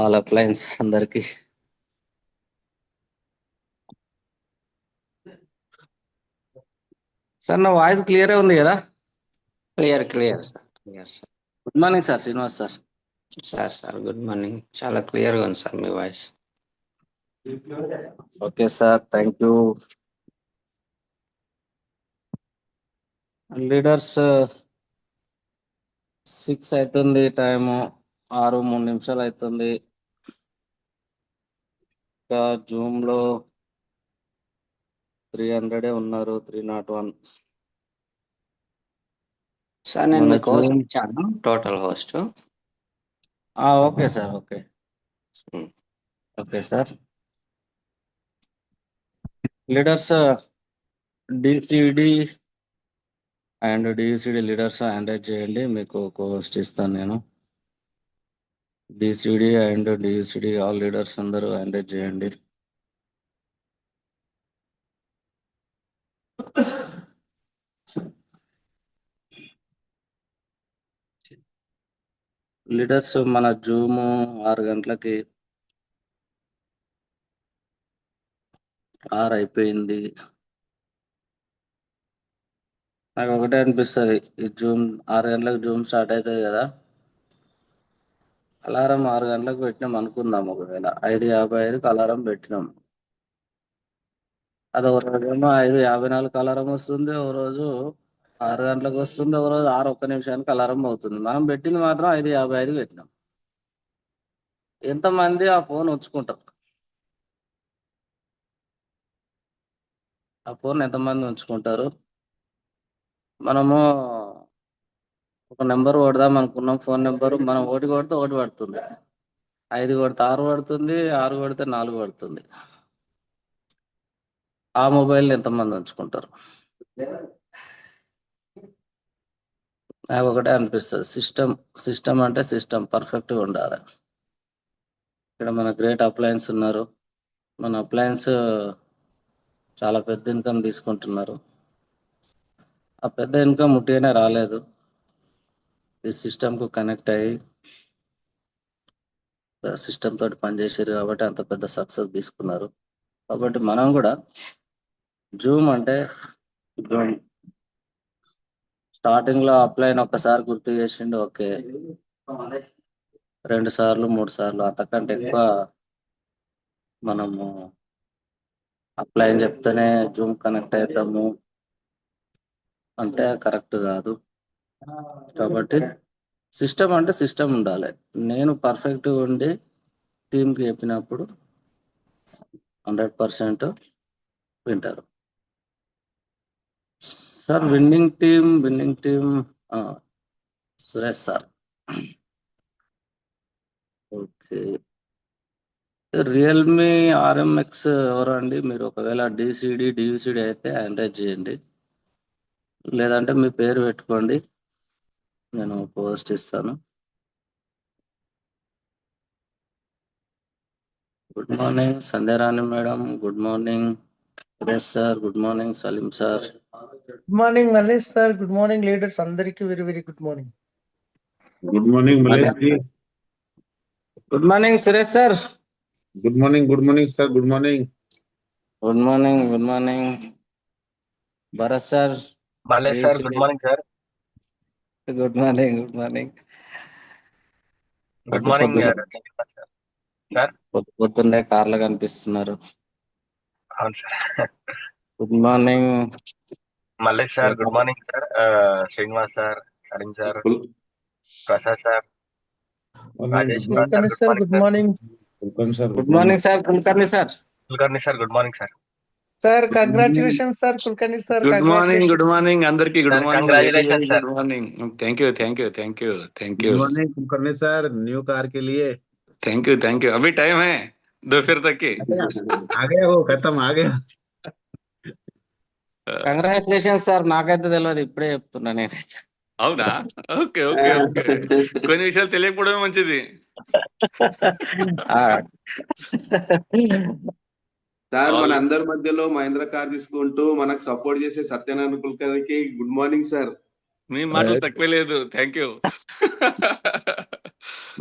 All appliance అందరికి sir నా voice క్లియరే ఉంది కదా? Clear sir. Good morning sir, Srinivas sir. Sir good morning. చాలా క్లియర్గా ఉంది sir me voice. Okay sir, thank you. Leaders 6 అవుతుంది, టైము 6:03 అవుతుంది. ఇంకా జూమ్లో 300 ఉన్నారు, 301. సార్ నేను మన మీకు హోస్ట్ జూమ్ ఇచ్చాను, total host. Okay sir, okay okay sir. Leaders DCD and DCD leaders handle చేయండి, మీకు ఒక హోస్ట్ ఇస్తాను నేను. DCD and DCD all leaders అందరూ హ్యాండిల్ చేయండి. లీడర్స్ మన జూమ్ 6 గంటలకి 6 అయిపోయింది. నాకు ఒకటే అనిపిస్తుంది, ఈ జూమ్ 6 గంటలకు జూమ్ స్టార్ట్ అవుతుంది కదా, అలారం 6 గంటలకు పెట్టినాం అనుకుందాం. ఒకవేళ 5:55కి అలారం పెట్టినాం, అది ఒక రోజేమో 5:54 అలారం వస్తుంది, ఒక రోజు 6 గంటలకు వస్తుంది, ఒక రోజు 6:01 అలారం అవుతుంది. మనం పెట్టింది మాత్రం 5:55 పెట్టినాం. ఎంతమంది ఆ ఫోన్ ఉంచుకుంటారు? ఆ ఫోన్ ఎంతమంది ఉంచుకుంటారు? మనము ఒక నెంబర్ కొడదాం అనుకున్నాం, ఫోన్ నెంబరు. మనం ఒకటి కొడితే ఒకటి పడుతుంది, 5 కొడితే 6 పడుతుంది, 6 కొడితే 4 పడుతుంది. ఆ మొబైల్ ఎంతమంది ఉంచుకుంటారు? నాకు ఒకటే అనిపిస్తుంది, సిస్టమ్ అంటే సిస్టమ్ పర్ఫెక్ట్గా ఉండాలి. ఇక్కడ మన గ్రేట్ అప్లయన్స్ ఉన్నారు, మన అప్లయన్స్ చాలా పెద్ద ఇన్కమ్ తీసుకుంటున్నారు. ఆ పెద్ద ఇన్కమ్ ముట్టిగానే రాలేదు, ఈ సిస్టమ్కు కనెక్ట్ అయ్యి సిస్టమ్ తోటి పనిచేసారు కాబట్టి అంత పెద్ద సక్సెస్ తీసుకున్నారు. కాబట్టి మనం కూడా జూమ్ అంటే జూమ్ స్టార్టింగ్ లో అప్లైన్ ఒక్కసారి గుర్తు చేసిండు, ఓకే. 2 సార్లు 3 సార్లు అంతకంటే ఎక్కువ మనము అప్లైన్ చెప్తేనే జూమ్ కనెక్ట్ అవుతాము అంటే కరెక్ట్ కాదు. కాబట్టి సిస్టమ్ అంటే సిస్టమ్ ఉండాలి. నేను పర్ఫెక్ట్గా ఉండి టీంకి చెప్పినప్పుడు 100% వింటారు. Sir winning team Suresh sir. Okay, Realme RMX ఎవరు అండి? మీరు ఒకవేళ డిసిడి అయితే ఎంటర్ చేయండి, లేదంటే మీ పేరు పెట్టుకోండి, నేను పోస్ట్ ఇస్తాను. Good morning Sandhyarani madam, good morning Suresh sir, good morning Salim sir. Good morning Mallesh sir, good morning leaders అందరికి very very good morning. Good morning Malesh ji. Good morning Suresh sir. Good morning sir. Good morning. Good morning Bharat sir. Mallesh sir, good morning sir. Good morning good morning sir. పొద్దున్నే కార్లో కనిపిస్తున్నారు. అవును సార్. Good morning Mallesh sir, good morning sir. Srinivas sir, Salim sir, Prasad sir, Rajesh sir good morning. Good morning sir. Kulkarni sir. Good morning sir. Sir congratulation sir Kulkarni sir. Good morning అందరికి. Good morning, congratulation sir. Good morning. Thank you. Good morning Kulkarni sir, new car के लिए thank you. अभी time है दोपहर तक की. आ गया, वो खत्म आ गया. Congratulation sir. నాకైతే తెలియదు, ఇప్పుడే చెప్తున్నా నేనైతే. అవునా? ఓకే. కొన్ని విషయాలు తెలియకపోవడమే మంచిది. సార్ మన అందరి మధ్యలో మహేంద్ర కార్ తీసుకుంటూ మనకు సపోర్ట్ చేసే సత్యనారాయణ కుల్కర్ణికి గుడ్ మార్నింగ్ సార్. మీ మాటలు తక్కువ లేదు. Thank you.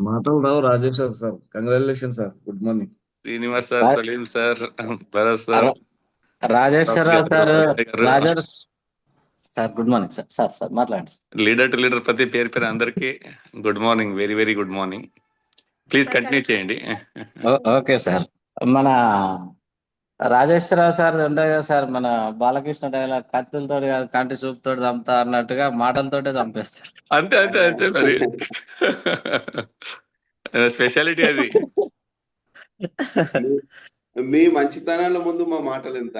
మాటలు రావు Rajeshwar sir. Congratulation sir. Good morning. Srinivas sir, రా- సలీం సార్, భరత్ సార్, రా- రాజేశ్వరరావు సార్, గారు, రాజర్ sir, good morning sir. Sir sir మాట్లాడండి సార్. లీడర్ టు లీడర్ ప్రతి పేరు అందరికి good morning, very very good morning. Please continue చేయండి. Okay sir. మన రాజేశ్వరరావు సార్ ఉంటాయి కదా సార్, మన బాలకృష్ణ డైలాగ్ కత్తులతో కాదు కంటి చూపుతో చంపుతా అన్నట్టుగా మాటలతోటే చంపేస్తాడు. అంతే అంతే అంతే మరి. స్పెషాలిటీ అది. మీ మంచితనాల ముందు మా మాటలు ఎంత?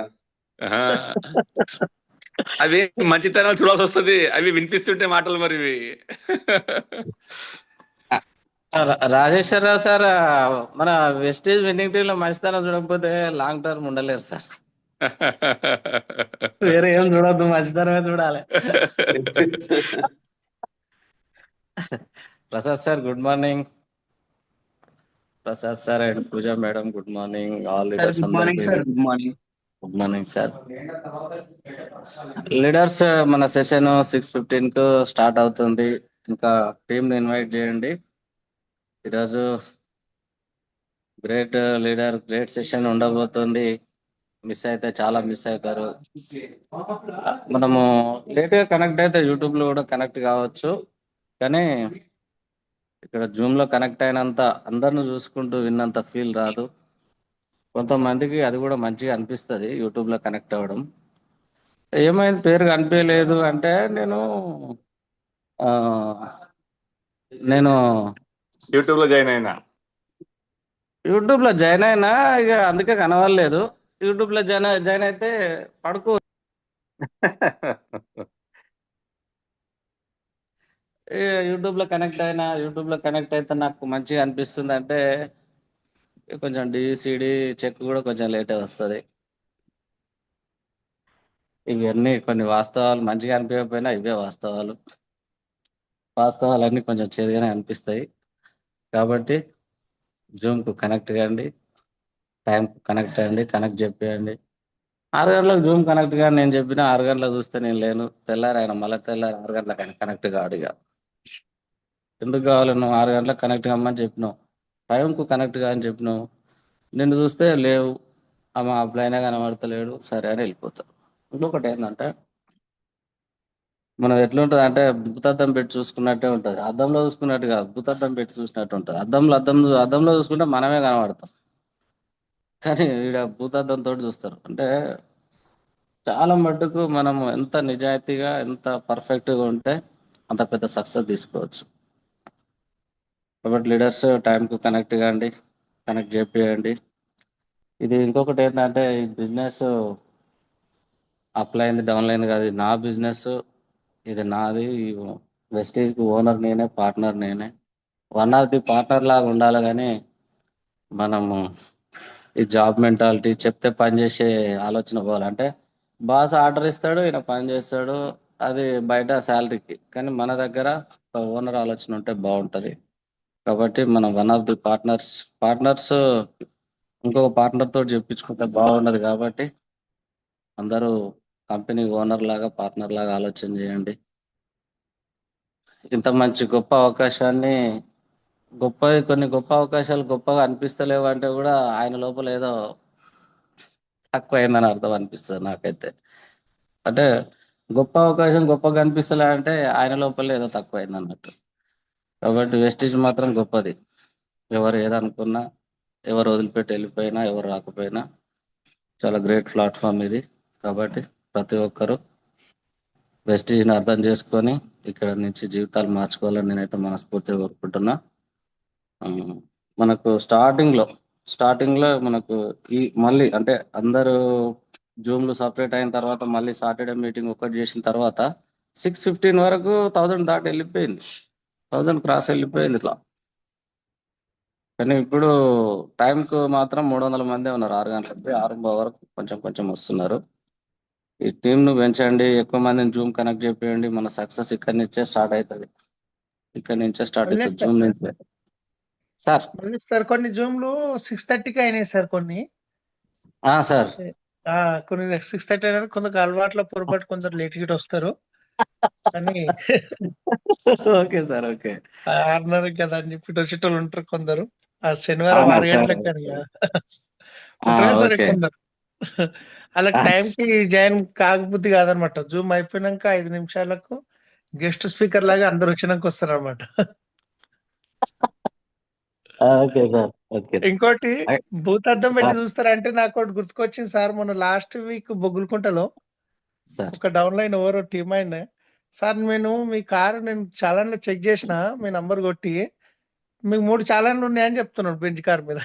ఆహా. అవి మంచితనాలు చూడాల్సి వస్తుంది, అవి వినిపిస్తుంటే మాటలు మరి ఇవి. రాజేశ్వరరావు సార్, మన వెస్టేజ్ విన్నింగ్ టీమ్ లో మంచితనం చూడకపోతే లాంగ్ టర్మ్ ఉండలేరు సార్. వేరే ఏం చూడొద్దు, మంచితనమే చూడాలి. Prasad sir good morning. Prasad sir and Pooja madam good morning. All leaders good morning sir. Good morning. Good morning sir. Leaders, మన సెషన్ 6:15 కు స్టార్ట్ అవుతుంది. ఇంకా టీమ్ ని ఇన్వైట్ చేయండి. ఈరోజు గ్రేట్ లీడర్, గ్రేట్ సెషన్ ఉండబోతుంది. మిస్ అయితే చాలా మిస్ అవుతారు. మనము లేట్ గా కనెక్ట్ అయితే యూట్యూబ్ లో కూడా కనెక్ట్ కావచ్చు, కానీ ఇక్కడ జూమ్ లో కనెక్ట్ అయినంత అందరిని చూసుకుంటూ విన్నంత ఫీల్ రాదు. కొంతమందికి అది కూడా మంచిగా అనిపిస్తుంది యూట్యూబ్ లో కనెక్ట్ అవ్వడం. ఏమైంది పేరు కనిపించలేదు అంటే నేను యూట్యూబ్ లో జాయిన్ అయినా. యూట్యూబ్ లో జాయిన్ అయినా, ఇక అందుకే కనవలేదు. యూట్యూబ్ లో జాయిన్ అయితే పడుకో. యూట్యూబ్ లో కనెక్ట్ అయినా, యూట్యూబ్ లో కనెక్ట్ అయితే నాకు మంచిగా అనిపిస్తుంది అంటే కొంచెం డిసిడి చెక్ కూడా కొంచెం లేటే వస్తుంది. ఇవన్నీ కొన్ని వాస్తవాలు మంచిగా అనిపించకపోయినా ఇవే వాస్తవాలు. వాస్తవాలన్నీ కొంచెం చేదుగానే అనిపిస్తాయి. కాబట్టి జూమ్కు కనెక్ట్ కాండి, టైంకు కనెక్ట్ అయ్యండి, కనెక్ట్ చెప్పేయండి. 6 గంటలకు జూమ్ కనెక్ట్ కానీ నేను చెప్పిన 6 గంటలకు చూస్తే నేను లేను. తెల్లారి ఆయన మళ్ళీ తెల్లారి 6 గంటలకు ఆయన కనెక్ట్ కాడు. ఇక ఎందుకు కావాలి? నువ్వు 6 గంటలకు కనెక్ట్ కమ్మని చెప్పినావు, టైంకు కనెక్ట్ కాని చెప్పినావు, నిన్ను చూస్తే లేవు, మా అప్లైనా కనబడతలేడు, సరే అని వెళ్ళిపోతావు. ఇంకొకటి ఏంటంటే, మనం ఎట్లుంటుంది అంటే భూతద్దం పెట్టి చూసుకున్నట్టే ఉంటుంది. అద్దంలో చూసుకున్నట్టు కాదు, భూతద్దం పెట్టి చూసినట్టు ఉంటుంది. అద్దంలో చూసుకుంటే మనమే కనబడతాం, కానీ ఈడ భూతద్దంతో చూస్తారు. అంటే చాలా మట్టుకు మనం ఎంత నిజాయితీగా, ఎంత పర్ఫెక్ట్గా ఉంటే అంత పెద్ద సక్సెస్ తీసుకోవచ్చు. కాబట్టి లీడర్స్ టైంకు కనెక్ట్ కాండి, కనెక్ట్ చేపియండి. ఇది ఇంకొకటి ఏంటంటే, ఈ బిజినెస్ అప్లై అయింది డౌన్ అయింది కాదు, ఇది నా బిజినెస్, ఇది నాది. వెస్టేజ్కి ఓనర్ నేనే, పార్ట్నర్ నేనే. వన్ ఆఫ్ ది పార్ట్నర్ లాగా ఉండాలి, కానీ మనము ఈ జాబ్ మెంటాలిటీ చెప్తే పని చేసే ఆలోచన పోవాలి. అంటే బాస్ ఆర్డర్ ఇస్తాడు, ఈయన పని చేస్తాడు, అది బయట శాలరీకి, కానీ మన దగ్గర ఓనర్ ఆలోచన ఉంటే బాగుంటుంది. కాబట్టి మనం వన్ ఆఫ్ ది పార్ట్నర్స్ ఇంకొక పార్ట్నర్ తోటి చెప్పించుకుంటే బాగుండదు. కాబట్టి అందరూ కంపెనీ ఓనర్ లాగా, పార్ట్నర్ లాగా ఆలోచన చేయండి. ఇంత మంచి గొప్ప అవకాశాన్ని, కొన్ని గొప్ప అవకాశాలు గొప్పగా అనిపిస్తలేవు అంటే కూడా ఆయన లోపల ఏదో తక్కువ అయిందని అర్థం అనిపిస్తుంది నాకైతే. అంటే గొప్ప అవకాశం గొప్పగా అనిపిస్తలే అంటే ఆయన లోపల ఏదో తక్కువ అయింది అన్నట్టు. కాబట్టి వెస్టేజ్ మాత్రం గొప్పది. ఎవరు ఏదనుకున్నా, ఎవరు వదిలిపెట్టి వెళ్ళిపోయినా, ఎవరు రాకపోయినా చాలా గ్రేట్ ప్లాట్ఫామ్ ఇది. కాబట్టి ప్రతి ఒక్కరూ వెస్టేజ్ని అర్థం చేసుకొని ఇక్కడ నుంచి జీవితాలు మార్చుకోవాలని నేనైతే మనస్ఫూర్తిగా కోరుకుంటున్నా. మనకు స్టార్టింగ్లో మనకు ఈ మళ్ళీ అంటే అందరూ జూమ్లు సపరేట్ అయిన తర్వాత మళ్ళీ సాటర్డే మీటింగ్ ఒకటి చేసిన తర్వాత 6:15 వరకు 1000 దాటి వెళ్ళిపోయింది, 1000 క్రాస్ వెళ్ళిపోయింది ఇట్లా. కానీ ఇప్పుడు టైంకు మాత్రం 300 మందే ఉన్నారు. 6 గంటలకి 6:30 వరకు కొంచెం కొంచెం వస్తున్నారు. ఈ టీంను పెంచండి, ఎక్కువ మందిని జూమ్ కనెక్ట్ చేయండి. మన సక్సెస్ ఇక్కడి నుంచే స్టార్ట్ అవుతుంది, జూమ్ నుంచే. సార్ సార్ కొన్ని జూమ్లు 6:30కి అయినాయి సార్ కొన్ని. సార్ కొన్ని 6:30 అనేది కొందరు అలవాట్ల పొరపాటు కొందరు లేట్ గిట్ వస్తారు. అని ఓకే సార్, ఓకే. అన్నారు కదా అని చెప్పి వచ్చేటోళ్ళు ఉంటారు కొందరు. ఆ శనివారం అవునా 6 సార్? గంటలకు అని ఉంటారు కదా సార్ ఓకే. కొందరు. వాళ్ళకి టైంకి జాయిన్ కాకపోతే కాదనమాట. జూమ్ అయిపోయినాక 5 నిమిషాలకు గెస్ట్ స్పీకర్ లాగా అందరూ వచ్చినాక వస్తారనమాట. Okay sir, okay. ఇంకోటి అయ్ భూతద్దం పెట్టి సార్, చూస్తారంటే నాకోటి గుర్తుకొచ్చింది సార్. మొన్న లాస్ట్ వీక్ బొగ్గులకుంటలో సార్. ఒక డౌన్‌లైన్ ఎవరో టీమ్ ఆయనే, "సార్ నేను మీ కారు నేను చాలన్‌లో చెక్ చేసిన మీ నంబర్ కొట్టి, మీకు 3 చాలన్‌లు ఉన్నాయని" చెప్తున్నాడు బెంజ్ కార్ మీద.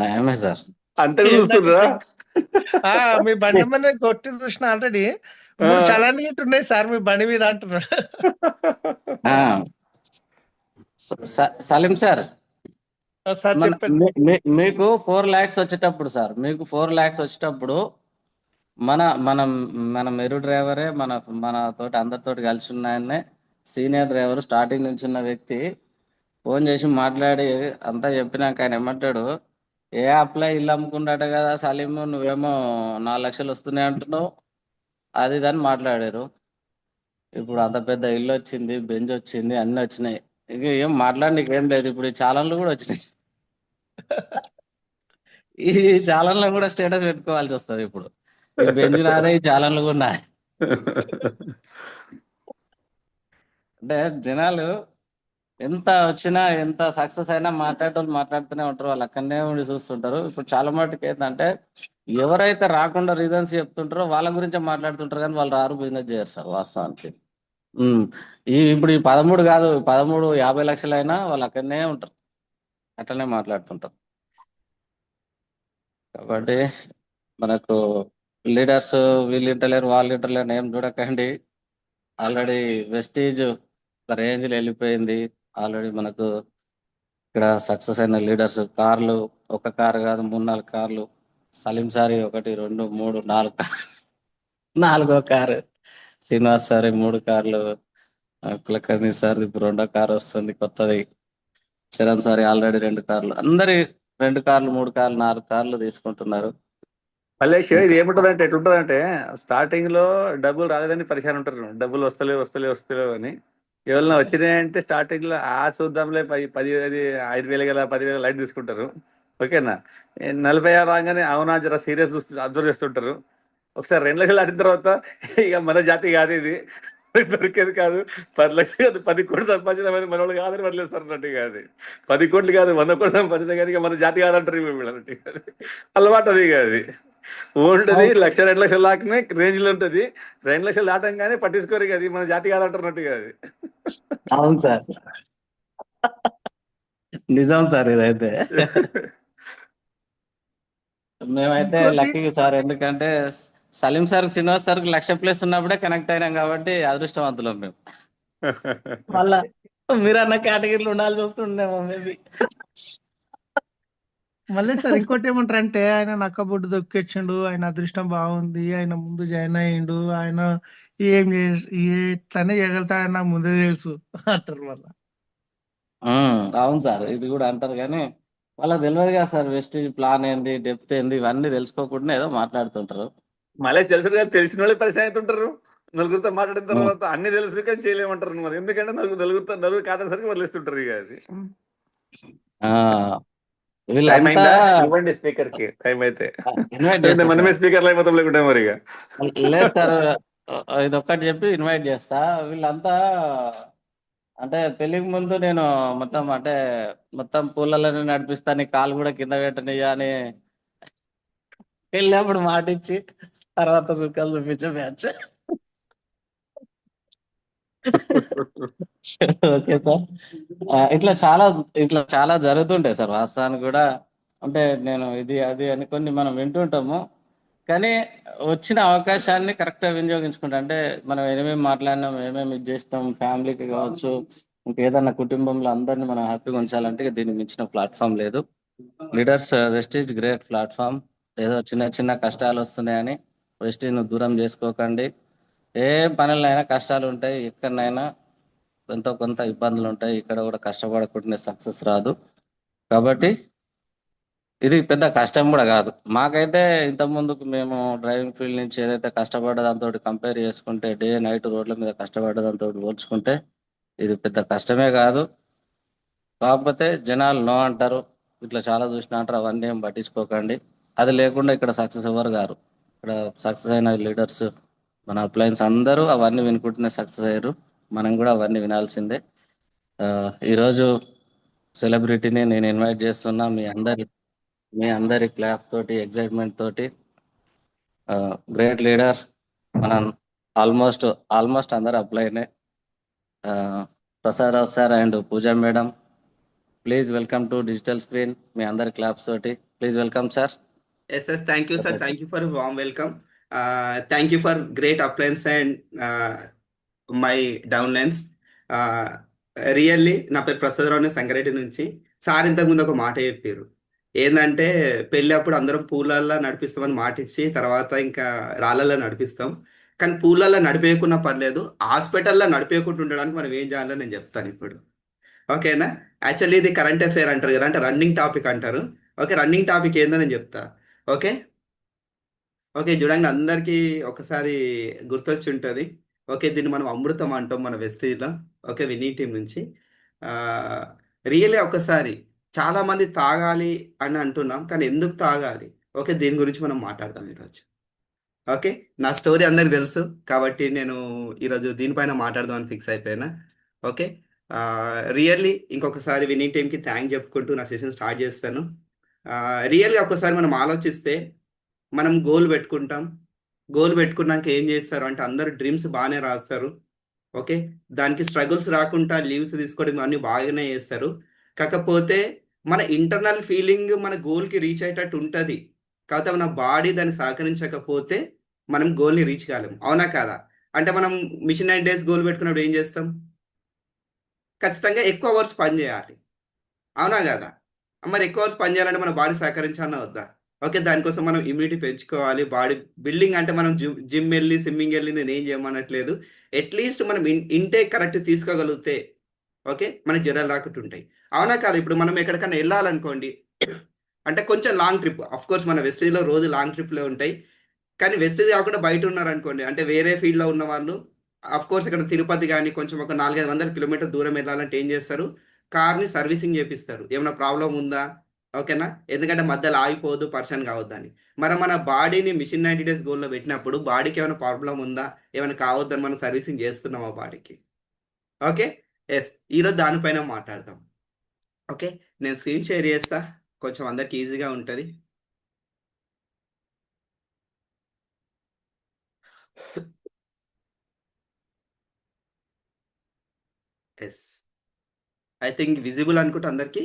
నయమే సార్. అంత కూడా ఏందంటే చూస్తుండ్రా? ఆ! మీ బండి నెంబర్ నేను కొట్టి చూసిన ఆల్రెడీ. 3 ఆ. చలాన్‌లు గిట్ల ఉన్నాయి సార్ మీ బండి మీద అంటున్నాడు. ఆ! సలీం సార్, ఆ! సార్ మన చెప్పండి. మీకు 4 లాక్స్ వచ్చేటప్పుడు సార్, మీకు 4 లాక్స్ వచ్చేటప్పుడు మన మనం మన మెరు డ్రైవరే మన మనతోటి అందరితోటి కలిసి ఉన్న ఆయన్నే సీనియర్ డ్రైవర్ స్టార్టింగ్ నుంచి ఉన్న వ్యక్తి ఫోన్ చేసి మాట్లాడి అంతా చెప్పినాక ఆయన ఏమంటాడు, ఏ అప్లై ఇల్లు అమ్ముకున్నాట కదా సలీము, నువ్వేమో 4 లక్షలు వస్తున్నాయి అంటున్నావు, అది ఇది అని మాట్లాడారు. ఇప్పుడు అంత పెద్ద ఇల్లు వచ్చింది, బెంచ్ వచ్చింది, అన్ని వచ్చినాయి. ఇక ఏం మాట్లాడనీకి ఏం లేదు. ఇప్పుడు ఈ చాలన్లు కూడా వచ్చినాయి. ఈ చాలన్లో కూడా స్టేటస్ పెట్టుకోవాల్సి వస్తుంది ఇప్పుడు. ఈ బెంచ్ నాదే, ఈ చాలన్లు కూడా నాదే. అంటే జనాలు ఎంత వచ్చినా ఎంత సక్సెస్ అయినా మాట్లాడేటోళ్ళు మాట్లాడుతూనే ఉంటారు. వాళ్ళు అక్కడనే ఉండి చూస్తుంటారు. ఇప్పుడు చాలా మటుకు ఏంటంటే ఎవరైతే రాకుండా రీజన్స్ చెప్తుంటారో వాళ్ళ గురించే మాట్లాడుతుంటారు, కానీ వాళ్ళు రారు, బిజినెస్ చేయరు సార్ వాస్తవానికి. ఇప్పుడు ఈ 13 కాదు, 13 50 లక్షలైనా వాళ్ళు అక్కడనే ఉంటారు, అట్లనే మాట్లాడుతుంటారు. కాబట్టి మనకు లీడర్స్ వీళ్ళు ఇంటలేరు వాళ్ళు ఇంటలేరు ఏం చూడకండి. ఆల్రెడీ వెస్టీజ్ రేంజ్లో వెళ్ళిపోయింది. ఆల్రెడీ మనకు ఇక్కడ సక్సెస్ అయిన లీడర్స్ కార్లు, ఒక కారు కాదు 3-4 కార్లు. సలీం సారి 1 2 3 4 నాలుగో కారు. శ్రీనివాస్ సారి 3 కార్లు. కులకర్ణి సార్ ఇప్పుడు 2వ కారు వస్తుంది కొత్తది. చరణ్ సారి ఆల్రెడీ 2 కార్లు. అందరి 2 కార్లు 3 కార్లు 4 కార్లు తీసుకుంటున్నారు. మల్లేష్, ఇది ఏముంటదంటే ఎట్లుంటదంటే స్టార్టింగ్ లో డబ్బులు రాలేదని పరిశాన్ ఉంటారు, డబ్బులు వస్తలేవు అని. ఎవరైనా వచ్చినాయంటే స్టార్టింగ్ లో చూద్దాంలే 10 5,000 కదా 10,000 లైట్ తీసుకుంటారు. ఓకేనా? 46 రాగానే అవునా జర సీరియస్ అబ్జర్వ్ చేస్తుంటారు. ఒకసారి 2 లక్షలు ఆడిన తర్వాత ఇక మన జాతి కాదు ఇది, దొరికేది కాదు, 10 లక్షలు కాదు 10 కోట్లు సంపాదించిన మన వాళ్ళు కాదని వదిలేస్తారు అన్నట్టు. కాదు 10 కోట్లు కాదు 100 కోట్లు సంపాదించిన కానీ ఇక మన జాతి కాదంటారు వీళ్ళన్నట్టు. అలవాటు అది కాదు. ఉంటుంది 1 లక్ష 2 లక్షలు దాకనే రేంజ్ లో ఉంటది. 2 లక్షలు దాటంగానే పట్టించుకోరు కదా, మన జాతి కాదంటున్నట్టు కాదు. అవును సార్, నిజం సార్ ఇదైతే. మేమైతే ఇంకోటి లక్కీ సార్, ఎందుకంటే సలీం సార్ శ్రీనివాస్ సార్ 1,00,000+ ఉన్నప్పుడే కనెక్ట్ అయినాం కాబట్టి అదృష్టవంతులం మేము. మళ్ళా మీరన్న కేటగిరీలో ఉండాల్సి వస్తుండేమో మేబీ. మళ్ళీ సార్ ఇంకోటి ఏమంటారంటే ఆయన నక్కబొడ్డు దొక్కొచ్చిండు, ఆయన అదృష్టం బాగుంది, ఆయన ముందు జాయిన్ అయ్యిండు, ఆయన ఏం ఎట్లనే చేయగలుగుతాడని నాకు ముందే తెలుసు అంటారు మళ్ళా. అవును సార్, ఇది కూడా అంటారు కానీ వాళ్ళకి తెలియదు కదా సార్, వెస్టేజ్ ప్లాన్ ఏంది, డెప్త్ ఏంది, ఇవన్నీ తెలుసుకోకుండా ఏదో మాట్లాడుతుంటారు. మళ్ళీ తెలిసిన వాళ్ళే పరిచయం అవుతుంటారు. నలుగురితో మాట్లాడిన తర్వాత అన్ని తెలుసు కానీ చేయలేమంటారు. మరి ఎందుకంటే నలుగురు కాదేసరికి వదిలేస్తుంటారు. ఇక అది ఆ, టైం వీళ్ళంతా అయిందా? ఇవ్వండి స్పీకర్ కి, టైం అయితే. ఇన్వైట్ లేకుంటే చేస్తా మనమే సార్. స్పీకర్లు అయిపోతాం లేకుంటే మరి ఇక. లేదు సార్, ఇది ఒక్కటి చెప్పి ఇన్వైట్ చేస్తా. వీళ్ళంతా అంటే పెళ్లికి ముందు నేను మొత్తం పూలలోనే నడిపిస్తా, నీ కాలు కూడా కింద పెట్టనియ్య అని వెళ్ళినప్పుడు మాట ఇచ్చి తర్వాత సుఖాలు చూపించే బ్యాచ్. Okay sir. ఇట్లా చాలా జరుగుతుంటాయి సార్ వాస్తవానికి కూడా. అంటే నేను ఇది అది అని కొన్ని మనం వింటుంటాము, కానీ వచ్చిన అవకాశాన్ని కరెక్ట్గా వినియోగించుకుంటాం. అంటే మనం ఏమేమి మాట్లాడినాం, ఏమేమి ఇది చేసినాం, ఫ్యామిలీకి కావచ్చు, ఇంకేదన్నా కుటుంబంలో అందరినీ మనం హ్యాపీగా ఉంచాలంటే ఇక దీనికి మించిన ప్లాట్ఫామ్ లేదు. Leaders Vestige great platform. ఏదో చిన్న చిన్న కష్టాలు వస్తున్నాయని వెస్టీజ్ను దూరం చేసుకోకండి. ఏ పనులైనా కష్టాలు ఉంటాయి, ఎక్కడైనా ఎంతో కొంత ఇబ్బందులు ఉంటాయి. ఇక్కడ కూడా కష్టపడకుండానే సక్సెస్ రాదు. కాబట్టి ఇది పెద్ద కష్టం కూడా కాదు. మాకైతే ఇంతకుముందుకు మేము డ్రైవింగ్ ఫీల్డ్ నుంచి ఏదైతే కష్టపడ్డ దాంతో కంపేర్ చేసుకుంటే, డే నైట్ రోడ్ల మీద కష్టపడ్డ దాంతో పోల్చుకుంటే ఇది పెద్ద కష్టమే కాదు. కాకపోతే జనాలు నో అంటారు, ఇట్లా చాలా చూసినా అంటారు. అవన్నీ ఏం పట్టించుకోకండి. అది లేకుండా ఇక్కడ సక్సెస్ ఎవరు గారు. ఇక్కడ సక్సెస్ అయిన లీడర్స్ మన అప్లయన్స్ అందరూ అవన్నీ వినుకుంటూనే సక్సెస్ అయ్యారు. మనం కూడా అవన్నీ వినాల్సిందే. ఈరోజు సెలబ్రిటీని నేను ఇన్వైట్ చేస్తున్నా. మీ అందరి క్లాప్ తోటి, ఎగ్జైట్మెంట్ తోటి. గ్రేట్ లీడర్, మనం ఆల్మోస్ట్ అందరు అప్లైనే. Prasadarao sir and Pooja madam, please welcome to digital screen. మీ అందరి క్లాప్స్ తోటి please welcome sir. Yes, thank you, sir. Okay, sir. Thank you for a warm welcome. Thank you for great uplands and my downlands. Really నా పేరు ప్రసాదరావు సంగారెడ్డి నుంచి. Sir ఇంతకుముందు ఒక మాట చెప్పారు, ఏంటంటే పెళ్ళి అప్పుడు అందరం పూలల్లో నడిపిస్తామని మాట ఇచ్చి తర్వాత ఇంకా రాళ్ళల్లో నడిపిస్తాం. కానీ పూలల్లో నడిపేయకుండా పర్లేదు, హాస్పిటల్లో నడిపేయకుండా ఉండడానికి మనం ఏం చేయాలో నేను చెప్తాను ఇప్పుడు. ఓకేనా? యాక్చువల్లీ ఇది కరెంట్ అఫేర్ అంటారు కదా, అంటే రన్నింగ్ టాపిక్ అంటారు. ఓకే, రన్నింగ్ టాపిక్ ఏందో నేను చెప్తా. ఓకే ఓకే చూడండి, అందరికీ ఒకసారి గుర్తొచ్చి ఉంటుంది. ఓకే, దీన్ని మనం అమృతం అంటాం మన వెస్టీజ్లో. ఓకే, విన్నీ టీం నుంచి. రియల్లీ ఒకసారి చాలామంది తాగాలి అని అంటున్నాం, కానీ ఎందుకు తాగాలి? ఓకే, దీని గురించి మనం మాట్లాడదాం ఈరోజు. ఓకే, నా స్టోరీ అందరికి తెలుసు కాబట్టి నేను ఈరోజు దీనిపైన మాట్లాడదామని ఫిక్స్ అయిపోయినా. ఓకే, రియల్లీ ఇంకొకసారి విన్నీ టీంకి థ్యాంక్ చెప్పుకుంటూ నా సెషన్ స్టార్ట్ చేస్తాను. రియల్గా ఒకసారి మనం ఆలోచిస్తే, మనం గోల్ పెట్టుకుంటాం. గోల్ పెట్టుకున్నాక ఏం చేస్తారు అంటే అందరు డ్రీమ్స్ బాగానే రాస్తారు. ఓకే, దానికి స్ట్రగుల్స్ రాకుండా లీవ్స్ తీసుకోవడం అన్నీ బాగానే చేస్తారు. కాకపోతే మన ఇంటర్నల్ ఫీలింగ్ మన గోల్కి రీచ్ అయ్యేటట్టు ఉంటుంది. కాకపోతే మన బాడీ దాన్ని సహకరించకపోతే మనం గోల్ని రీచ్ కాలేము. అవునా కాదా? అంటే మనం మిషన్ 9 days గోల్ పెట్టుకున్నప్పుడు ఏం చేస్తాం? ఖచ్చితంగా ఎక్కువ అవర్స్ పని చేయాలి. అవునా కదా? మరి ఎక్కువ అవర్స్ పని చేయాలంటే మన బాడీ సహకరించాలన్నా వద్దా? ఓకే, దానికోసం మనం ఇమ్యూనిటీ పెంచుకోవాలి. బాడీ బిల్డింగ్ అంటే మనం జిమ్ వెళ్ళి స్విమ్మింగ్ వెళ్ళి నేను ఏం చేయమనట్లేదు. అట్లీస్ట్ మనం ఇంటేక్ కరెక్ట్ తీసుకోగలిగితే ఓకే మనకి జ్వరాలు రాకుండా ఉంటాయి. అవునా కాదు? ఇప్పుడు మనం ఎక్కడికైనా వెళ్ళాలనుకోండి, అంటే కొంచెం లాంగ్ ట్రిప్, అఫ్ కోర్స్ మన వెస్టేజ్లో రోజు లాంగ్ ట్రిప్లే ఉంటాయి. కానీ వెస్టేజ్ కాకుండా బయట ఉన్నారనుకోండి, అంటే వేరే ఫీల్డ్లో ఉన్న వాళ్ళు, అఫ్ కోర్స్ ఇక్కడ తిరుపతి కానీ కొంచెం ఒక 400-500 కిలోమీటర్ దూరం వెళ్ళాలంటే ఏం చేస్తారు? కార్ని సర్వీసింగ్ చేపిస్తారు. ఏమైనా ప్రాబ్లం ఉందా? ఓకేనా? ఎందుకంటే మధ్యలో ఆగిపోవద్దు, పర్సన్ కావద్దని. మరి మన బాడీని మిషన్ 90 days గోల్లో పెట్టినప్పుడు బాడీకి ఏమైనా ప్రాబ్లం ఉందా, ఏమైనా కావద్దని మనం సర్వీసింగ్ చేస్తున్నాం ఆ బాడీకి. ఓకే, ఎస్, ఈరోజు దానిపైన మాట్లాడదాం. ఓకే, నేను స్క్రీన్ షేర్ చేస్తా, కొంచెం అందరికి ఈజీగా ఉంటుంది. ఎస్, ఐ థింక్ విజిబుల్ అనుకుంటే అందరికీ.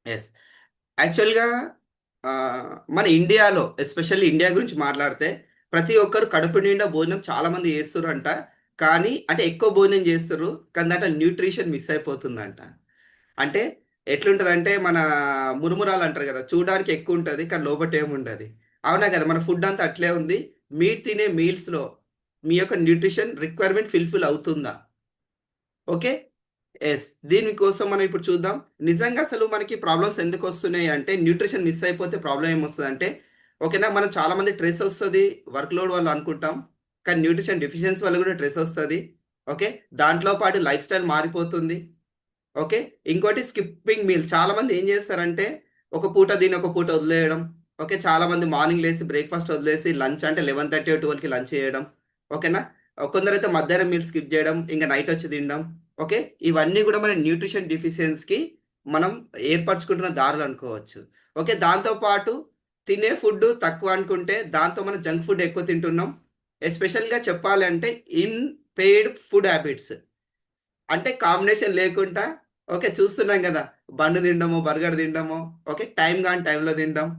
ఎస్, యాక్చువల్గా మన ఇండియాలో ఎస్పెషల్లీ ఇండియా గురించి మాట్లాడితే ప్రతి ఒక్కరు కడుపు నిండా భోజనం చాలామంది చేస్తారు అంట. కానీ అంటే ఎక్కువ భోజనం చేస్తారు, కానీ దాంట్లో న్యూట్రిషన్ మిస్ అయిపోతుందంట. అంటే ఎట్లుంటుందంటే మన మురుమురాలు అంటారు కదా, చూడడానికి ఎక్కువ ఉంటుంది కానీ లోపల ఏముండదు. అవునా కదా? మన ఫుడ్ అంతా అట్లే ఉంది. మీరు తినే మీల్స్లో మీ యొక్క న్యూట్రిషన్ రిక్వైర్మెంట్ ఫుల్ఫిల్ అవుతుందా? ఓకే, ఎస్, దీనికోసం మనం ఇప్పుడు చూద్దాం నిజంగా అసలు మనకి ప్రాబ్లమ్స్ ఎందుకు వస్తున్నాయి అంటే, న్యూట్రిషన్ మిస్ అయిపోతే ప్రాబ్లం ఏమొస్తుంది అంటే, ఓకేనా, మనం చాలామంది స్ట్రెస్ వస్తుంది వర్క్ లోడ్ వల్ల అనుకుంటాం, కానీ న్యూట్రిషన్ డెఫిషియన్సీ వల్ల కూడా స్ట్రెస్ వస్తుంది. ఓకే, దాంట్లో పాటు లైఫ్ స్టైల్ మారిపోతుంది. ఓకే, ఇంకోటి స్కిప్పింగ్ మీల్. చాలామంది ఏం చేస్తారంటే ఒక పూట దీని ఒక పూట వదిలేయడం. ఓకే, చాలామంది మార్నింగ్ లేసి బ్రేక్ఫాస్ట్ వదిలేసి లంచ్ అంటే 11:30 or 12కి లంచ్ చేయడం. ఓకేనా, కొందరైతే మధ్యాహ్నం మీల్ స్కిప్ చేయడం, ఇంకా నైట్ వచ్చి తినడం. ఓకే, ఇవన్నీ కూడా మన న్యూట్రిషన్ డిఫిషియన్సీకి మనం ఏర్పరచుకుంటున్న దారులు అనుకోవచ్చు. ఓకే, దాంతోపాటు తినే ఫుడ్ తక్కువ అనుకుంటే దాంతో మనం జంక్ ఫుడ్ ఎక్కువ తింటున్నాం. ఎస్పెషల్గా చెప్పాలంటే ఇన్ పెయిడ్ ఫుడ్ హ్యాబిట్స్, అంటే కాంబినేషన్ లేకుండా. ఓకే, చూస్తున్నాం కదా, బండు తినడము, బర్గర్ తినడము, ఓకే, టైం కానీ టైంలో తినడం.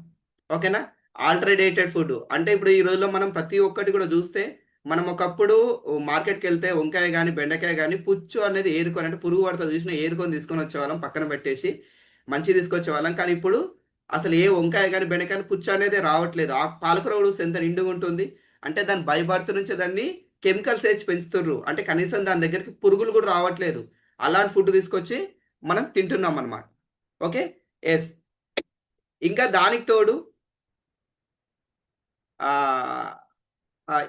ఓకేనా, ఆల్టర్నేటెడ్ ఫుడ్ అంటే ఇప్పుడు ఈ రోజుల్లో మనం ప్రతి ఒక్కటి కూడా చూస్తే, మనం ఒకప్పుడు మార్కెట్కి వెళ్తే వంకాయ కానీ బెండకాయ కానీ పుచ్చు అనేది ఏరుకొని, అంటే పురుగు పడుతుంది చూసినా ఏరుకొని తీసుకొని వచ్చేవాళ్ళం, పక్కన పెట్టేసి మంచి తీసుకొచ్చేవాళ్ళం. కానీ ఇప్పుడు అసలు ఏ వంకాయ కానీ బెండకాయ పుచ్చు అనేది రావట్లేదు. ఆ పాలకూర చూస్తే ఎంత నిండుగా ఉంటుంది, అంటే దాని బై బర్త్ నుంచి దాన్ని కెమికల్స్ వేసి పెంచుతుర్రు, అంటే కనీసం దాని దగ్గరికి పురుగులు కూడా రావట్లేదు. అలాంటి ఫుడ్ తీసుకొచ్చి మనం తింటున్నాం అన్నమాట. Okay, yes. ఇంకా దానికి తోడు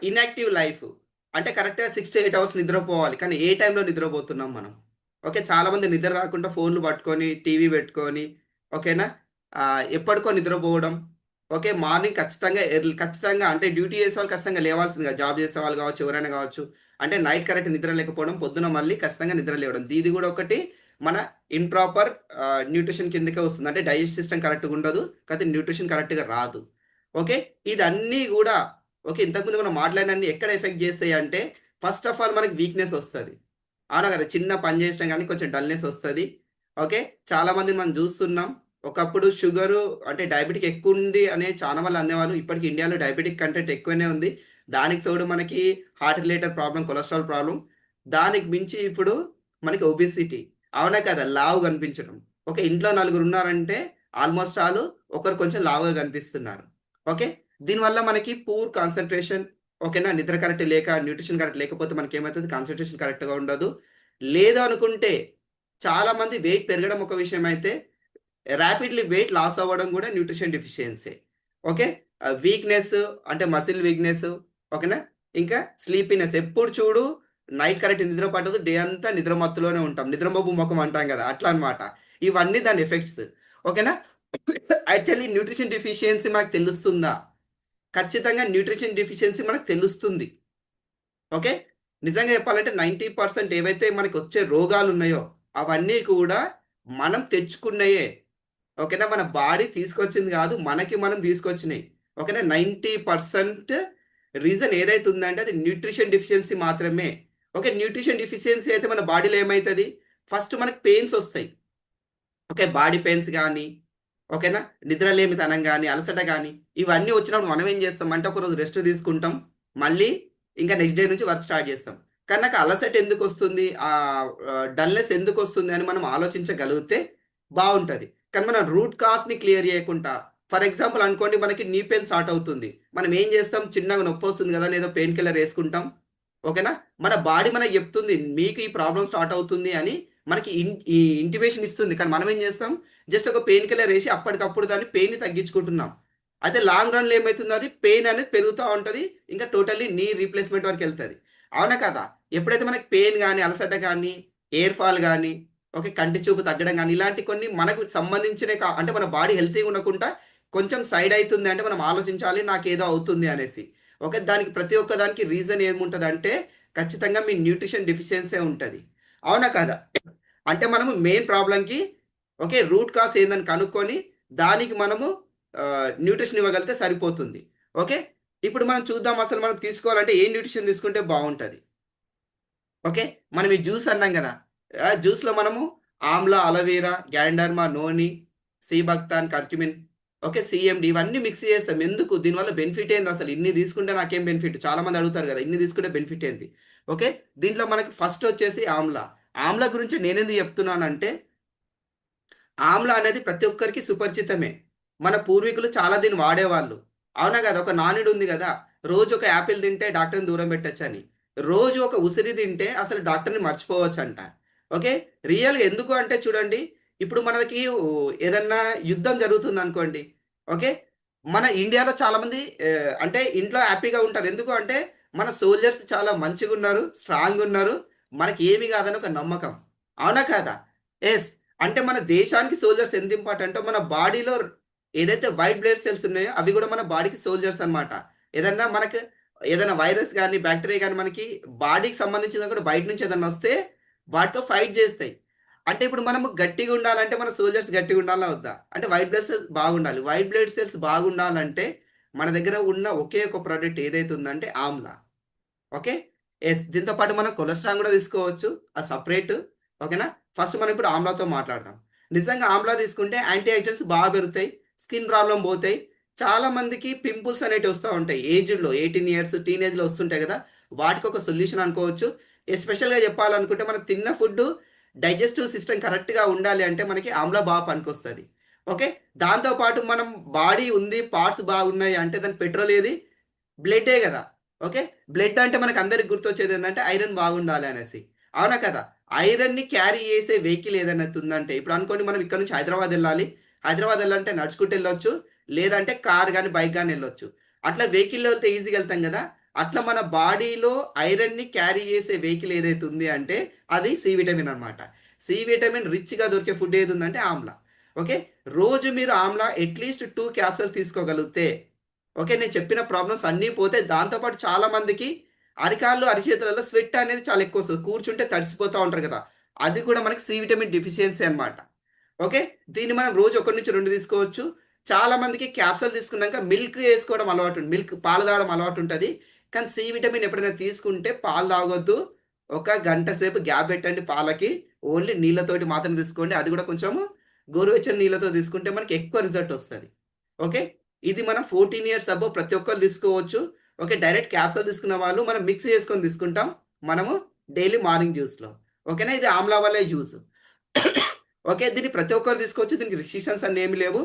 ఇన్యాక్టివ్ లైఫ్. అంటే కరెక్ట్గా 6 to 8 hours నిద్రపోవాలి, కానీ ఏ టైంలో నిద్రపోతున్నాం మనం? ఓకే, చాలామంది నిద్ర రాకుండా ఫోన్లు పట్టుకొని టీవీ పెట్టుకొని, ఓకేనా, ఎప్పటికో నిద్రపోవడం. ఓకే, మార్నింగ్ ఖచ్చితంగా అంటే డ్యూటీ చేసే వాళ్ళు ఖచ్చితంగా లేవాల్సిందిగా, జాబ్ చేసే వాళ్ళు కావచ్చు, ఎవరైనా కావచ్చు. అంటే నైట్ కరెక్ట్ నిద్ర లేకపోవడం, పొద్దున మళ్ళీ ఖచ్చితంగా నిద్ర లేవడం, ఇది కూడా ఒకటి మన ఇంప్రాపర్ న్యూట్రిషన్ కిందకే వస్తుంది. అంటే డైజెస్ట్ సిస్టమ్ కరెక్ట్గా ఉండదు, కాబట్టి న్యూట్రిషన్ కరెక్ట్గా రాదు. ఓకే, ఇదన్నీ కూడా ఓకే ఇంతకుముందు మనం మాట్లాడినన్ని ఎక్కడ ఎఫెక్ట్ చేస్తాయి అంటే, ఫస్ట్ ఆఫ్ ఆల్ మనకి వీక్నెస్ వస్తుంది. అవునా కదా, చిన్న పని చేసినా కానీ కొంచెం డల్నెస్ వస్తుంది. ఓకే, చాలామందిని మనం చూస్తున్నాం. ఒకప్పుడు షుగరు అంటే డయాబెటిక్ ఎక్కువ ఉంది అనే చాలా మంది అనేవాళ్ళు. ఇప్పటికి ఇండియాలో డయాబెటిక్ కంటెంట్ ఎక్కువనే ఉంది. దానికి తోడు మనకి heart related problem, cholesterol problem, దానికి మించి ఇప్పుడు మనకి ఒబిసిటీ. అవునా కదా, లావు కనిపించడం. ఓకే, ఇంట్లో 4 ఉన్నారంటే ఆల్మోస్ట్ ఆల్ ఒకరు కొంచెం లావుగా కనిపిస్తున్నారు. ఓకే, దీనివల్ల మనకి పూర్ కాన్సన్ట్రేషన్. ఓకేనా, నిద్ర కరెక్ట్ లేక, న్యూట్రిషన్ కరెక్ట్ లేకపోతే మనకి ఏమవుతుంది, కాన్సన్ట్రేషన్ కరెక్ట్గా ఉండదు. లేదు అనుకుంటే చాలామంది వెయిట్ పెరగడం ఒక విషయం అయితే, ర్యాపిడ్లీ వెయిట్ లాస్ అవ్వడం కూడా న్యూట్రిషన్ డెఫిషియన్సీ. ఓకే, వీక్నెస్ అంటే మసిల్ వీక్నెస్. ఓకేనా, ఇంకా స్లీపీనెస్. ఎప్పుడు చూడు నైట్ కరెక్ట్ నిద్ర పట్టదు, డే అంతా నిద్ర మత్తులోనే ఉంటాం, నిద్రమబ్బు ముఖం అంటాం కదా, అట్లా అనమాట. ఇవన్నీ దాని ఎఫెక్ట్స్. ఓకేనా, యాక్చువల్లీ న్యూట్రిషన్ డెఫిషియన్సీ మనకు తెలుస్తుందా? ఖచ్చితంగా న్యూట్రిషన్ డెఫిషియన్సీ మనకు తెలుస్తుంది. ఓకే, నిజంగా చెప్పాలంటే 90% ఏవైతే మనకి వచ్చే రోగాలు ఉన్నాయో అవన్నీ కూడా మనం తెచ్చుకున్నాయే. ఓకేనా, మన బాడీ తీసుకొచ్చింది కాదు, మనకి మనం తీసుకొచ్చినాయి. ఓకేనా, 90% రీజన్ ఏదైతే ఉందంటే అది న్యూట్రిషన్ డెఫిషియన్సీ మాత్రమే. ఓకే, న్యూట్రిషన్ డెఫిషియన్సీ అయితే మన బాడీలో ఏమవుతుంది, ఫస్ట్ మనకి పెయిన్స్ వస్తాయి. ఓకే, బాడీ పెయిన్స్ కానీ, ఓకేనా, నిద్రలేమితనం కానీ, అలసట కానీ, ఇవన్నీ వచ్చినప్పుడు మనం ఏం చేస్తాం అంటే ఒకరోజు రెస్ట్ తీసుకుంటాం, మళ్ళీ ఇంకా నెక్స్ట్ డే నుంచి వర్క్ స్టార్ట్ చేస్తాం. కానీ నాకు అలసట ఎందుకు వస్తుంది, డల్నెస్ ఎందుకు వస్తుంది అని మనం ఆలోచించగలిగితే బాగుంటుంది. కానీ మనం రూట్ కాస్ని క్లియర్ చేయకుండా, ఫర్ ఎగ్జాంపుల్ అనుకోండి, మనకి నీ పెయిన్ స్టార్ట్ అవుతుంది, మనం ఏం చేస్తాం, చిన్నగా నొప్పి వస్తుంది కదా ఏదో పెయిన్ కిల్లర్ వేసుకుంటాం. ఓకేనా, మన బాడీ మనకి చెప్తుంది మీకు ఈ ప్రాబ్లం స్టార్ట్ అవుతుంది అని, మనకి ఈ ఇంటిమేషన్ ఇస్తుంది. కానీ మనం ఏం చేస్తాం, జస్ట్ ఒక పెయిన్ కిల్లర్ వేసి అప్పటికప్పుడు దాన్ని పెయిన్ని తగ్గించుకుంటున్నాం. అయితే లాంగ్ రన్లో ఏమవుతుంది, అది పెయిన్ అనేది పెరుగుతూ ఉంటుంది, ఇంకా టోటల్లీ నీ రీప్లేస్మెంట్ వరకు వెళ్తుంది. అవునా కదా, ఎప్పుడైతే మనకి పెయిన్ కానీ, అలసట కానీ, ఎయిర్ ఫాల్ కానీ, ఓకే, కంటి చూపు తగ్గడం కానీ, ఇలాంటి కొన్ని మనకు సంబంధించిన అంటే మన బాడీ హెల్తీగా ఉండకుండా కొంచెం సైడ్ అవుతుంది అంటే మనం ఆలోచించాలి నాకు ఏదో అవుతుంది అనేసి. ఓకే, దానికి ప్రతి ఒక్క దానికి రీజన్ ఏముంటుంది అంటే ఖచ్చితంగా మీ న్యూట్రిషన్ డెఫిషియన్సీ ఉంటుంది. అవునా కదా, అంటే మనము మెయిన్ ప్రాబ్లంకి ఓకే రూట్ కాస్ ఏందని కనుక్కొని దానికి మనము న్యూట్రిషన్ ఇవ్వగలిగితే సరిపోతుంది. ఓకే, ఇప్పుడు మనం చూద్దాం అసలు మనం తీసుకోవాలంటే ఏ న్యూట్రిషన్ తీసుకుంటే బాగుంటుంది. ఓకే, మనం ఈ జ్యూస్ అన్నాం కదా, జ్యూస్లో మనము amla, aloe vera, ganoderma, noni, sea buckthorn, curcumin, okay, CMD ఇవన్నీ మిక్స్ చేస్తాం. ఎందుకు, దీనివల్ల బెనిఫిట్ ఏంది, అసలు ఇన్ని తీసుకుంటే నాకేం బెనిఫిట్, చాలామంది అడుగుతారు కదా ఇన్ని తీసుకుంటే బెనిఫిట్ ఏంది. ఓకే, దీంట్లో మనకి ఫస్ట్ వచ్చేసి ఆమ్లా గురించి నేనెందుకు చెప్తున్నానంటే, ఆమ్లా అనేది ప్రతి ఒక్కరికి సుపరిచితమే. మన పూర్వీకులు చాలా దీన్ని వాడేవాళ్ళు. అవునా కదా, ఒక నానుడు ఉంది కదా, రోజు ఒక యాపిల్ తింటే డాక్టర్ని దూరం పెట్టచ్చు అని, రోజు ఒక ఉసిరి తింటే అసలు డాక్టర్ని మర్చిపోవచ్చు అంట. ఓకే, రియల్గా ఎందుకు అంటే చూడండి, ఇప్పుడు మనకి ఏదన్నా యుద్ధం జరుగుతుంది అనుకోండి, ఓకే, మన ఇండియాలో చాలామంది అంటే ఇంట్లో హ్యాపీగా ఉంటారు. ఎందుకు అంటే మన సోల్జర్స్ చాలా మంచిగా ఉన్నారు, స్ట్రాంగ్ ఉన్నారు, మనకి ఏమి కాదని ఒక నమ్మకం. అవునా కాదా, ఎస్. అంటే మన దేశానికి సోల్జర్స్ ఎంత ఇంపార్టెంట్, మన బాడీలో ఏదైతే వైట్ బ్లడ్ సెల్స్ ఉన్నాయో అవి కూడా మన బాడీకి సోల్జర్స్ అనమాట. ఏదైనా వైరస్ కానీ, బ్యాక్టీరియా కానీ మనకి బాడీకి సంబంధించిన కూడా బయట నుంచి ఏదైనా వస్తే వాటితో ఫైట్ చేస్తాయి. అంటే ఇప్పుడు మనం గట్టిగా ఉండాలంటే మన సోల్జర్స్ గట్టిగా ఉండాలా వద్దా, అంటే వైట్ బ్లడ్ సెల్స్ బాగుండాలి. వైట్ బ్లడ్ సెల్స్ బాగుండాలంటే మన దగ్గర ఉన్న ఒకే ఒక ప్రోడక్ట్ ఏదైతే ఉందంటే ఆమ్లా. Okay, yes. దీంతో పాటు మనం కొలెస్ట్రాల్ కూడా తీసుకోవచ్చు, అది సపరేట్. ఓకేనా, ఫస్ట్ మనం ఇప్పుడు ఆమ్లాతో మాట్లాడదాం. నిజంగా ఆమ్లా తీసుకుంటే యాంటీ ఆక్సిడెంట్స్ బాగా పెరుగుతాయి, స్కిన్ ప్రాబ్లం పోతాయి. చాలా మందికి పింపుల్స్ అనేవి వస్తూ ఉంటాయి ఏజ్లో, 18 years టీనేజ్లో వస్తుంటాయి కదా, వాటికి ఒక సొల్యూషన్ అనుకోవచ్చు. ఎస్పెషల్గా చెప్పాలనుకుంటే మనం తిన్న ఫుడ్ డైజెస్టివ్ సిస్టమ్ కరెక్ట్గా ఉండాలి అంటే మనకి ఆమ్లా బాగా పనికొస్తుంది. ఓకే, దాంతోపాటు మనం బాడీ ఉంది, పార్ట్స్ బాగున్నాయి అంటే దాని పెట్రోల్ ఏది, బ్లడ్డే కదా. ఓకే, బ్లడ్ అంటే మనకు అందరికి గుర్తొచ్చేది ఏంటంటే ఐరన్ బాగుండాలి అనేసి. అవునా కదా, ఐరన్ని క్యారీ చేసే వెహికల్ ఏదైనా ఉందంటే, ఇప్పుడు అనుకోండి మనం ఇక్కడ నుంచి హైదరాబాద్ వెళ్ళాలి, హైదరాబాద్ వెళ్ళాలంటే నడుచుకుంటూ వెళ్ళొచ్చు, లేదంటే కార్ కానీ బైక్ కానీ వెళ్ళొచ్చు. అట్లా వెహికల్లో వెళ్తే ఈజీగా వెళ్తాం కదా, అట్లా మన బాడీలో ఐరన్ని క్యారీ చేసే వెహికల్ ఏదైతే ఉంది అంటే అది సి విటమిన్ అనమాట. సి విటమిన్ రిచ్గా దొరికే ఫుడ్ ఏది ఉందంటే ఆమ్లా. ఓకే, రోజు మీరు ఆమ్లా అట్లీస్ట్ 2 క్యాప్సూల్ తీసుకోగలిగితే ఓకే, నేను చెప్పిన ప్రాబ్లమ్స్ అన్నీ పోతే. దాంతోపాటు చాలా మందికి అరికాళ్ళు అరిచేతులలో స్వెట్ అనేది చాలా ఎక్కువ వస్తుంది, కూర్చుంటే తడిసిపోతూ ఉంటారు కదా, అది కూడా మనకి సి విటమిన్ డెఫిషియన్సీ అనమాట. ఓకే, దీన్ని మనం రోజు 1 నుంచి 2 తీసుకోవచ్చు. చాలా మందికి క్యాప్సూల్ తీసుకున్నాక మిల్క్ వేసుకోవడం అలవాటు, మిల్క్ పాలు తాగడం అలవాటు ఉంటుంది. కానీ సి విటమిన్ ఎప్పుడైనా తీసుకుంటే పాలు తాగొద్దు, 1 గంట సేపు గ్యాప్ పెట్టండి పాలకి, ఓన్లీ నీళ్ళతోటి మాత్రం తీసుకోండి. అది కూడా కొంచెము గోరువెచ్చని నీళ్ళతో తీసుకుంటే మనకి ఎక్కువ రిజల్ట్ వస్తుంది. ఓకే, ఇది మనం 14 ఇయర్స్ అబోవ్ ప్రతి ఒక్కరు తీసుకోవచ్చు. ఓకే, డైరెక్ట్ క్యాప్సూల్ తీసుకున్న వాళ్ళు మనం మిక్స్ చేసుకొని తీసుకుంటాం మనము డైలీ మార్నింగ్ జ్యూస్లో. ఓకేనా, ఇది ఆమ్లా వల్లే యూజ్. ఓకే, దీన్ని ప్రతి ఒక్కరు తీసుకోవచ్చు, దీనికి రిస్ట్రిక్షన్స్ అన్నీ ఏమి లేవు.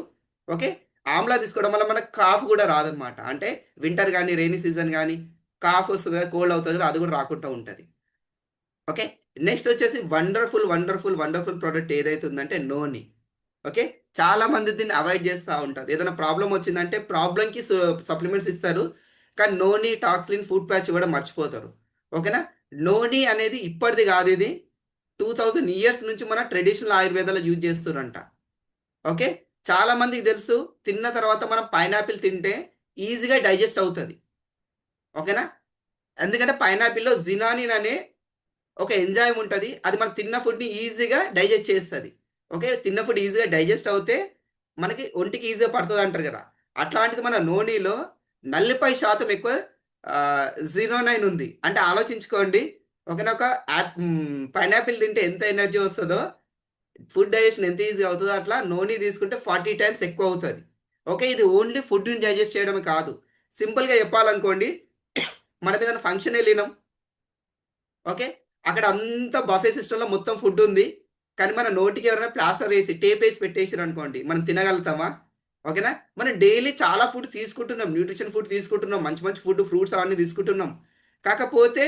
ఓకే, ఆమ్లా తీసుకోవడం వల్ల మనకు కాఫ్ కూడా రాదనమాట. అంటే వింటర్ కానీ రెయినీ సీజన్ కానీ కాఫ్ వస్తుంది కదా, కోల్డ్ అవుతుంది కదా, అది కూడా రాకుండా ఉంటుంది. ఓకే, నెక్స్ట్ వచ్చేసి వండర్ఫుల్ వండర్ఫుల్ వండర్ఫుల్ ప్రోడక్ట్ ఏదైతే ఉందంటే నోని. ఓకే, చాలా మంది దీన్ని అవాయిడ్ చేస్తూ ఉంటారు. ఏదైనా ప్రాబ్లం వచ్చిందంటే ప్రాబ్లంకి సప్లిమెంట్స్ ఇస్తారు, కానీ నోని టాక్సిలిన్ ఫుడ్ ప్యాచ్ కూడా మర్చిపోతారు. ఓకేనా, నోని అనేది ఇప్పటిది కాదు, ఇది 2000 ఇయర్స్ నుంచి మన ట్రెడిషనల్ ఆయుర్వేదాలో యూజ్ చేస్తారంట. ఓకే, చాలా మందికి తెలుసు, తిన్న తర్వాత మనం పైనాపిల్ తింటే ఈజీగా డైజెస్ట్ అవుతుంది. ఓకేనా, ఎందుకంటే పైనాపిల్లో జినానిన్ అనే ఒక ఎంజైమ్ ఉంటుంది, అది మనం తిన్న ఫుడ్ని ఈజీగా డైజెస్ట్ చేస్తుంది. ఓకే, తిన్న ఫుడ్ ఈజీగా డైజెస్ట్ అవుతే మనకి ఒంటికి ఈజీగా పడుతుంది అంటారు కదా, అట్లాంటిది మన నోనీలో 40% ఎక్కువ జినోనైన్ ఉంది. అంటే ఆలోచించుకోండి. ఓకేనా, ఒక పైనాపిల్ తింటే ఎంత ఎనర్జీ వస్తుందో, ఫుడ్ డైజెషన్ ఎంత ఈజీ అవుతుందో, అట్లా నోని తీసుకుంటే 40 టైమ్స్ ఎక్కువ అవుతుంది. ఓకే, ఇది ఓన్లీ ఫుడ్ని డైజెస్ట్ చేయడమే కాదు. సింపుల్గా చెప్పాలనుకోండి, మనం ఏదైనా ఫంక్షన్ వెళ్ళినాం, ఓకే, అక్కడ అంతా బఫే సిస్టంలో మొత్తం ఫుడ్ ఉంది, కానీ మన నోటికి ఎవరైనా ప్లాస్టర్ వేసి టేప్ వేసి పెట్టేసారు అనుకోండి, మనం తినగలుగుతామా? ఓకేనా, మనం డైలీ చాలా ఫుడ్ తీసుకుంటున్నాం, న్యూట్రిషన్ ఫుడ్ తీసుకుంటున్నాం, మంచి మంచి ఫుడ్ ఫ్రూట్స్ అవన్నీ తీసుకుంటున్నాం. కాకపోతే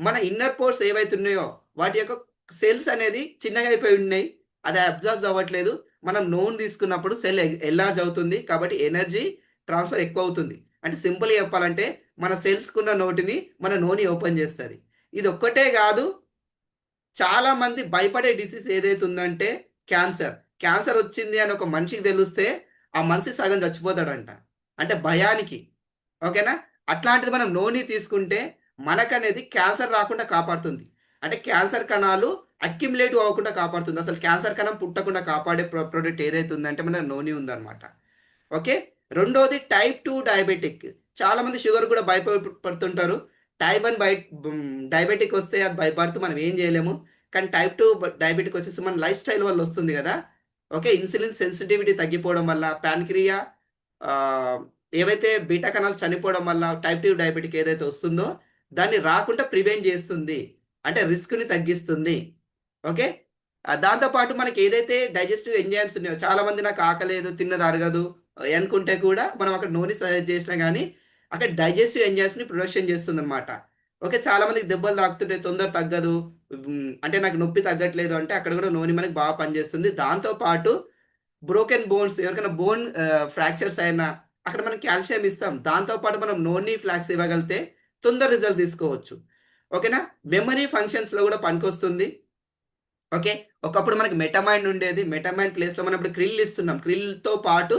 మన ఇన్నర్ పోర్స్ ఏవైతే ఉన్నాయో వాటి యొక్క సెల్స్ అనేది చిన్నగా అయిపోయి ఉన్నాయి, అది అబ్జర్వ్ అవ్వట్లేదు. మనం నోన్ తీసుకున్నప్పుడు సెల్ ఎన్లార్జ్ అవుతుంది, కాబట్టి ఎనర్జీ ట్రాన్స్ఫర్ ఎక్కువ అవుతుంది. అంటే సింపుల్గా చెప్పాలంటే మన సెల్స్కున్న నోటిని మన నోని ఓపెన్ చేస్తుంది. ఇది ఒక్కటే కాదు, చాలా మంది భయపడే డిసీజ్ ఏదైతే ఉందంటే క్యాన్సర్. క్యాన్సర్ వచ్చింది అని ఒక మనిషికి తెలిస్తే ఆ మనిషి సగం చచ్చిపోతాడంట, అంటే భయానికి. ఓకేనా, అట్లాంటిది మనం నోని తీసుకుంటే మనకనేది క్యాన్సర్ రాకుండా కాపాడుతుంది. అంటే క్యాన్సర్ కణాలు అక్యుములేటివ్ అవ్వకుండా కాపాడుతుంది. అసలు క్యాన్సర్ కణం పుట్టకుండా కాపాడే ప్రోడక్ట్ ఏదైతే ఉందంటే మన నోని ఉందన్నమాట. ఓకే, రెండోది టైప్ 2 డయాబెటిక్. చాలామంది షుగర్ కూడా భయపడుతుంటారు. టైప్ 1 డయాబెటిక్ వస్తే అది బై బర్త్ మనం ఏం చేయలేము, కానీ టైప్ 2 డయాబెటిక్ వచ్చేసి మన లైఫ్ స్టైల్ వల్ల వస్తుంది కదా. ఓకే, ఇన్సులిన్ సెన్సిటివిటీ తగ్గిపోవడం వల్ల, ప్యాన్క్రియా ఏవైతే బీటా కణాలు చనిపోవడం వల్ల టైప్ 2 డయాబెటిక్ ఏదైతే వస్తుందో దాన్ని రాకుండా ప్రివెంట్ చేస్తుంది, అంటే రిస్క్ని తగ్గిస్తుంది. ఓకే, దాంతోపాటు మనకి ఏదైతే డైజెస్టివ్ ఎంజైమ్స్ ఉన్నాయో, చాలామంది నాకు ఆకలేదు తిన్నది అరగదు అనుకుంటే కూడా మనం అక్కడ నోని సజెస్ట్ చేసినా కానీ అక్కడ డైజెస్టివ్ ఎంజైమ్స్ని ప్రొడక్షన్ చేస్తుంది అనమాట. ఓకే, చాలామందికి దెబ్బలు తాకుతుంటే తొందర తగ్గదు, అంటే నాకు నొప్పి తగ్గట్లేదు అంటే అక్కడ కూడా నోని మనకి బాగా పనిచేస్తుంది. దాంతోపాటు బ్రోకెన్ బోన్స్, ఎవరికైనా బోన్ ఫ్రాక్చర్స్ అయినా అక్కడ మనం కాల్షియం ఇస్తాం, దాంతోపాటు మనం నోని ఫ్లాక్స్ ఇవ్వగలిగితే తొందర రిజల్ట్ తీసుకోవచ్చు. ఓకేనా, మెమరీ ఫంక్షన్స్లో కూడా పనికొస్తుంది. ఓకే, ఒకప్పుడు మనకి మెటమైండ్ ఉండేది, మెటమైండ్ ప్లేస్లో మనం ఇప్పుడు క్రిల్ ఇస్తున్నాం, క్రిల్తో పాటు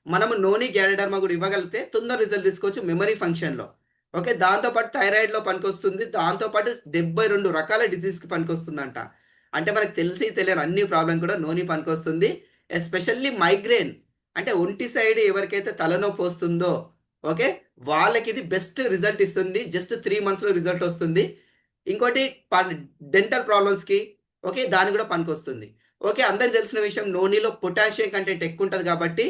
మనము నోని గ్యారడర్మా కూడా ఇవ్వగలిగితే తొందర రిజల్ట్ తీసుకోవచ్చు మెమరీ ఫంక్షన్లో. ఓకే, దాంతోపాటు థైరాయిడ్లో పనికొస్తుంది, దాంతోపాటు 72 రకాల డిసీజ్కి పనికొస్తుందంట. అంటే మనకు తెలియని అన్ని ప్రాబ్లం కూడా నోని పనికొస్తుంది. ఎస్పెషల్లీ మైగ్రేన్, అంటే ఒంటి సైడ్ ఎవరికైతే తలనొప్పి వస్తుందో ఓకే వాళ్ళకి ఇది బెస్ట్ రిజల్ట్ ఇస్తుంది, జస్ట్ 3 monthsలో రిజల్ట్ వస్తుంది. ఇంకోటి డెంటల్ ప్రాబ్లమ్స్కి ఓకే దాని కూడా పనికొస్తుంది. ఓకే, అందరికి తెలిసిన విషయం నోనీలో పొటాషియం కంటెంట్ ఎక్కువ ఉంటుంది, కాబట్టి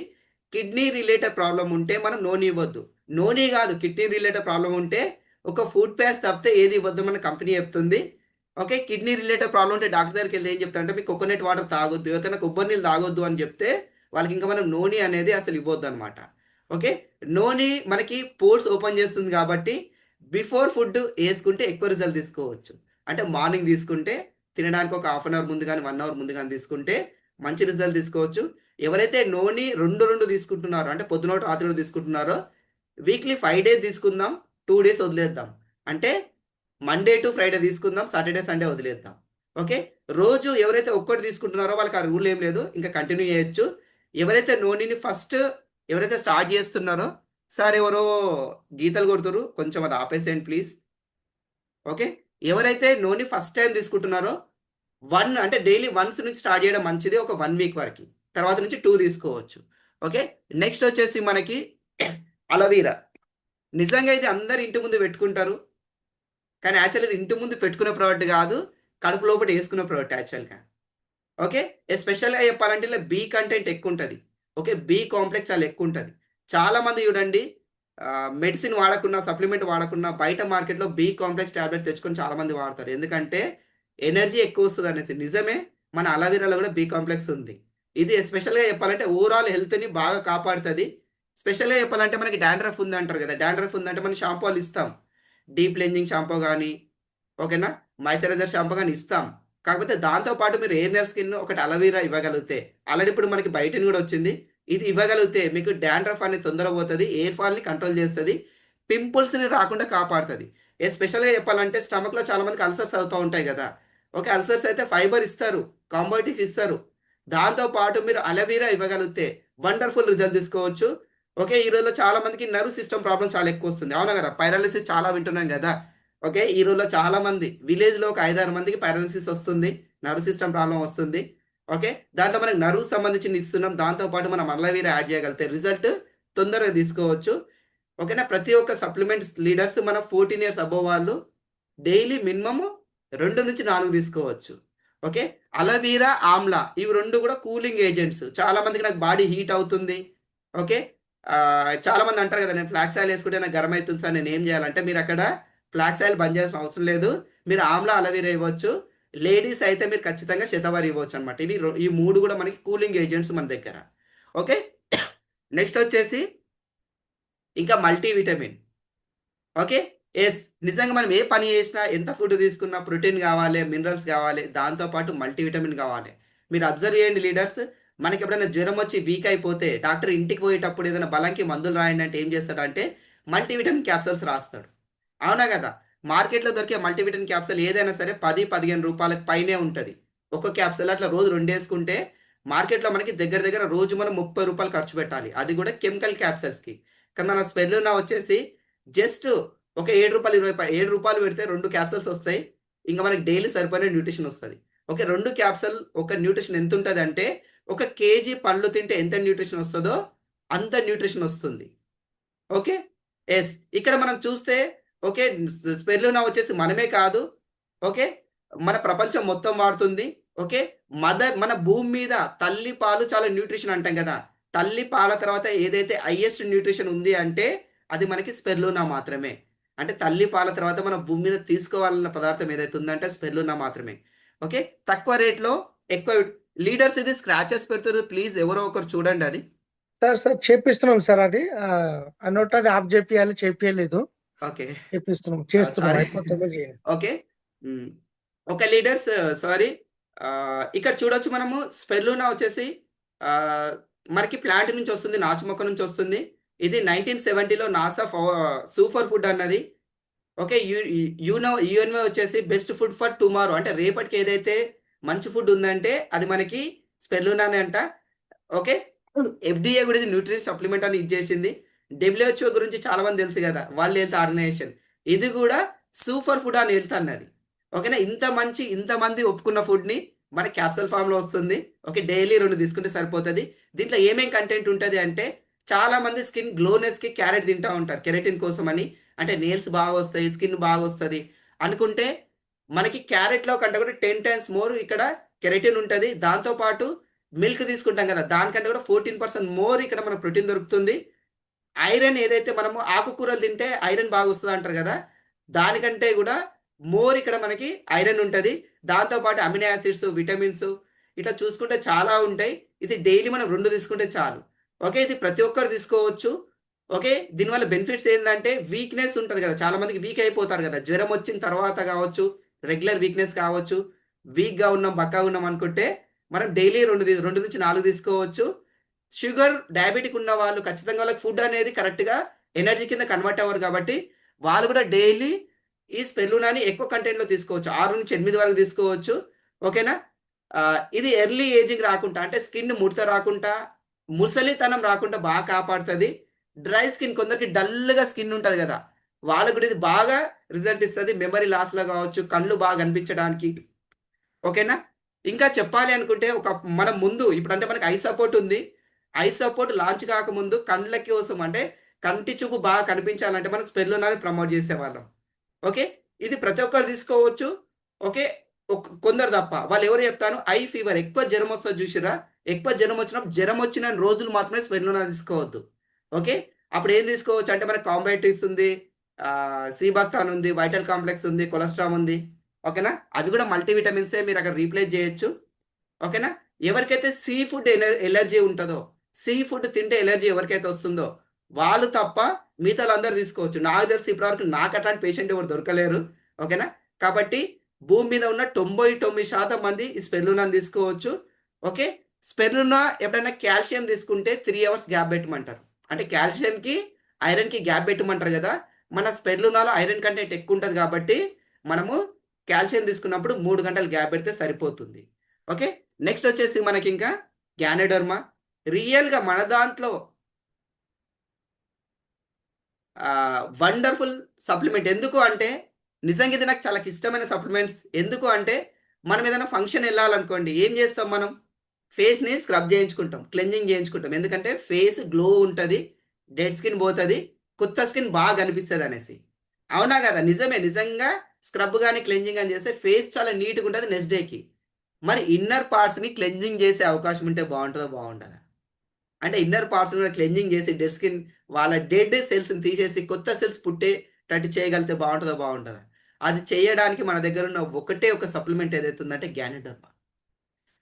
కిడ్నీ రిలేటెడ్ ప్రాబ్లం ఉంటే మనం నోని ఇవ్వద్దు. నోని కాదు, కిడ్నీ రిలేటెడ్ ప్రాబ్లం ఉంటే ఒక ఫుడ్ ప్యాస్ తప్పితే ఏది ఇవ్వద్దు మన కంపెనీ చెప్తుంది. ఓకే, కిడ్నీ రిలేటెడ్ ప్రాబ్లం ఉంటే డాక్టర్ దగ్గరికి వెళ్ళి ఏం చెప్తారంటే మీకు కోకోనట్ వాటర్ తాగొద్దు, ఎవరికైనా కొబ్బరి నీళ్ళు తాగొద్దు అని చెప్తే వాళ్ళకి ఇంకా మనం నోని అనేది అసలు ఇవ్వద్దు అనమాట. ఓకే, నోని మనకి పోర్స్ ఓపెన్ చేస్తుంది, కాబట్టి బిఫోర్ ఫుడ్ వేసుకుంటే ఎక్కువ రిజల్ట్ తీసుకోవచ్చు. అంటే మార్నింగ్ తీసుకుంటే తినడానికి ఒక 1/2 hour ముందు కానీ 1 hour ముందు కానీ తీసుకుంటే మంచి రిజల్ట్ తీసుకోవచ్చు. ఎవరైతే నోని 2 తీసుకుంటున్నారో అంటే పొద్దున ఒకటి రాత్రి ఒకటి తీసుకుంటున్నారో వీక్లీ 5 డేస్ తీసుకుందాం, 2 డేస్ వదిలేద్దాం. అంటే మండే టు ఫ్రైడే తీసుకుందాం, సాటర్డే సండే వదిలేద్దాం. ఓకే, రోజు ఎవరైతే ఒక్కటి తీసుకుంటున్నారో వాళ్ళకి ఆ రూల్ ఏం లేదు, ఇంకా కంటిన్యూ చేయొచ్చు. ఎవరైతే నోనిని ఫస్ట్ ఎవరైతే స్టార్ట్ చేస్తున్నారో, సార్ ఎవరో గీతలు కొడుతురు, కొంచెం అది ఆపేసేయండి ప్లీజ్. ఓకే, ఎవరైతే నోని ఫస్ట్ టైం తీసుకుంటున్నారో 1 అంటే డైలీ వన్స్ నుంచి స్టార్ట్ చేయడం మంచిది, ఒక 1 వీక్ వరకు. తర్వాత నుంచి 2 తీసుకోవచ్చు. ఓకే, నెక్స్ట్ వచ్చేసి మనకి అలవీరా. నిజంగా ఇది అందరు ఇంటి ముందు పెట్టుకుంటారు, కానీ యాక్చువల్ ఇది ఇంటి ముందు పెట్టుకునే ప్రోడక్ట్ కాదు, కడుపు లోపల వేసుకునే ప్రోడక్ట్ యాక్చువల్గా. ఓకే, స్పెషల్గా చెప్పాలంటే ఇలా బి కంటెంట్ ఎక్కువ ఉంటుంది. ఓకే, బి కాంప్లెక్స్ చాలా ఎక్కువ ఉంటుంది. చాలామంది చూడండి మెడిసిన్ వాడకుండా, సప్లిమెంట్ వాడకుండా బయట మార్కెట్లో బి కాంప్లెక్స్ ట్యాబ్లెట్ తెచ్చుకొని చాలామంది వాడతారు, ఎందుకంటే ఎనర్జీ ఎక్కువ వస్తుంది అనేసి. నిజమే, మన అలవీరాలో కూడా బి కాంప్లెక్స్ ఉంది. ఇది స్పెషల్గా చెప్పాలంటే ఓవరాల్ హెల్త్ని బాగా కాపాడుతుంది. స్పెషల్గా చెప్పాలంటే మనకి డాండ్రఫ్ ఉంది అంటారు కదా, డాండ్రఫ్ ఉందంటే మనం షాంపూలు ఇస్తాం, డీప్ క్లెన్జింగ్ షాంపూ కానీ, ఓకేనా, మాయిశ్చరైజర్ షాంపూ కానీ ఇస్తాం. కాకపోతే దాంతోపాటు మీరు ఎయిర్నెల్ స్కిన్ ఒకటి అలవీరా ఇవ్వగలిగితే, ఆల్రెడీ ఇప్పుడు మనకి బయటని కూడా వచ్చింది, ఇది ఇవ్వగలిగితే మీకు డాండ్రఫ్ అనేది తొందర పోతుంది, ఎయిర్ ఫాల్ని కంట్రోల్ చేస్తుంది, పింపుల్స్ని రాకుండా కాపాడుతుంది. స్పెషల్గా చెప్పాలంటే స్టమక్లో చాలామందికి అల్సర్స్ అవుతూ ఉంటాయి కదా. ఓకే, అల్సర్స్ అయితే ఫైబర్ ఇస్తారు, కాంబోటిక్స్ ఇస్తారు. దాంతోపాటు మీరు అలవీరా ఇవ్వగలిగితే వండర్ఫుల్ రిజల్ట్ తీసుకోవచ్చు. ఓకే, ఈ రోజులో చాలా మందికి నర్వ్ సిస్టమ్ ప్రాబ్లం చాలా ఎక్కువ వస్తుంది, అవునా కదా, పైరాలిసిస్ చాలా వింటున్నాం కదా. ఓకే, ఈ రోజులో చాలా మంది విలేజ్లో ఒక 5-6 మందికి పైరాలిసిస్ వస్తుంది, నర్వ్ సిస్టమ్ ప్రాబ్లం వస్తుంది. ఓకే, దాంట్లో మనకి నర్వ్ సంబంధించి ఇస్తున్నాం, దాంతోపాటు మనం అలవీరా యాడ్ చేయగలిగితే రిజల్ట్ తొందరగా తీసుకోవచ్చు. ఓకేనా, ప్రతి ఒక్క సప్లిమెంట్స్ లీడర్స్ మన 14 years అబోవ్ వాళ్ళు డైలీ మినిమమ్ 2 నుంచి 4 తీసుకోవచ్చు. ఓకే, అలవీరా, ఆమ్లా ఇవి 2 కూడా కూలింగ్ ఏజెంట్స్. చాలా మందికి నాకు బాడీ హీట్ అవుతుంది. ఓకే, చాలా మంది అంటారు కదా, నేను ఫ్లాక్స్ ఆయిల్ వేసుకుంటే నాకు గరం అవుతుంది సార్, నేను ఏం చేయాలంటే మీరు అక్కడ ఫ్లాక్స్ ఆయిల్ బంద్ చేయాల్సిన అవసరం లేదు, మీరు ఆమ్లా అలవీరా ఇవ్వచ్చు. లేడీస్ అయితే మీరు ఖచ్చితంగా శతవారి ఇవ్వచ్చు అనమాట. ఈ 3 కూడా మనకి కూలింగ్ ఏజెంట్స్ మన దగ్గర. ఓకే, నెక్స్ట్ వచ్చేసి ఇంకా మల్టీవిటమిన్. ఓకే, నిజంగా మనం ఏ పని చేసినా, ఎంత ఫుడ్ తీసుకున్నా ప్రోటీన్ కావాలి, మినరల్స్ కావాలి, దాంతోపాటు మల్టీవిటమిన్ కావాలి. మీరు అబ్జర్వ్ చేయండి లీడర్స్, మనకి ఎప్పుడైనా జ్వరం వచ్చి వీక్ అయిపోతే డాక్టర్ ఇంటికి పోయేటప్పుడు ఏదైనా బలంకి మందులు రాయండి అంటే ఏం చేస్తాడంటే మల్టీవిటమిన్ క్యాప్సల్స్ రాస్తాడు, అవునా కదా. మార్కెట్లో దొరికే మల్టీవిటమిన్ క్యాప్సల్ ఏదైనా సరే 10-15 రూపాయలకు పైనే ఉంటుంది ఒక క్యాప్సల్. అట్లా రోజు 2 వేసుకుంటే మార్కెట్లో మనకి దగ్గర దగ్గర రోజు మనం 30 రూపాయలు ఖర్చు పెట్టాలి, అది కూడా కెమికల్ క్యాప్సల్స్కి. కానీ మన స్పెల్లునా వచ్చేసి జస్ట్ ఒక 7 రూపాయలు పెడితే 2 క్యాప్సల్స్ వస్తాయి, ఇంకా మనకి డైలీ సరిపోయిన న్యూట్రిషన్ వస్తుంది. ఓకే, 2 క్యాప్సల్ ఒక న్యూట్రిషన్ ఎంత ఉంటుంది అంటే 1 kg పండ్లు తింటే ఎంత న్యూట్రిషన్ వస్తుందో అంత న్యూట్రిషన్ వస్తుంది. ఓకే, ఇక్కడ మనం చూస్తే ఓకే, స్పెర్లునా వచ్చేసి మనమే కాదు, ఓకే, మన ప్రపంచం మొత్తం వాడుతుంది. ఓకే, మన భూమి మీద తల్లి పాలు చాలా న్యూట్రిషన్ అంటాం కదా, తల్లి పాల తర్వాత ఏదైతే హైయెస్ట్ న్యూట్రిషన్ ఉంది అంటే అది మనకి స్పెర్లునా మాత్రమే. అంటే తల్లి పాల తర్వాత మన భూమి మీద తీసుకోవాలన్న పదార్థం ఏదైతే ఉందంటే స్పెర్లునా మాత్రమే. ఓకే, తక్కువ రేట్లో ఎక్కువ లీడర్స్. ఇది స్క్రాచెస్ పెడుతుంది, ప్లీజ్ ఎవరో ఒకరు చూడండి అది. సార్ చేపిస్తున్నాం సార్, అది అన్నట్టు అది ఆఫ్ చేపియాలి, చేపియలేదు. ఓకే, చేస్తున్నాం సారీ. అయిపోతుంది. Okay, okay leaders, sorry. ఇక్కడ చూడొచ్చు మనము స్పెర్లునా వచ్చేసి మనకి ప్లాంట్ నుంచి వస్తుంది, నాచు మొక్క నుంచి వస్తుంది. ఇది 1970లో నాసా సూపర్ ఫుడ్ అన్నది. ఓకే, యుఎన్ఓ వచ్చేసి బెస్ట్ ఫుడ్ ఫర్ టుమారో, అంటే రేపటికి ఏదైతే మంచి ఫుడ్ ఉందంటే అది మనకి స్పెర్లునానే అంట. ఓకే, FDA కూడా ఇది న్యూట్రిషన్ సప్లిమెంట్ అని ఇచ్చేసింది. WHO గురించి చాలా మంది తెలుసు కదా, వరల్డ్ హెల్త్ ఆర్గనైజేషన్, ఇది కూడా సూపర్ ఫుడ్ అని హెల్త్ అన్నది. ఓకేనా, ఇంతమంది ఒప్పుకున్న ఫుడ్ని మన క్యాప్సూల్ ఫామ్లో వస్తుంది. ఓకే, డైలీ 2 తీసుకుంటే సరిపోతుంది. దీంట్లో ఏమేం కంటెంట్ ఉంటుంది అంటే చాలా మంది స్కిన్ గ్లోనెస్కి క్యారెట్ తింటూ ఉంటారు కెరటిన్ కోసం అని, అంటే నేల్స్ బాగా వస్తాయి, స్కిన్ బాగా వస్తుంది అనుకుంటే మనకి క్యారెట్లో కంటే కూడా 10 times మోర్ ఇక్కడ కెరటిన్ ఉంటుంది. దాంతోపాటు మిల్క్ తీసుకుంటాం కదా, దానికంటే కూడా 14% మోర్ ఇక్కడ మనకు ప్రోటీన్ దొరుకుతుంది. ఐరన్ ఏదైతే మనము ఆకుకూరలు తింటే ఐరన్ బాగా వస్తుంది అంటారు కదా, దానికంటే కూడా మోర్ ఇక్కడ మనకి ఐరన్ ఉంటుంది. దాంతోపాటు అమినో యాసిడ్స్, విటమిన్స్ ఇట్లా చూసుకుంటే చాలా ఉంటాయి. ఇది డైలీ మనం 2 తీసుకుంటే చాలు. ఓకే, ఇది ప్రతి ఒక్కరు తీసుకోవచ్చు. ఓకే, దీనివల్ల బెనిఫిట్స్ ఏంటంటే వీక్నెస్ ఉంటుంది కదా, చాలా మందికి వీక్ అయిపోతారు కదా, జ్వరం వచ్చిన తర్వాత కావచ్చు, రెగ్యులర్ వీక్నెస్ కావచ్చు, వీక్గా ఉన్నాం, బక్కగా ఉన్నాం అనుకుంటే మనం డైలీ 2 నుంచి 4 తీసుకోవచ్చు. షుగర్ డయాబెటిక్ ఉన్న వాళ్ళు ఖచ్చితంగా వాళ్ళకి ఫుడ్ అనేది కరెక్ట్గా ఎనర్జీ కింద కన్వర్ట్ అవ్వరు కాబట్టి వాళ్ళు కూడా డైలీ ఈ స్పెల్లునాని ఎక్కువ కంటెంట్లో తీసుకోవచ్చు, 6 నుంచి 8 వరకు తీసుకోవచ్చు. ఓకేనా. ఇది ఎర్లీ ఏజింగ్ రాకుండా అంటే స్కిన్ ముడత రాకుండా ముసలితనం రాకుండా బాగా కాపాడుతుంది. డ్రై స్కిన్ కొందరికి డల్గా స్కిన్ ఉంటుంది కదా, వాళ్ళకు కూడా ఇది బాగా రిజల్ట్ ఇస్తుంది. మెమరీ లాస్లో కావచ్చు, కళ్ళు బాగా కనిపించడానికి. ఓకేనా. ఇంకా చెప్పాలి అనుకుంటే మనం ముందు ఇప్పుడు అంటే మనకి ఐ సపోర్ట్ ఉంది. ఐ సపోర్ట్ లాంచ్ కాకముందు కళ్ళ కోసం అంటే కంటి చూపు బాగా కనిపించాలంటే మనం స్పెల్లునాని ప్రమోట్ చేసేవాళ్ళం. ఓకే, ఇది ప్రతి ఒక్కరు తీసుకోవచ్చు. ఓకే, కొందరు తప్ప. వాళ్ళు ఎవరు చెప్తాను, ఐ ఫీవర్ ఎక్కువ జ్వరం వస్తుంది చూసిరా, ఎక్కువ జ్వరం వచ్చినప్పుడు జ్వరం వచ్చిన రోజులు మాత్రమే స్పెల్లునాని తీసుకోవద్దు. ఓకే, అప్పుడు ఏం తీసుకోవచ్చు అంటే మనకి కాంబైటిస్ ఉంది, సీబాక్తాన్ ఉంది, వైటల్ కాంప్లెక్స్ ఉంది, కొలెస్ట్రాల్ ఉంది. ఓకేనా, అవి కూడా మల్టీవిటమిన్సే, మీరు అక్కడ రీప్లేస్ చేయొచ్చు. ఓకేనా. ఎవరికైతే సీ ఫుడ్ ఎలర్జీ ఉంటుందో, సీ ఫుడ్ తింటే ఎలర్జీ ఎవరికైతే వస్తుందో వాళ్ళు తప్ప మిగతా అందరూ తీసుకోవచ్చు. నాకు తెలిసి ఇప్పటివరకు నాకు అట్లాంటి పేషెంట్ ఎవరు దొరకలేరు. ఓకేనా. కాబట్టి భూమి మీద ఉన్న 99% మంది ఈ స్పెల్లునాని తీసుకోవచ్చు. ఓకే, స్పెల్లునా ఎప్పుడైనా కాల్షియం తీసుకుంటే 3 అవర్స్ గ్యాప్ పెట్టమంటారు. అంటే కాల్షియంకి ఐరన్కి గ్యాప్ పెట్టమంటారు కదా, మన స్పెల్లునాలో ఐరన్ కంటెంట్ ఎక్కువ ఉంటుంది కాబట్టి మనము కాల్షియం తీసుకున్నప్పుడు 3 గంటలు గ్యాప్ పెడితే సరిపోతుంది. ఓకే, నెక్స్ట్ వచ్చేసి మనకి ఇంకా గ్యానోడర్మా. రియల్గా మన దాంట్లో వండర్ఫుల్ సప్లిమెంట్. ఎందుకు అంటే నిజంగా ఇది నాకు చాలా ఇష్టమైన సప్లిమెంట్స్. ఎందుకు అంటే మనం ఏదైనా ఫంక్షన్ వెళ్ళాలనుకోండి, ఏం చేస్తాం, మనం ఫేస్ని స్క్రబ్ చేయించుకుంటాం, క్లెన్జింగ్ చేయించుకుంటాం. ఎందుకంటే ఫేస్ గ్లో ఉంటుంది, డెడ్ స్కిన్ పోతుంది, కొత్త స్కిన్ బాగా అనిపిస్తుంది అనేసి. అవునా కదా, నిజమే. నిజంగా స్క్రబ్ కానీ క్లెన్జింగ్ అని చేస్తే ఫేస్ చాలా నీట్గా ఉంటుంది నెక్స్ట్ డేకి. మరి ఇన్నర్ పార్ట్స్ని క్లెన్జింగ్ చేసే అవకాశం ఉంటే బాగుంటుందా? అంటే ఇన్నర్ పార్ట్స్ కూడా క్లెన్జింగ్ చేసి డెడ్ స్కిన్ వాళ్ళ డెడ్ సెల్స్ని తీసేసి కొత్త సెల్స్ పుట్టేటట్టు చేయగలిగితే బాగుంటుందా? అది చేయడానికి మన దగ్గర ఉన్న ఒకటే ఒక సప్లిమెంట్ ఏదైతే ఉందంటే గ్యానోడర్మా.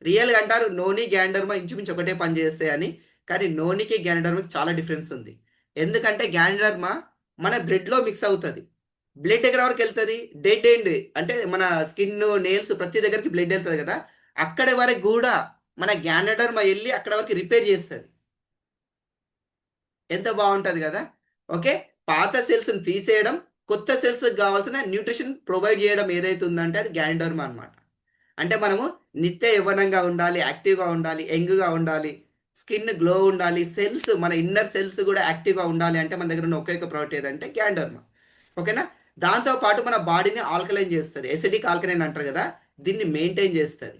రియల్గా అంటారు నోని గ్యానోడర్మా ఇంచుమించు ఒకటే పని చేస్తాయి అని, కానీ నోనికి గ్యానోడర్మాకి చాలా డిఫరెన్స్ ఉంది. ఎందుకంటే గ్యానోడర్మా మన బ్లడ్లో మిక్స్ అవుతుంది. బ్లడ్ ఎక్కడ వరకు వెళ్తుంది, డెడ్ ఎండ్ అంటే మన స్కిన్ నెయిల్స్ ప్రతి దగ్గరికి బ్లడ్ వెళ్తుంది కదా, అక్కడి వరకు కూడా మన గ్యానోడర్మా వెళ్ళి అక్కడ వరకు రిపేర్ చేస్తుంది. ఎంత బాగుంటుంది కదా. ఓకే, పాత సెల్స్ని తీసేయడం, కొత్త సెల్స్కి కావాల్సిన న్యూట్రిషన్ ప్రొవైడ్ చేయడం ఏదైతే ఉందంటే అది గ్యానోడర్మా అనమాట. అంటే మనము నిత్య యవ్వనంగా ఉండాలి, యాక్టివ్గా ఉండాలి, యంగ్గా ఉండాలి, స్కిన్ గ్లో ఉండాలి, సెల్స్ మన ఇన్నర్ సెల్స్ కూడా యాక్టివ్గా ఉండాలి అంటే మన దగ్గర ఉన్న ఒకే ఒక ప్రోడక్ట్ ఏదంటే గ్యానోడర్మా. ఓకేనా. దాంతోపాటు మన బాడీని ఆల్కలైన్ చేస్తుంది, ఎసిడిక్ ఆల్కలైన్ అంటారు కదా, దీన్ని మెయింటైన్ చేస్తుంది.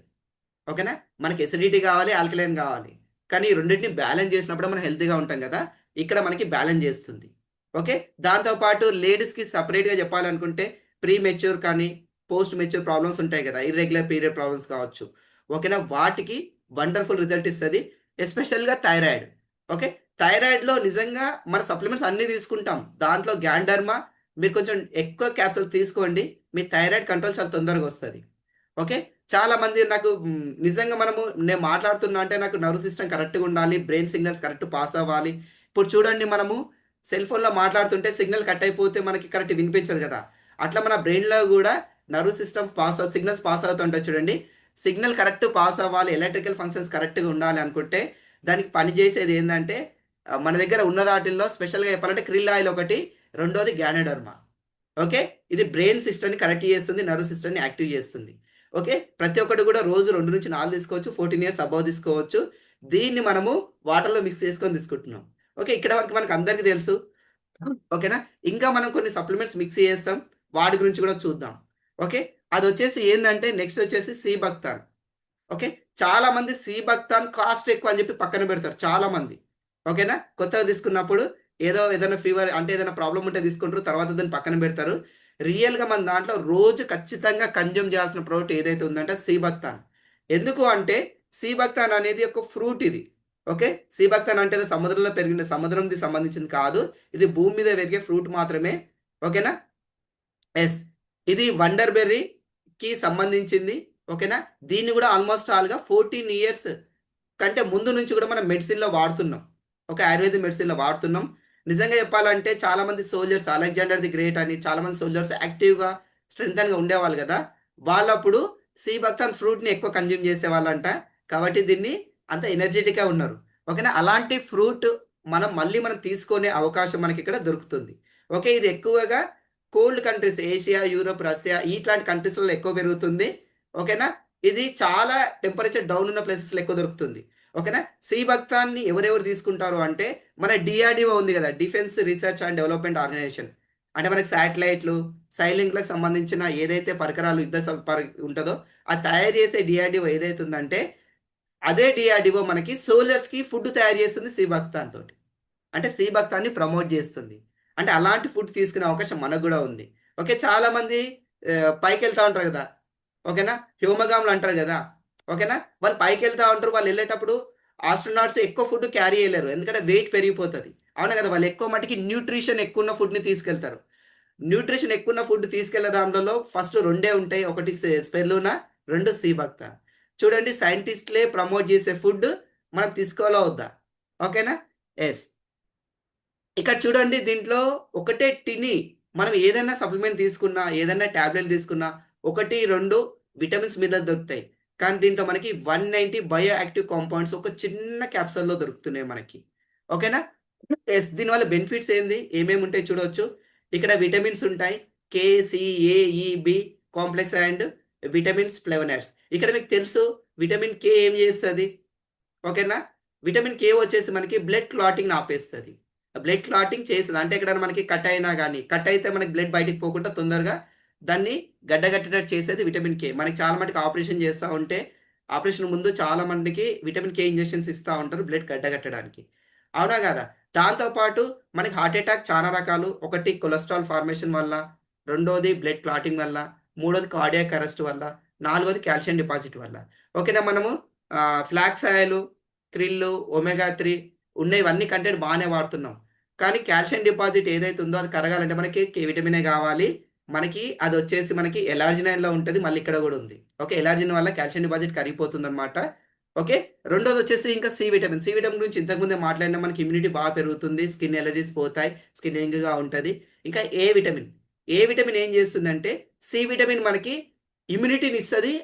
ఓకేనా, మనకి ఎసిడిటీ కావాలి, ఆల్కలైన్ కావాలి, కానీ ఈ రెండింటిని బ్యాలెన్స్ చేసినప్పుడు మనం హెల్తీగా ఉంటాం కదా, ఇక్కడ మనకి బ్యాలెన్స్ చేస్తుంది. ఓకే, దాంతోపాటు లేడీస్కి సపరేట్గా చెప్పాలనుకుంటే ప్రీ మెచ్యూర్ కానీ పోస్ట్ మెచ్యూర్ ప్రాబ్లమ్స్ ఉంటాయి కదా, ఇర్రెగ్యులర్ పీరియడ్ ప్రాబ్లమ్స్ కావచ్చు. ఓకేనా, వాటికి వండర్ఫుల్ రిజల్ట్ ఇస్తుంది. ఎస్పెషల్గా థైరాయిడ్. ఓకే, థైరాయిడ్లో నిజంగా మన సప్లిమెంట్స్ అన్నీ తీసుకుంటాం, దాంట్లో గ్యానోడర్మా మీరు కొంచెం ఎక్కువ క్యాప్సూల్ తీసుకోండి, మీ థైరాయిడ్ కంట్రోల్ చాలా తొందరగా వస్తుంది. ఓకే, చాలామంది నాకు నిజంగా నేను మాట్లాడుతున్నా అంటే నాకు నర్వ్ సిస్టమ్ కరెక్ట్గా ఉండాలి, బ్రెయిన్ సిగ్నల్స్ కరెక్ట్ పాస్ అవ్వాలి. ఇప్పుడు చూడండి, మనము సెల్ ఫోన్లో మాట్లాడుతుంటే సిగ్నల్ కట్ అయిపోతే మనకి కరెక్ట్ వినిపించదు కదా, అట్లా మన బ్రెయిన్లో కూడా నర్వ్ సిస్టమ్ సిగ్నల్స్ పాస్ అవుతుంటాయి చూడండి. సిగ్నల్ కరెక్ట్ పాస్ అవ్వాలి, ఎలక్ట్రికల్ ఫంక్షన్స్ కరెక్ట్గా ఉండాలి అనుకుంటే దానికి పనిచేసేది ఏంటంటే మన దగ్గర ఉన్న వాటిల్లో స్పెషల్గా చెప్పాలంటే క్రిల్ ఆయిల్ ఒకటి, రెండోది గ్యానోడర్మా. ఓకే, ఇది బ్రెయిన్ సిస్టమ్ని కరెక్ట్ చేస్తుంది, నర్వ్ సిస్టమ్ని యాక్టివ్ చేస్తుంది. ఓకే, ప్రతి ఒక్కటి కూడా రోజు 2 నుంచి 4 తీసుకోవచ్చు, 14 ఇయర్స్ అబౌవ్ తీసుకోవచ్చు. దీన్ని మనము వాటర్లో మిక్స్ చేసుకొని తీసుకుంటున్నాం. ఓకే, ఇక్కడ వరకు మనకు అందరికీ తెలుసు. ఓకేనా, ఇంకా మనం కొన్ని సప్లిమెంట్స్ మిక్స్ చేస్తాం, వాటి గురించి కూడా చూద్దాం. ఓకే, అది వచ్చేసి ఏంటంటే నెక్స్ట్ వచ్చేసి సీబాక్తాన్. ఓకే, చాలామంది సీబాక్తాన్ కాస్ట్ ఎక్కువ అని చెప్పి పక్కన పెడతారు చాలామంది. ఓకేనా, కొత్తగా తీసుకున్నప్పుడు ఏదైనా ఫీవర్ అంటే ఏదైనా ప్రాబ్లం ఉంటే తీసుకుంటారు, తర్వాత దాన్ని పక్కన పెడతారు. రియల్గా మన దాంట్లో రోజు ఖచ్చితంగా కన్జ్యూమ్ చేయాల్సిన ప్రోడక్ట్ ఏదైతే ఉందంటే సీబాక్తాన్. ఎందుకు అంటే సీబాక్తాన్ అనేది ఒక ఫ్రూట్ ఇది. ఓకే, సీబాక్తాన్ అంటే సముద్రంలో పెరిగిన సముద్రంకి సంబంధించింది కాదు, ఇది భూమి మీద పెరిగే ఫ్రూట్ మాత్రమే. ఓకేనా, ఎస్, ఇది వండర్ బెర్రీకి సంబంధించింది. ఓకేనా, దీన్ని కూడా ఆల్మోస్ట్ ఆల్గా 14 ఇయర్స్ కంటే ముందు నుంచి కూడా మనం మెడిసిన్లో వాడుతున్నాం. ఓకే, ఆయుర్వేద మెడిసిన్లో వాడుతున్నాం. నిజంగా చెప్పాలంటే చాలామంది సోల్జర్స్, అలెగ్జాండర్ ది గ్రేట్ అని చాలామంది సోల్జర్స్ యాక్టివ్గా స్ట్రెంగ్తన్గా ఉండేవాళ్ళు కదా, వాళ్ళప్పుడు సీబాక్తాన్ ఫ్రూట్ని ఎక్కువ కన్జ్యూమ్ చేసేవాళ్ళంట, కాబట్టి దీన్ని అంత ఎనర్జెటిక్గా ఉన్నారు. ఓకేనా? అలాంటి ఫ్రూట్ మనం తీసుకునే అవకాశం మనకి ఇక్కడ దొరుకుతుంది. ఓకే, ఇది ఎక్కువగా cold countries Asia, Europe, Russia ఇట్లాంటి కంట్రీస్లలో ఎక్కువ పెరుగుతుంది. ఓకేనా? ఇది చాలా టెంపరేచర్ డౌన్ ఉన్న ప్లేసెస్లో ఎక్కువ దొరుకుతుంది. ఓకేనా? సి భక్తాన్ని ఎవరెవరు తీసుకుంటారు అంటే మన డిఆర్డిఓ ఉంది కదా, defence research and development organisation. అంటే మనకి శాటిలైట్లు, సైలింగ్లకు సంబంధించిన ఏదైతే పరికరాలు ఉంటుందో అది తయారు చేసే డిఆర్డిఓ ఏదైతే ఉందంటే అదే డిఆర్డిఓ మనకి సోల్జర్స్కి ఫుడ్ తయారు చేస్తుంది సి భక్తాన్ తోటి. అంటే సి భక్తాన్ని ప్రమోట్ చేస్తుంది. అంటే అలాంటి ఫుడ్ తీసుకునే అవకాశం మనకు కూడా ఉంది. ఓకే, చాలామంది పైకి వెళ్తూ ఉంటారు కదా, ఓకేనా, హ్యూమగాములు అంటారు కదా, ఓకేనా, వాళ్ళు పైకి వెళ్తూ ఉంటారు. వాళ్ళు వెళ్ళేటప్పుడు ఆస్ట్రోనాట్స్ ఎక్కువ ఫుడ్ క్యారీ చేయలేరు, ఎందుకంటే వెయిట్ పెరిగిపోతుంది. అవునా కదా, వాళ్ళు ఎక్కువ మటుకి న్యూట్రిషన్ ఎక్కువ ఉన్న ఫుడ్ని తీసుకెళ్తారు. న్యూట్రిషన్ ఎక్కువ ఉన్న ఫుడ్ తీసుకెళ్లడంలో ఫస్ట్ రెండే ఉంటాయి, ఒకటి స్పెర్లూనా, రెండు సి భక్తాన్. చూడండి, సైంటిస్ట్లే ప్రమోట్ చేసే ఫుడ్ మనం తీసుకోవాలా వద్దా? ఓకేనా? ఎస్. ఇక్కడ చూడండి, దీంట్లో ఒకటే టిని మనం ఏదైనా సప్లిమెంట్ తీసుకున్నా, ఏదైనా ట్యాబ్లెట్ తీసుకున్నా 1-2 విటమిన్స్ మినరల్ దొరుకుతాయి. కానీ దీంట్లో మనకి 190 బయో యాక్టివ్ కాంపౌండ్స్ ఒక చిన్న క్యాప్సూల్లో దొరుకుతున్నాయి మనకి. ఓకేనా? ఎస్. దీనివల్ల బెనిఫిట్స్ ఏంది, ఏమేమి ఉంటాయి చూడవచ్చు. ఇక్కడ విటమిన్స్ ఉంటాయి, కే, C, A, E, B complex and vitamins, flavonoids. ఇక్కడ మీకు తెలుసు విటమిన్ కే ఏం చేస్తుంది? ఓకేనా? విటమిన్ కే వచ్చేసి మనకి బ్లడ్ క్లాటింగ్ ఆపేస్తుంది. బ్లడ్ క్లాటింగ్ చేస్తుంది అంటే ఇక్కడ మనకి కట్ అయినా కానీ, కట్ అయితే మనకి బ్లడ్ బయటికి పోకుండా తొందరగా దాన్ని గడ్డగట్టేటట్టు చేసేది విటమిన్ కే. మనకి చాలా మటుకు ఆపరేషన్ చేస్తూ ఉంటే ఆపరేషన్ ముందు చాలా మందికి విటమిన్ కే ఇంజెక్షన్స్ ఇస్తూ ఉంటారు బ్లడ్ గడ్డగట్టడానికి. అవునా కదా? దాంతోపాటు మనకి హార్ట్ అటాక్ చాలా రకాలు. ఒకటి కొలెస్ట్రాల్ ఫార్మేషన్ వల్ల, రెండోది బ్లడ్ క్లాటింగ్ వల్ల, మూడోది కార్డియాక్ అరెస్ట్ వల్ల, నాలుగోది కాల్షియం డిపాజిట్ వల్ల. ఓకేనా? మనము ఫ్లాక్స్ ఆయిల్, క్రిల్లు, ఒమేగా 3 ఉన్నవన్నీ కంటెంట్ బాగానే వాడుతున్నాం. కానీ కాల్షియం డిపాజిట్ ఏదైతే ఉందో అది కరగాలంటే మనకి కే విటమినే కావాలి. మనకి అది వచ్చేసి మనకి ఎలార్జినైన్లో ఉంటుంది, మళ్ళీ ఇక్కడ కూడా ఉంది. ఓకే, ఎలార్జిన్ వల్ల కాల్షియం డిపాజిట్ కరిగిపోతుంది అనమాట. ఓకే, రెండోది వచ్చేసి ఇంకా సి విటమిన్. సి విటమిన్ గురించి ఇంతకుముందే మాట్లాడినా, మనకి ఇమ్యూనిటీ బాగా పెరుగుతుంది, స్కిన్ ఎలర్జీస్ పోతాయి, స్కిన్ యంగ్గా ఉంటుంది. ఇంకా ఏ విటమిన్. ఏ విటమిన్ ఏం చేస్తుందంటే, సి విటమిన్ మనకి ఇమ్యూనిటీని ఇస్తుంది,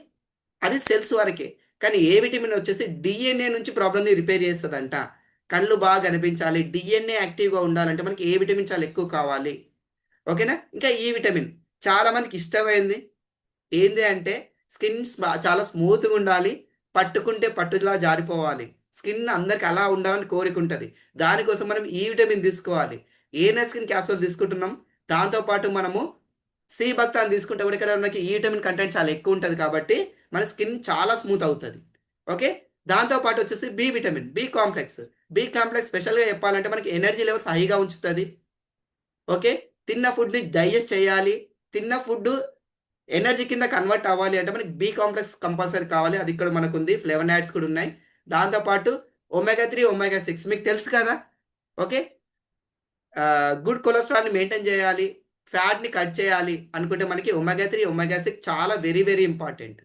అది సెల్స్ వరకే. కానీ ఏ విటమిన్ వచ్చేసి డిఎన్ఏ నుంచి ప్రాబ్లమ్ని రిపేర్ చేస్తుందంట. కళ్ళు బాగా కనిపించాలి, డిఎన్ఏ యాక్టివ్గా ఉండాలంటే మనకి ఏ విటమిన్ చాలా ఎక్కువ కావాలి. ఓకేనా? ఇంకా ఈ విటమిన్ చాలా మందికి ఇష్టమైంది ఏంది అంటే స్కిన్ చాలా స్మూత్గా ఉండాలి, పట్టుకుంటే పట్టులా జారిపోవాలి, స్కిన్ అందరికి అలా ఉండాలని కోరిక ఉంటుంది. దానికోసం మనం ఈ విటమిన్ తీసుకోవాలి. ఏనా స్కిన్ క్యాప్సూల్ తీసుకుంటున్నాం, దాంతోపాటు మనము సి భక్తాన్ని తీసుకుంటే కూడా ఇక్కడ మనకి ఈ విటమిన్ కంటెంట్ చాలా ఎక్కువ ఉంటుంది కాబట్టి మన స్కిన్ చాలా స్మూత్ అవుతుంది. ఓకే, దాంతోపాటు వచ్చేసి B vitamin, B complex. B complex స్పెషల్గా చెప్పాలంటే మనకి ఎనర్జీ లెవెల్స్ హైగా ఉంచుతుంది. ఓకే, తిన్న ఫుడ్ని డైజెస్ట్ చేయాలి, తిన్న ఫుడ్ ఎనర్జీ కింద కన్వర్ట్ అవ్వాలి అంటే మనకి బి కాంప్లెక్స్ కంపల్సరీ కావాలి. అది ఇక్కడ మనకు ఉంది, ఫ్లేవనాయిడ్స్ కూడా ఉన్నాయి. దాంతోపాటు ఒమేగా 3, ఒమేగా 6 మీకు తెలుసు కదా. ఓకే, గుడ్ కొలెస్ట్రాల్ని మెయింటైన్ చేయాలి, ఫ్యాట్ని కట్ చేయాలి అనుకుంటే మనకి ఒమేగా 3, ఒమేగా 6 చాలా very very important.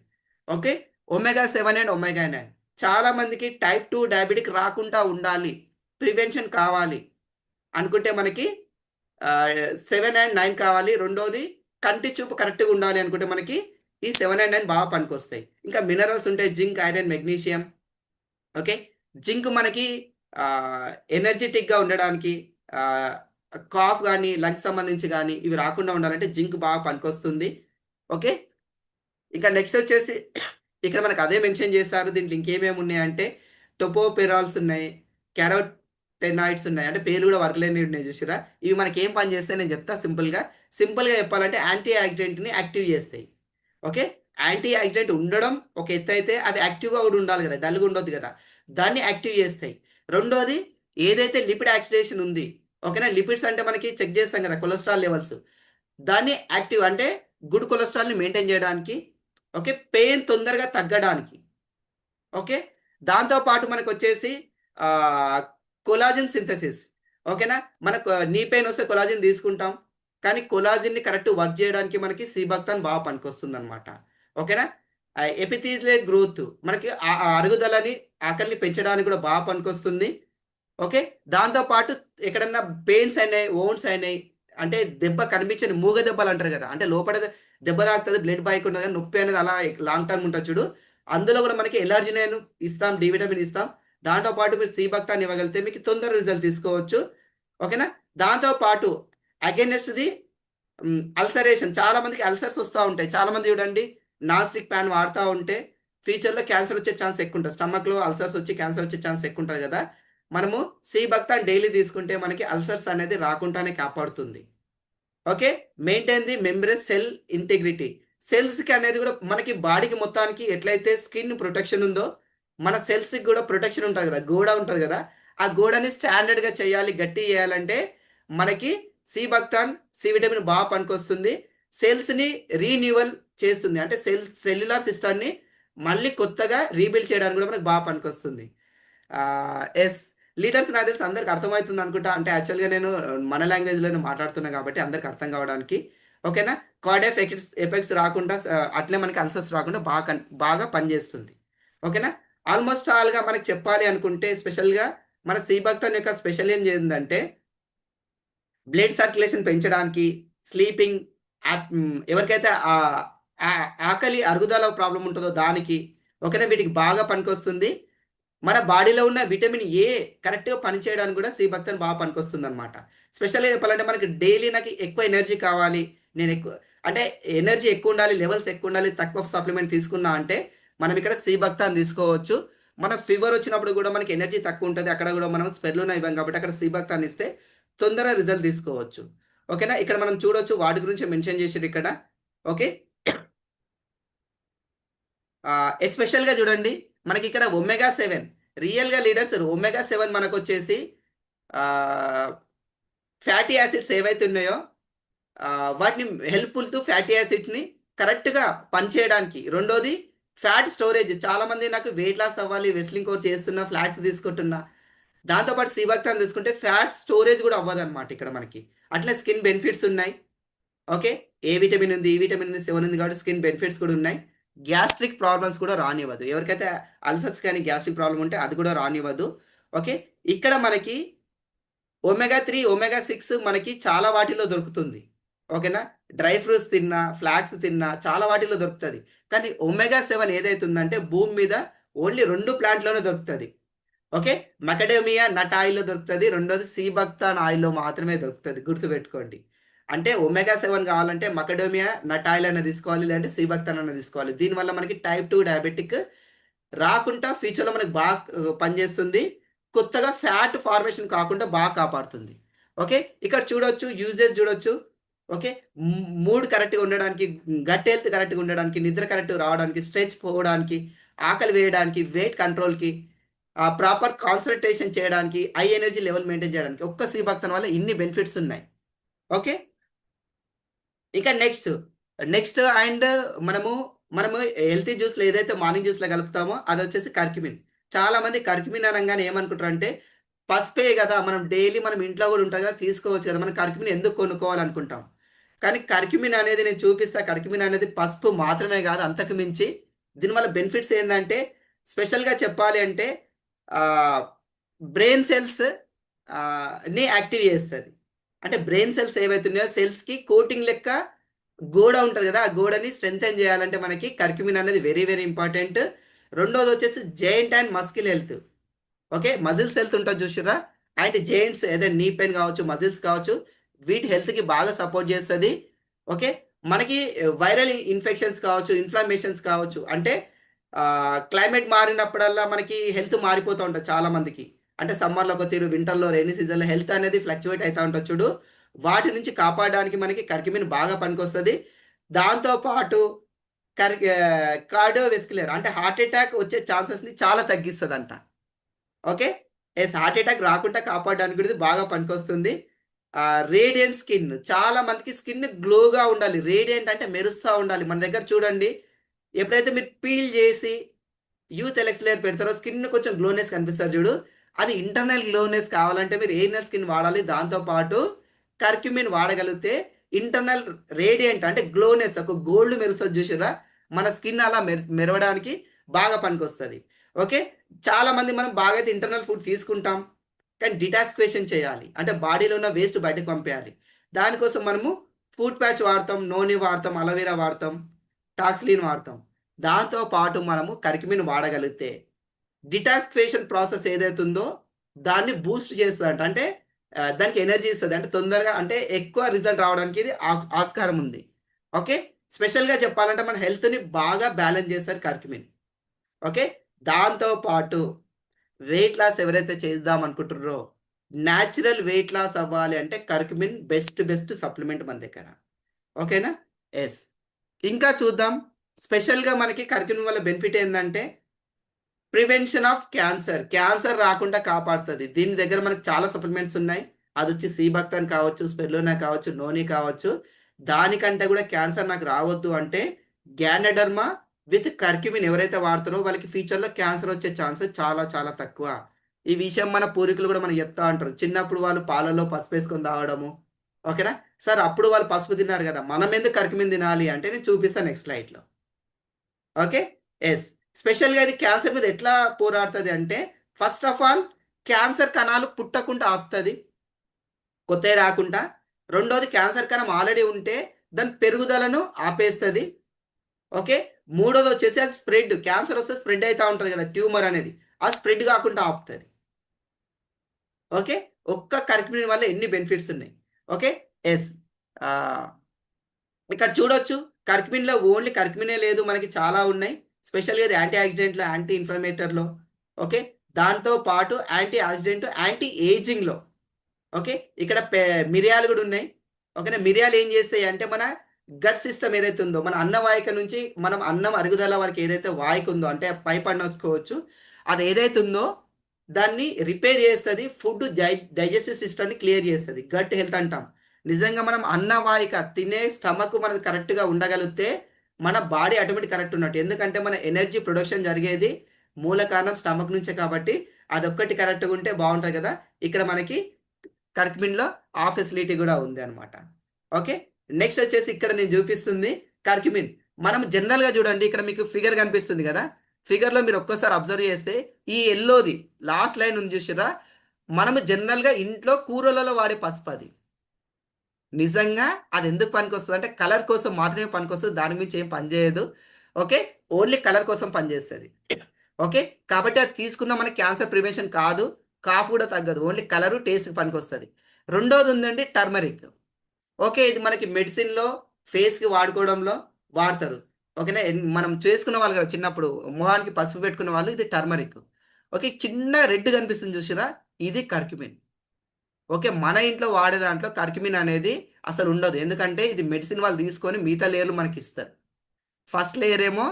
Okay, omega 7 and omega 9 చాలా మందికి టైప్ 2 డయాబెటిక్ రాకుండా ఉండాలి, ప్రివెన్షన్ కావాలి అనుకుంటే మనకి 7 అండ్ 9 కావాలి. రెండోది కంటి చూపు కరెక్ట్గా ఉండాలి అనుకుంటే మనకి ఈ 7 అండ్ 9 బాగా పనికొస్తాయి. ఇంకా మినరల్స్ ఉంటాయి, zinc, iron, magnesium. Okay, zinc మనకి ఎనర్జెటిక్గా ఉండడానికి, కాఫ్ కానీ లంగ్స్ సంబంధించి కానీ ఇవి రాకుండా ఉండాలంటే జింక్ బాగా పనికొస్తుంది. ఓకే, ఇంకా నెక్స్ట్ వచ్చేసి ఇక్కడ మనకు అదే మెన్షన్ చేశారు. దీంట్లో ఇంకేమేమి ఉన్నాయంటే టొపోపెరాల్స్ ఉన్నాయి, క్యారోటెనాయిడ్స్ ఉన్నాయి, అంటే పేర్లు కూడా వర్క్లేని ఉన్నాయి చూసారా. ఇవి మనకి ఏం పని చేస్తాయి నేను చెప్తా సింపుల్గా చెప్పాలంటే యాంటీ ఆక్సిడెంట్ని యాక్టివ్ చేస్తాయి. ఓకే, యాంటీ ఆక్సిడెంట్ ఉండడం ఒక ఎత్తు అయితే అవి యాక్టివ్గా కూడా ఉండాలి కదా, డల్గా ఉండొద్దు కదా, దాన్ని యాక్టివ్ చేస్తాయి. రెండోది ఏదైతే లిపిడ్ ఆక్సిడేషన్ ఉంది, ఓకేనా, లిపిడ్స్ అంటే మనకి చెక్ చేస్తాం కదా కొలెస్ట్రాల్ లెవెల్స్, దాన్ని యాక్టివ్ అంటే గుడ్ కొలెస్ట్రాల్ని మెయింటైన్ చేయడానికి. ఓకే, పెయిన్ తొందరగా తగ్గడానికి. ఓకే, దాంతోపాటు మనకు వచ్చేసి కొలాజిన్ సింథసిస్. ఓకేనా, మనకు నీ పెయిన్ వస్తే కొలాజిన్ తీసుకుంటాం, కానీ కొలాజిన్ని కరెక్ట్ వర్క్ చేయడానికి మనకి సి భక్తాన్ బాగా పనికొస్తుంది అనమాట. ఓకేనా, ఎపిథీలియల్ గ్రోత్ మనకి అరుగుదలని, ఆకలిని పెంచడానికి కూడా బాగా పనికొస్తుంది. ఓకే, దాంతోపాటు ఎక్కడన్నా పెయిన్స్ అయినాయి, ఓన్స్ అయినాయి అంటే దెబ్బ కనిపించని మూగ దెబ్బలు అంటారు కదా, అంటే లోపల దెబ్బ తాకుతుంది, బ్లడ్ బైక్ ఉంటుంది, నొప్పి అనేది అలా లాంగ్ టర్మ్ ఉంటుంది చూడు, అందులో కూడా మనకి ఎలర్జినైన్ ఇస్తాం, డి విటమిన్ ఇస్తాం. దాంతోపాటు మీరు సీబక్తాన్ ఇవ్వగలిగితే మీకు తొందర రిజల్ట్ తీసుకోవచ్చు. ఓకేనా? దాంతోపాటు అగైనెస్ట్ ది అల్సరేషన్, చాలా మందికి అల్సర్స్ వస్తూ ఉంటాయి. చాలా మంది చూడండి నాన్ స్టిక్ ప్యాన్ వాడుతూ ఉంటే ఫ్యూచర్లో క్యాన్సర్ వచ్చే ఛాన్స్ ఎక్కువ ఉంటుంది. స్టమక్లో అల్సర్స్ వచ్చి క్యాన్సర్ వచ్చే ఛాన్స్ ఎక్కువ ఉంటుంది కదా. మనము సీబక్తాన్ డైలీ తీసుకుంటే మనకి అల్సర్స్ అనేది రాకుండానే కాపాడుతుంది. Okay, maintain the membrane cell integrity. సెల్స్కి అనేది కూడా మనకి బాడీకి మొత్తానికి ఎట్లయితే స్కిన్ ప్రొటెక్షన్ ఉందో మన సెల్స్కి కూడా ప్రొటెక్షన్ ఉంటుంది కదా, గోడ ఉంటుంది కదా. ఆ గోడని స్టాండర్డ్గా చేయాలి, గట్టి చేయాలంటే మనకి సీబక్తాన్, సి విటమిన్ బాగా పనికొస్తుంది. సెల్స్ని రీన్యూవల్ చేస్తుంది, అంటే సెల్యులార్ సిస్టమ్ని మళ్ళీ కొత్తగా రీబిల్డ్ చేయడానికి కూడా మనకు బాగా పనికొస్తుంది. ఎస్ లీడర్స్ నాకు తెలిసి అందరికి అర్థమవుతుంది అనుకుంటా. అంటే యాక్చువల్గా నేను మన లాంగ్వేజ్లోనే మాట్లాడుతున్నా కాబట్టి అందరికి అర్థం కావడానికి. ఓకేనా? కార్డియాక్ ఎఫెక్ట్స్ రాకుండా అట్లే మనకి అల్సర్స్ రాకుండా బాగా పనిచేస్తుంది. ఓకేనా? ఆల్మోస్ట్ ఆల్గా మనకి చెప్పాలి అనుకుంటే స్పెషల్గా మన సీబక్తాన్ యొక్క స్పెషల్ ఏం చేసిందంటే బ్లడ్ సర్క్యులేషన్ పెంచడానికి, స్లీపింగ్, ఎవరికైతే ఆకలి అరుగుదల ప్రాబ్లం ఉంటుందో దానికి, ఓకేనా, వీటికి బాగా పనికొస్తుంది. మన బాడీలో ఉన్న విటమిన్ ఏ కరెక్ట్గా పనిచేయడానికి కూడా సీబక్తాన్ బాగా పనికొస్తుంది అనమాట. స్పెషల్గా చెప్పాలంటే మనకి డైలీ నాకు ఎక్కువ ఎనర్జీ కావాలి, నేను ఎక్కువ అంటే ఎనర్జీ ఎక్కువ ఉండాలి, లెవెల్స్ ఎక్కువ ఉండాలి, తక్కువ సప్లిమెంట్ తీసుకున్నా అంటే మనం ఇక్కడ సీబక్తాన్ తీసుకోవచ్చు. మన ఫీవర్ వచ్చినప్పుడు కూడా మనకి ఎనర్జీ తక్కువ ఉంటుంది, అక్కడ కూడా మనం స్పెర్లునా ఇవ్వం కాబట్టి అక్కడ సీబక్తాన్ ఇస్తే తొందరగా రిజల్ట్ తీసుకోవచ్చు. ఓకేనా? ఇక్కడ మనం చూడొచ్చు వాటి గురించి మెన్షన్ చేసారు ఇక్కడ. ఓకే, ఎస్పెషల్గా చూడండి మనకి ఇక్కడ ఒమేగా 7 రియల్గా లీడర్స్ ఒమేగా 7 మనకు వచ్చేసి ఫ్యాటీ యాసిడ్స్ ఏవైతే ఉన్నాయో వాటిని హెల్ప్ఫుల్ టు ఫ్యాటీ యాసిడ్ని కరెక్ట్గా పనిచేయడానికి. రెండోది ఫ్యాట్ స్టోరేజ్, చాలామంది నాకు వెయిట్ లాస్ అవ్వాలి, వెస్లింగ్ కోర్స్ చేస్తున్నా, ఫ్లాక్స్ తీసుకుంటున్నా, దాంతోపాటు సీబక్తాన్ తీసుకుంటే ఫ్యాట్ స్టోరేజ్ కూడా అవ్వదు అనమాట ఇక్కడ మనకి. అట్లా స్కిన్ బెనిఫిట్స్ ఉన్నాయి. ఓకే, ఏ విటమిన్ ఉంది, ఈ విటమిన్ ఉంది, 7 ఉంది కాబట్టి స్కిన్ బెనిఫిట్స్ కూడా ఉన్నాయి. గ్యాస్ట్రిక్ ప్రాబ్లమ్స్ కూడా రానివ్వదు, ఎవరికైతే అల్సర్స్ కానీ గ్యాస్ట్రిక్ ప్రాబ్లం ఉంటే అది కూడా రానివ్వదు. ఓకే, ఇక్కడ మనకి ఒమేగా 3, ఒమేగా 6 మనకి చాలా వాటిలో దొరుకుతుంది. ఓకేనా? డ్రై ఫ్రూట్స్ తిన్నా, ఫ్లాక్స్ తిన్నా చాలా వాటిలో దొరుకుతుంది. కానీ ఒమేగా 7 ఏదైతే ఉందంటే భూమి మీద ఓన్లీ 2 ప్లాంట్లోనే దొరుకుతుంది. ఓకే, మకడేమియా నట్ ఆయిల్లో దొరుకుతుంది, రెండోది సీబక్తాన్ ఆయిల్లో మాత్రమే దొరుకుతుంది, గుర్తుపెట్టుకోండి. అంటే ఒమేగా 7 కావాలంటే మకడేమియా నట్ ఆయిల్ అయినా తీసుకోవాలి, లేదంటే సీబక్తాన్ అయినా తీసుకోవాలి. దీనివల్ల మనకి టైప్ 2 డయాబెటిక్ రాకుండా ఫ్యూచర్లో మనకి బాగా పనిచేస్తుంది, కొత్తగా ఫ్యాట్ ఫార్మేషన్ కాకుండా బాగా కాపాడుతుంది. ఓకే, ఇక్కడ చూడొచ్చు యూజెస్ చూడొచ్చు. ఓకే, మూడ్ కరెక్ట్గా ఉండడానికి, గట్ హెల్త్ కరెక్ట్గా ఉండడానికి, నిద్ర కరెక్ట్గా రావడానికి, స్ట్రెచ్ పోవడానికి, ఆకలి వేయడానికి, వెయిట్ కంట్రోల్కి, ప్రాపర్ కాన్సన్ట్రేషన్ చేయడానికి, హై ఎనర్జీ లెవెల్ మెయింటైన్ చేయడానికి ఒక్క సీబక్తాన్ వల్ల ఇన్ని బెనిఫిట్స్ ఉన్నాయి. ఓకే, ఇక నెక్స్ట్ అండ్ మనము హెల్తీ జ్యూస్లో ఏదైతే మార్నింగ్ జ్యూస్లో కలుపుతామో అది వచ్చేసి కర్క్యూమిన్. చాలా మంది కర్క్యూమిన్ అనగానే ఏమనుకుంటారు అంటే పసుపే కదా, మనం డైలీ మనం ఇంట్లో కూడా ఉంటుంది కదా, తీసుకోవచ్చు కదా, మనం కర్క్యూమిన్ ఎందుకు కొనుక్కోవాలనుకుంటాం. కానీ కర్క్యూమిన్ అనేది నేను చూపిస్తా. కర్క్యూమిన్ అనేది పసుపు మాత్రమే కాదు, అంతకు మించి దీనివల్ల బెనిఫిట్స్ ఏంటంటే స్పెషల్గా చెప్పాలి అంటే బ్రెయిన్ సెల్స్ ని యాక్టివ్ చేస్తుంది. అంటే బ్రెయిన్ సెల్స్ ఏవైతే ఉన్నాయో సెల్స్కి కోటింగ్ లెక్క గోడ ఉంటుంది కదా, ఆ గోడని స్ట్రెంథెన్ చేయాలంటే మనకి కర్క్యూమిన్ అనేది వెరీ వెరీ ఇంపార్టెంట్. రెండోది వచ్చేసి joint and muscle health. Okay, muscles health ఉంటుంది చూసారా, అండ్ జాయింట్స్ ఏదైనా నీ పెయిన్ కావచ్చు, మజిల్స్ కావచ్చు, వీటి హెల్త్కి బాగా సపోర్ట్ చేస్తుంది. ఓకే, మనకి వైరల్ ఇన్ఫెక్షన్స్ కావచ్చు, ఇన్ఫ్లమేషన్స్ కావచ్చు, అంటే క్లైమేట్ మారినప్పుడల్లా మనకి హెల్త్ మారిపోతూ ఉంటుంది చాలా మందికి. అంటే సమ్మర్లో ఒక తీరు, వింటర్లో, రైనీ సీజన్లో హెల్త్ అనేది ఫ్లక్చువేట్ అవుతూ ఉంటుంది చూడు, వాటి నుంచి కాపాడడానికి మనకి కర్క్యూమిన్ బాగా పనికొస్తుంది. దాంతోపాటు కార్డియోవెస్క్యులర్ అంటే హార్ట్ అటాక్ వచ్చే ఛాన్సెస్ని చాలా తగ్గిస్తుందంట. ఓకే, హార్ట్ అటాక్ రాకుండా కాపాడడానికి కూడా బాగా పనికొస్తుంది. రేడియంట్ స్కిన్, చాలా మందికి స్కిన్ గ్లోగా ఉండాలి, రేడియంట్ అంటే మెరుస్తూ ఉండాలి. మన దగ్గర చూడండి, ఎప్పుడైతే మీరు పీల్ చేసి యూత్ ఎలెక్స్ పెడతారో స్కిన్ కొంచెం గ్లోనెస్ కనిపిస్తారు చూడు, అది ఇంటర్నల్ గ్లోనెస్ కావాలంటే మీరు ఏరినల్ స్కిన్ వాడాలి. దాంతోపాటు కర్క్యూమిన్ వాడగలిగితే ఇంటర్నల్ రేడియంట్ అంటే గ్లోనెస్, ఒక గోల్డ్ మెరుస్తుంది చూసారా, మన స్కిన్ అలా మెరవడానికి బాగా పనికొస్తుంది. ఓకే, చాలామంది మనం బాగా అయితే ఇంటర్నల్ ఫుడ్ తీసుకుంటాం, కానీ డిటాక్సిఫికేషన్ చేయాలి, అంటే బాడీలో ఉన్న వేస్ట్ బయటకు పంపేయాలి. దానికోసం మనము ఫుడ్ ప్యాచ్ వాడతాం, నోని వాడతాం, అలోవెరా వాడతాం, టాక్స్లిన్ వాడతాం. దాంతోపాటు మనము కర్క్యూమిన్ వాడగలిగితే డిటాక్సిఫికేషన్ ప్రాసెస్ ఏదైతే ఉందో దాన్ని బూస్ట్ చేస్తుంది అంటే దానికి ఎనర్జీ ఇస్తుంది, అంటే తొందరగా అంటే ఎక్కువ రిజల్ట్ రావడానికి ఇది ఆస్కారం ఉంది. ఓకే, స్పెషల్గా చెప్పాలంటే మన హెల్త్ని బాగా బ్యాలెన్స్ చేస్తారు కర్క్యూమిన్. ఓకే, దాంతో పాటు వెయిట్ లాస్ ఎవరైతే చేద్దాం అనుకుంటున్నారో, న్యాచురల్ వెయిట్ లాస్ అవ్వాలి అంటే కర్క్యూమిన్ బెస్ట్ సప్లిమెంట్ మన దగ్గర. ఓకేనా? ఎస్. ఇంకా చూద్దాం, స్పెషల్గా మనకి కర్క్యూమిన్ వల్ల బెనిఫిట్ ఏంటంటే ప్రివెన్షన్ ఆఫ్ క్యాన్సర్ రాకుండా కాపాడుతుంది. దీని దగ్గర మనకు చాలా సప్లిమెంట్స్ ఉన్నాయి. అది వచ్చి సీబక్తాన్ కావచ్చు, స్పెర్లోనా కావచ్చు, నోని కావచ్చు. దానికంటే కూడా క్యాన్సర్ నాకు రావద్దు అంటే గ్యానడర్మా విత్ కర్క్యూమిన్ ఎవరైతే వాడతారో వాళ్ళకి ఫ్యూచర్లో క్యాన్సర్ వచ్చే ఛాన్సెస్ చాలా తక్కువ. ఈ విషయం మన పూర్వీకులు కూడా మనకు చెప్తా ఉంటారు. చిన్నప్పుడు వాళ్ళు పాలలో పసుపు వేసుకొని తాగడము. ఓకేనా సార్? అప్పుడు వాళ్ళు పసుపు తిన్నారు కదా, మనం ఎందుకు కర్క్యూమిన్ తినాలి అంటే నేను చూపిస్తాను నెక్స్ట్ స్లైడ్లో. Okay, yes. స్పెషల్గా ఇది క్యాన్సర్ మీద ఎట్లా పోరాడుతుంది అంటే, ఫస్ట్ ఆఫ్ ఆల్ క్యాన్సర్ కణాలు పుట్టకుండా ఆపుతుంది, కొత్త రాకుండా. రెండోది క్యాన్సర్ కణం ఆల్రెడీ ఉంటే దాని పెరుగుదలను ఆపేస్తుంది. ఓకే, మూడోది వచ్చేసి అది స్ప్రెడ్, క్యాన్సర్ వస్తే స్ప్రెడ్ అవుతూ ఉంటుంది కదా ట్యూమర్ అనేది, ఆ స్ప్రెడ్ కాకుండా ఆపుతుంది. ఓకే, ఒక్క కర్క్యూమిన్ వల్ల ఎన్ని బెనిఫిట్స్ ఉన్నాయి. Okay, yes. ఇక్కడ చూడొచ్చు కర్క్యూమిన్లో ఓన్లీ కర్క్యూమినే లేదు, మనకి చాలా ఉన్నాయి. స్పెషల్గా ఇది యాంటీ ఆక్సిడెంట్లో, యాంటీ ఇన్ఫ్లమేటర్లో. ఓకే, దాంతో పాటు యాంటీ ఆక్సిడెంట్, యాంటీ ఏజింగ్లో. ఓకే, ఇక్కడ మిరియాలు కూడా ఉన్నాయి. ఓకేనా? మిరియాలు ఏం చేస్తాయి అంటే మన గట్ సిస్టమ్ ఏదైతే ఉందో, మన అన్నవాహిక నుంచి మనం అన్నం అరుగుదల వరకు ఏదైతే వాహిక ఉందో, అంటే పైప్ అనుకోవచ్చు, అది ఏదైతే ఉందో దాన్ని రిపేర్ చేస్తుంది. ఫుడ్ డైజెస్టివ్ సిస్టమ్ని క్లియర్ చేస్తుంది. గట్ హెల్త్ అంటాం. నిజంగా మనం అన్నవాహిక తినే స్టమక్ మనది కరెక్ట్గా ఉండగలిగితే మన బాడీ ఆటోమేటిక్ కరెక్ట్ ఉన్నట్టు. ఎందుకంటే మన ఎనర్జీ ప్రొడక్షన్ జరిగేది మూల కారణం స్టమక్ నుంచే, కాబట్టి అదొక్కటి కరెక్ట్గా ఉంటే బాగుంటుంది కదా. ఇక్కడ మనకి కర్క్యూమిన్లో ఆ ఫెసిలిటీ కూడా ఉంది అనమాట. ఓకే, నెక్స్ట్ వచ్చేసి ఇక్కడ నేను చూపిస్తుంది కర్క్యూమిన్. మనం జనరల్గా చూడండి, ఇక్కడ మీకు ఫిగర్ కనిపిస్తుంది కదా, ఫిగర్లో మీరు ఒక్కసారి అబ్జర్వ్ చేస్తే ఈ ఎల్లోది లాస్ట్ లైన్ ఉంది చూసిరా, మనము జనరల్గా ఇంట్లో కూరలలో వాడే పసుపు అది. నిజంగా అది ఎందుకు పనికొస్తుంది అంటే కలర్ కోసం మాత్రమే పనికొస్తుంది, దాని మించి ఏం పనిచేయదు. ఓకే, ఓన్లీ కలర్ కోసం పనిచేస్తుంది. ఓకే, కాబట్టి అది తీసుకున్న మనకి క్యాన్సర్ ప్రివెన్షన్ కాదు, కాఫ్ కూడా తగ్గదు, ఓన్లీ కలరు టేస్ట్కి పనికొస్తుంది. రెండోది ఉందండి టర్మరిక్. ఓకే, ఇది మనకి మెడిసిన్లో ఫేస్కి వాడుకోవడంలో వాడతారు. ఓకేనా? మనం చేసుకున్న వాళ్ళు కదా చిన్నప్పుడు మొహానికి పసుపు పెట్టుకున్న వాళ్ళు, ఇది టర్మరిక్. ఓకే, చిన్న రెడ్ కనిపిస్తుంది చూసిరా, ఇది కర్క్యూమిన్. ఓకే, మన ఇంట్లో వాడే దాంట్లో కర్క్యూమిన్ అనేది అసలు ఉండదు, ఎందుకంటే ఇది మెడిసిన్ వాళ్ళు తీసుకొని మిగతా లేయర్లు మనకి ఇస్తారు. ఫస్ట్ లేయర్ ఏమో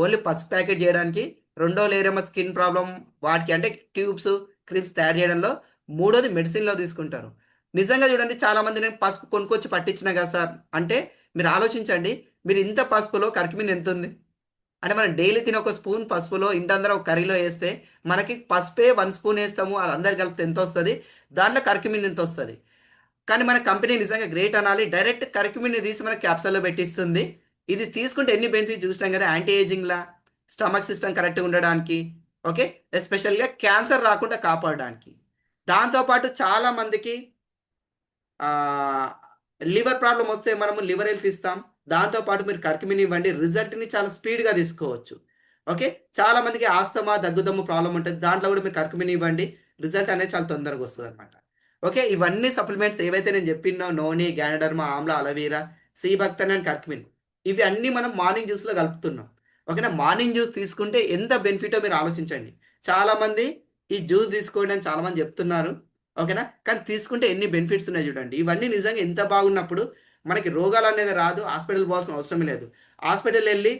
ఓన్లీ పసుపు ప్యాకెట్ చేయడానికి, రెండో లేయర్ ఏమో స్కిన్ ప్రాబ్లం వాటికి అంటే ట్యూబ్స్ క్రీమ్స్ తయారు చేయడంలో, మూడోది మెడిసిన్లో తీసుకుంటారు. నిజంగా చూడండి, చాలామంది నేను పసుపు కొనుక్కొచ్చి పట్టించిన కదా సార్ అంటే, మీరు ఆలోచించండి, మీరు ఇంత పసుపులో కర్క్యూమిన్ ఎంత ఉంది అంటే, మనం డైలీ తినే ఒక స్పూన్ పసుపులో ఇంటందరూ ఒక కర్రీలో వేస్తే మనకి పసుపే 1 స్పూన్ వేస్తాము, అది అందరు కలిపితే ఎంత వస్తుంది, దాంట్లో కర్క్యూమిన్ ఎంత వస్తుంది. కానీ మన కంపెనీ నిజంగా గ్రేట్ అనాలి, డైరెక్ట్ కర్క్యూమిన్ని తీసి మన క్యాప్సూల్లో పెట్టిస్తుంది. ఇది తీసుకుంటే ఎన్ని బెనిఫిట్స్ చూసినాం కదా, యాంటీ ఏజింగ్లా, స్టమక్ సిస్టమ్ కరెక్ట్గా ఉండడానికి, ఓకే, ఎస్పెషల్గా క్యాన్సర్ రాకుండా కాపాడడానికి. దాంతోపాటు చాలామందికి లివర్ ప్రాబ్లం వస్తే మనము లివర్ హెల్త్ ఇస్తాం, దాంతోపాటు మీరు కర్క్యూమిన్ ఇవ్వండి, రిజల్ట్ని చాలా స్పీడ్గా తీసుకోవచ్చు. ఓకే, చాలామందికి ఆస్తమా దగ్గుదమ్ము ప్రాబ్లం ఉంటుంది, దాంట్లో కూడా మీరు కర్క్యూమిన్ ఇవ్వండి, రిజల్ట్ అనేది చాలా తొందరగా వస్తుంది అనమాట. ఓకే, ఇవన్నీ సప్లిమెంట్స్ ఏవైతే నేను చెప్పినో, noni, ganoderma, amla, aloe vera, sea buckthorn and curcumin, ఇవి అన్నీ మనం మార్నింగ్ జ్యూస్లో కలుపుతున్నాం. ఓకేనా? మార్నింగ్ జ్యూస్ తీసుకుంటే ఎంత బెనిఫిటో మీరు ఆలోచించండి. చాలామంది ఈ జ్యూస్ తీసుకోండి అని చాలామంది చెప్తున్నారు. ఓకేనా? కానీ తీసుకుంటే ఎన్ని బెనిఫిట్స్ ఉన్నాయి చూడండి. ఇవన్నీ నిజంగా ఎంత బాగున్నప్పుడు మనకి రోగాలు అనేది రాదు, హాస్పిటల్ పోవాల్సిన అవసరం లేదు. హాస్పిటల్ వెళ్ళి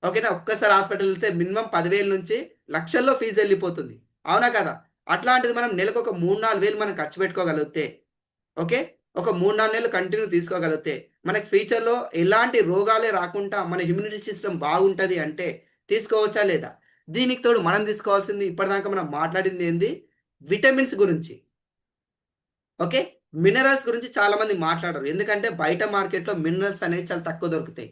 ఓకేనా, ఒక్కసారి హాస్పిటల్ వెళ్తే మినిమం 10,000 నుంచి లక్షల్లో ఫీజు వెళ్ళిపోతుంది, అవునా కదా? అట్లాంటిది మనం నెలకు ఒక 3-4 వేలు మనం ఖర్చు పెట్టుకోగలిగితే, ఓకే, ఒక 3-4 నెలలు కంటిన్యూ తీసుకోగలిగితే మనకి ఫ్యూచర్లో ఎలాంటి రోగాలే రాకుండా మన ఇమ్యూనిటీ సిస్టమ్ బాగుంటుంది అంటే తీసుకోవచ్చా లేదా? దీనికి తోడు మనం తీసుకోవాల్సింది, ఇప్పటిదాకా మనం మాట్లాడింది ఏంది, విటమిన్స్ గురించి. ఓకే, మినరల్స్ గురించి చాలామంది మాట్లాడరు, ఎందుకంటే బయట మార్కెట్లో మినరల్స్ అనేవి చాలా తక్కువ దొరుకుతాయి.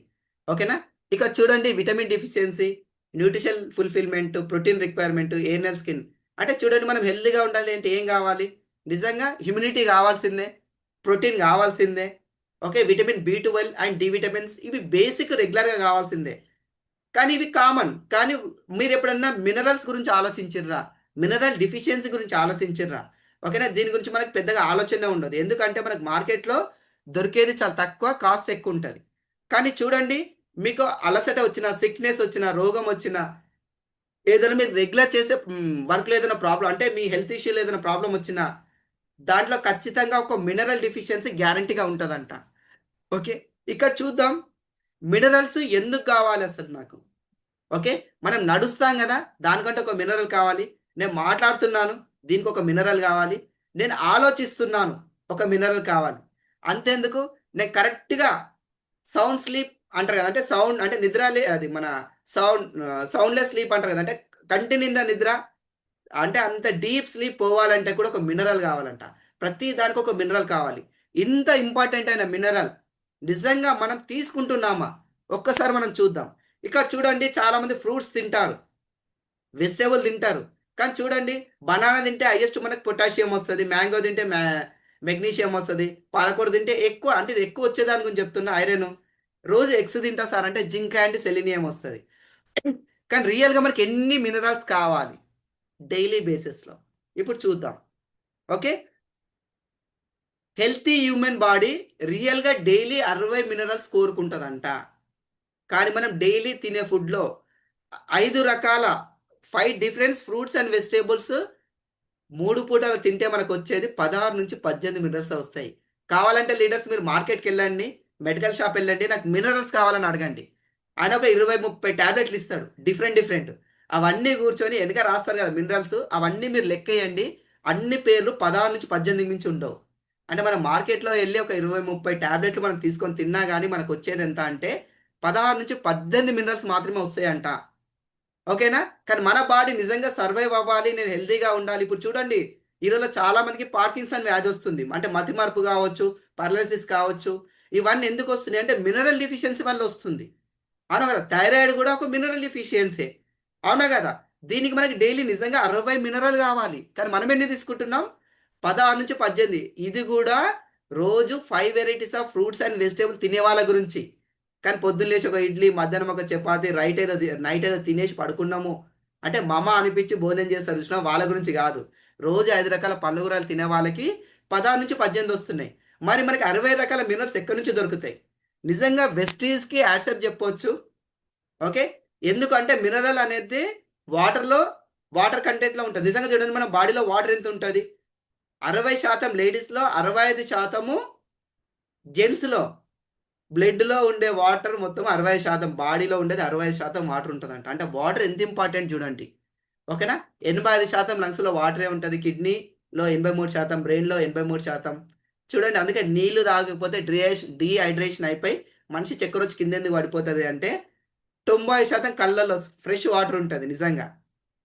ఓకేనా? ఇక్కడ చూడండి, vitamin deficiency, nutrition fulfilment, protein requirement, anal skin. అంటే చూడండి, మనం హెల్తీగా ఉండాలి అంటే ఏం కావాలి? నిజంగా ఇమ్యూనిటీ కావాల్సిందే, ప్రోటీన్ కావాల్సిందే. Okay, vitamin B12 and D vitamins, ఇవి బేసిక్ రెగ్యులర్గా కావాల్సిందే. కానీ ఇవి కామన్. కానీ మీరు ఎప్పుడన్నా మినరల్స్ గురించి ఆలోచించిర్రా? మినరల్ డిఫిషియన్సీ గురించి ఆలోచించిర్రా? ఓకేనా? దీని గురించి మనకు పెద్దగా ఆలోచన ఉండదు. ఎందుకంటే మనకు మార్కెట్లో దొరికేది చాలా తక్కువ, కాస్ట్ ఎక్కువ ఉంటుంది. కానీ చూడండి, మీకు అలసట వచ్చినా, సిక్నెస్ వచ్చినా, రోగం వచ్చినా, ఏదైనా మీరు రెగ్యులర్ చేసే వర్క్లో ఏదైనా ప్రాబ్లం, అంటే మీ హెల్త్ ఇష్యూలో ఏదైనా ప్రాబ్లం వచ్చినా దాంట్లో ఖచ్చితంగా ఒక మినరల్ డిఫిషియన్సీ గ్యారంటీగా ఉంటుందంట. ఓకే, ఇక్కడ చూద్దాం మినరల్స్ ఎందుకు కావాలి అసలు నాకు. ఓకే, మనం నడుస్తాం కదా, దానికంటే ఒక మినరల్ కావాలి. నేను మాట్లాడుతున్నాను, దీనికి ఒక మినరల్ కావాలి. నేను ఆలోచిస్తున్నాను, ఒక మినరల్ కావాలి. అంతేందుకు, నేను కరెక్ట్గా సౌండ్ స్లీప్ అంటారు కదా, అంటే సౌండ్ అంటే నిద్ర అది మన సౌండ్లెస్ స్లీప్ అంటారు కదా, అంటే కంటి నిండా నిద్ర, అంటే అంత డీప్ స్లీప్ పోవాలంటే కూడా ఒక మినరల్ కావాలంట. ప్రతి దానికి ఒక మినరల్ కావాలి. ఇంత ఇంపార్టెంట్ అయిన మినరల్ నిజంగా మనం తీసుకుంటున్నామా ఒక్కసారి మనం చూద్దాం. ఇక్కడ చూడండి, చాలామంది ఫ్రూట్స్ తింటారు, వెజిటేబుల్ తింటారు, కానీ చూడండి బనానా తింటే హైయెస్ట్ మనకు పొటాషియం వస్తుంది, మ్యాంగో తింటే మెగ్నీషియం వస్తుంది, పాలకూర తింటే ఎక్కువ, అంటే ఇది ఎక్కువ వచ్చేదాని గురించి చెప్తున్నా, ఐరన్. రోజు ఎగ్స్ తింటా సార్ అంటే జింక్ అండ్ సెలీనియం వస్తుంది. కానీ రియల్గా మనకి ఎన్ని మినరల్స్ కావాలి డైలీ బేసిస్లో ఇప్పుడు చూద్దాం. ఓకే, హెల్తీ హ్యూమన్ బాడీ రియల్గా డైలీ 60 మినరల్స్ కోరుకుంటుందంట. కానీ మనం డైలీ తినే ఫుడ్లో 5 రకాల 5 డిఫరెంట్ ఫ్రూట్స్ అండ్ వెజిటేబుల్స్ 3 పూటలు తింటే మనకు వచ్చేది 16 నుంచి 18 మినరల్స్ వస్తాయి. కావాలంటే లీడర్స్ మీరు మార్కెట్కి వెళ్ళండి, మెడికల్ షాప్ వెళ్ళండి, నాకు మినరల్స్ కావాలని అడగండి. ఆయన ఒక 20-30 ట్యాబ్లెట్లు ఇస్తాడు, డిఫరెంట్. అవన్నీ కూర్చొని వెనక రాస్తారు కదా మినరల్స్, అవన్నీ మీరు లెక్కేయండి. అన్ని పేర్లు 16 నుంచి 18 మించి ఉండవు. అంటే మనం మార్కెట్లో వెళ్ళి ఒక 20-30 ట్యాబ్లెట్లు మనం తీసుకొని తిన్నా కానీ మనకు వచ్చేది ఎంత అంటే 16 నుంచి 18 మినరల్స్ మాత్రమే వస్తాయంట. ఓకేనా? కానీ మన బాడీ నిజంగా సర్వైవ్ అవ్వాలి, నేను హెల్తీగా ఉండాలి. ఇప్పుడు చూడండి, ఈరోజు చాలా మందికి పార్కిన్సన్ వ్యాధి వస్తుంది, అంటే మతిమరుపు కావచ్చు, పారాలిసిస్ కావచ్చు. ఇవన్నీ ఎందుకు వస్తున్నాయి అంటే మినరల్ డిఫిషియన్సీ వల్ల వస్తుంది. అవునా కదా? థైరాయిడ్ కూడా ఒక మినరల్ డిఫిషియన్సీ, అవునా కదా? దీనికి మనకి డైలీ నిజంగా 60 మినరల్ కావాలి, కానీ మనం ఎన్ని తీసుకుంటున్నాం? 16 నుంచి 18. ఇది కూడా రోజు 5 varieties of fruits and vegetable తినే వాళ్ళ గురించి. కానీ పొద్దున్న లేచి ఒక ఇడ్లీ, మధ్యాహ్నం ఒక చపాతి, నైట్ ఏదో తినేసి పడుకున్నాము అంటే మమ అనిపించి భోజనం చేస్తారు చూసినా, వాళ్ళ గురించి కాదు. రోజు 5 రకాల పండ్లు కూరలు తినే వాళ్ళకి 16 నుంచి 18 వస్తున్నాయి. మరి మనకి 60 రకాల మినరల్స్ ఎక్కడి నుంచి దొరుకుతాయి? నిజంగా వెస్టీజ్కి యాక్సెప్ట్ చెప్పొచ్చు. ఓకే, ఎందుకంటే మినరల్ అనేది వాటర్ కంటెంట్లో ఉంటుంది. నిజంగా చూడండి, మన బాడీలో వాటర్ ఎంత ఉంటుంది? 60% లేడీస్లో, 65% జెంట్స్లో. బ్లడ్లో ఉండే వాటర్ మొత్తం 60%, బాడీలో ఉండేది 65% వాటర్ ఉంటుందంట. అంటే వాటర్ ఎంత ఇంపార్టెంట్ చూడండి. ఓకేనా? 85% లంగ్స్లో వాటరే ఉంటుంది, కిడ్నీలో 83%, బ్రెయిన్లో 83%. చూడండి, అందుకే నీళ్లు తాగకపోతే డీహైడ్రేషన్ అయిపోయి మనిషి చక్కెర వచ్చి కింద ఎందుకు పడిపోతుంది అంటే 90% కళ్ళల్లో ఫ్రెష్ వాటర్ ఉంటుంది నిజంగా.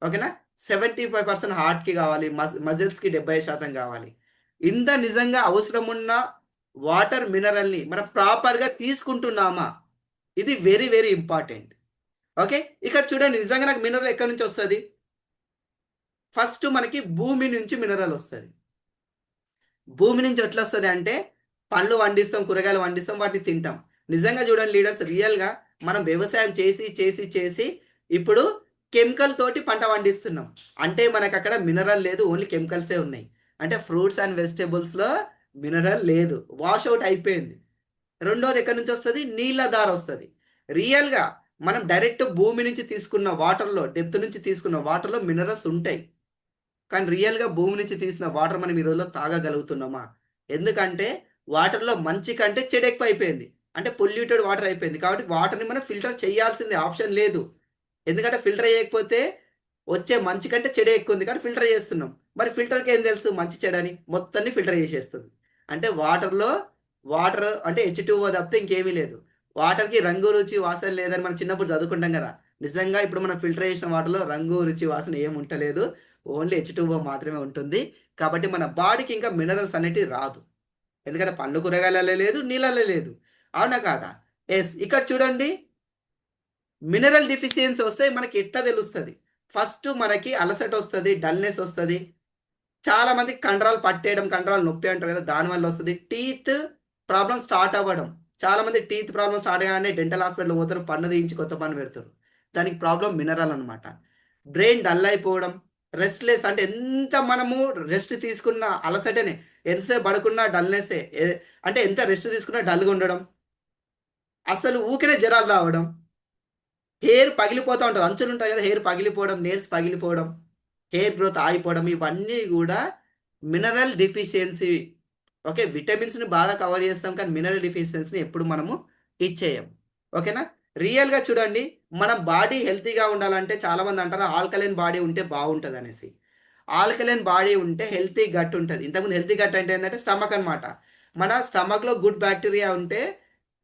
ఓకేనా? 75% హార్ట్కి కావాలి, మజిల్స్కి 70% కావాలి. ఇంత నిజంగా అవసరం ఉన్న వాటర్ మినరల్ని మనం ప్రాపర్గా తీసుకుంటున్నామా? ఇది వెరీ వెరీ ఇంపార్టెంట్. ఓకే, ఇక్కడ చూడండి, నిజంగా నాకు మినరల్ ఎక్కడి నుంచి వస్తుంది? ఫస్ట్ మనకి భూమి నుంచి మినరల్ వస్తుంది. భూమి నుంచి ఎట్లా వస్తుంది అంటే పండ్లు పండిస్తాం, కూరగాయలు పండిస్తాం, వాటిని తింటాం. నిజంగా చూడండి లీడర్స్, రియల్గా మనం వ్యవసాయం చేసి ఇప్పుడు కెమికల్ తోటి పంట పండిస్తున్నాం. అంటే మనకు అక్కడ మినరల్ లేదు, ఓన్లీ కెమికల్సే ఉన్నాయి. అంటే ఫ్రూట్స్ అండ్ వెజిటేబుల్స్లో మినరల్ లేదు, వాష్ అవుట్ అయిపోయింది. రెండోది ఎక్కడి నుంచి వస్తుంది? నీళ్ళ ద్వారా వస్తుంది. రియల్గా మనం డైరెక్ట్ భూమి నుంచి తీసుకున్న వాటర్లో, డెప్త్ నుంచి తీసుకున్న వాటర్లో మినరల్స్ ఉంటాయి. కానీ రియల్గా భూమి నుంచి తీసిన వాటర్ మనం ఈ రోజులో తాగగలుగుతున్నామా? ఎందుకంటే వాటర్లో మంచి కంటే చెడు ఎక్కువ అయిపోయింది, అంటే పొల్యూటెడ్ వాటర్ అయిపోయింది. కాబట్టి వాటర్ని మనం ఫిల్టర్ చేయాల్సిందే, ఆప్షన్ లేదు. ఎందుకంటే ఫిల్టర్ చేయకపోతే వచ్చే మంచి కంటే చెడే ఎక్కువ ఉంది, కాబట్టి ఫిల్టర్ చేస్తున్నాం. మరి ఫిల్టర్కి ఏం తెలుసు మంచి చెడని? మొత్తాన్ని ఫిల్టర్ చేసేస్తుంది. అంటే వాటర్ అంటే H2O తప్పితే ఇంకేమీ లేదు. వాటర్కి రంగు, రుచి, వాసన లేదని మనం చిన్నప్పుడు చదువుకుంటాం కదా. నిజంగా ఇప్పుడు మనం ఫిల్టర్ చేసిన వాటర్లో రంగు, రుచి, వాసన ఏమి ఉంటలేదు, ఓన్లీ H2O మాత్రమే ఉంటుంది. కాబట్టి మన బాడీకి ఇంకా మినరల్స్ అనేటివి రాదు, ఎందుకంటే పండ్లు కూరగాయలలో లేదు, నీళ్ళలో లేదు. అవునా కాదా? ఎస్, ఇక్కడ చూడండి, మినరల్ డిఫిషియన్సీ వస్తే మనకి ఎట్లా తెలుస్తుంది? ఫస్ట్ మనకి అలసట వస్తుంది, డల్నెస్ వస్తుంది. చాలా మంది కండరాలు పట్టేయడం, కండరాలు నొప్పి అంటారు కదా, దానివల్ల వస్తుంది. టీత్ ప్రాబ్లం స్టార్ట్ అవ్వడం, చాలా మంది టీత్ ప్రాబ్లం స్టార్ట్ అయ్యానే డెంటల్ హాస్పిటల్ పోతారు, పన్ను తీయించి కొత్త పన్ను పెడతారు. దానికి ప్రాబ్లం మినరల్ అనమాట. బ్రెయిన్ డల్ అయిపోవడం, రెస్ట్లెస్, అంటే ఎంత మనము రెస్ట్ తీసుకున్న అలసటనే, ఎంతసేపు పడుకున్నా డల్నెస్సే, అంటే ఎంత రెస్ట్ తీసుకున్నా డల్గా ఉండడం, అసలు ఊరికనే జ్వరాలు రావడం, హెయిర్ పగిలిపోతూ ఉంటుంది, అంచులు ఉంటాయి కదా, హెయిర్ పగిలిపోవడం, నేల్స్ పగిలిపోవడం, హెయిర్ గ్రోత్ ఆగిపోవడం, ఇవన్నీ కూడా మినరల్ డెఫిషియన్సీ. ఓకే, విటమిన్స్ని బాగా కవర్ చేస్తాం కానీ మినరల్ డెఫిషియన్సీని ఎప్పుడు మనము ఇచ్చేయం. ఓకేనా, రియల్గా చూడండి, మన బాడీ హెల్తీగా ఉండాలంటే చాలామంది అంటారు ఆల్కలైన్ బాడీ ఉంటే బాగుంటుంది అనేసి. ఆల్కలైన్ బాడీ ఉంటే హెల్తీ గట్ ఉంటుంది. ఇంతకుముందు హెల్తీ గట్ అంటే ఏంటంటే స్టమక్ అనమాట. మన స్టమక్లో గుడ్ బ్యాక్టీరియా ఉంటే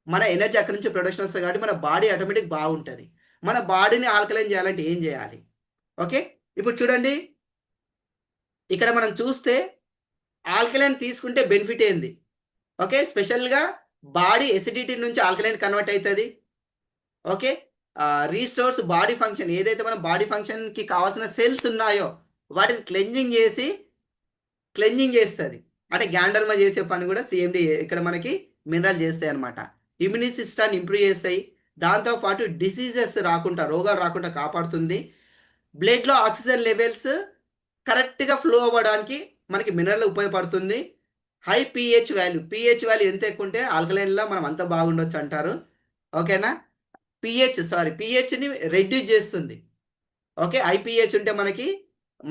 మన ఎనర్జీ అక్కడి నుంచి ప్రొడక్షన్ వస్తుంది కాబట్టి మన బాడీ ఆటోమేటిక్ బాగుంటుంది. మన బాడీని ఆల్కలైన్ చేయాలంటే ఏం చేయాలి? ఓకే, ఇప్పుడు చూడండి, ఇక్కడ మనం చూస్తే ఆల్కలైన్ తీసుకుంటే బెనిఫిట్ ఏంది? ఓకే, స్పెషల్గా బాడీ ఎసిడిటీ నుంచి ఆల్కలైన్ కన్వర్ట్ అవుతుంది. ఓకే, రీస్టోర్స్ బాడీ ఫంక్షన్, ఏదైతే మనం బాడీ ఫంక్షన్కి కావాల్సిన సెల్స్ ఉన్నాయో వాటిని క్లెన్జింగ్ చేస్తుంది. అంటే గ్యాండర్మా చేసే పని కూడా సిఎండి ఇక్కడ మనకి మినరల్ చేస్తాయి అనమాట. ఇమ్యూనిటీ సిస్టమ్ని ఇంప్రూవ్ చేస్తాయి. దాంతోపాటు డిసీజెస్ రాకుండా, రోగాలు రాకుండా కాపాడుతుంది. బ్లడ్లో ఆక్సిజన్ లెవెల్స్ కరెక్ట్గా ఫ్లో అవ్వడానికి మనకి మినరల్ ఉపయోగపడుతుంది. హై పిహెచ్ వాల్యూ ఎంత ఎక్కువ ఉంటే ఆల్కలైన్లో మనం అంత బాగుండొచ్చు అంటారు. ఓకేనా, పిహెచ్ని రెడ్యూస్ చేస్తుంది. ఓకే, ఐపీహెచ్ ఉంటే మనకి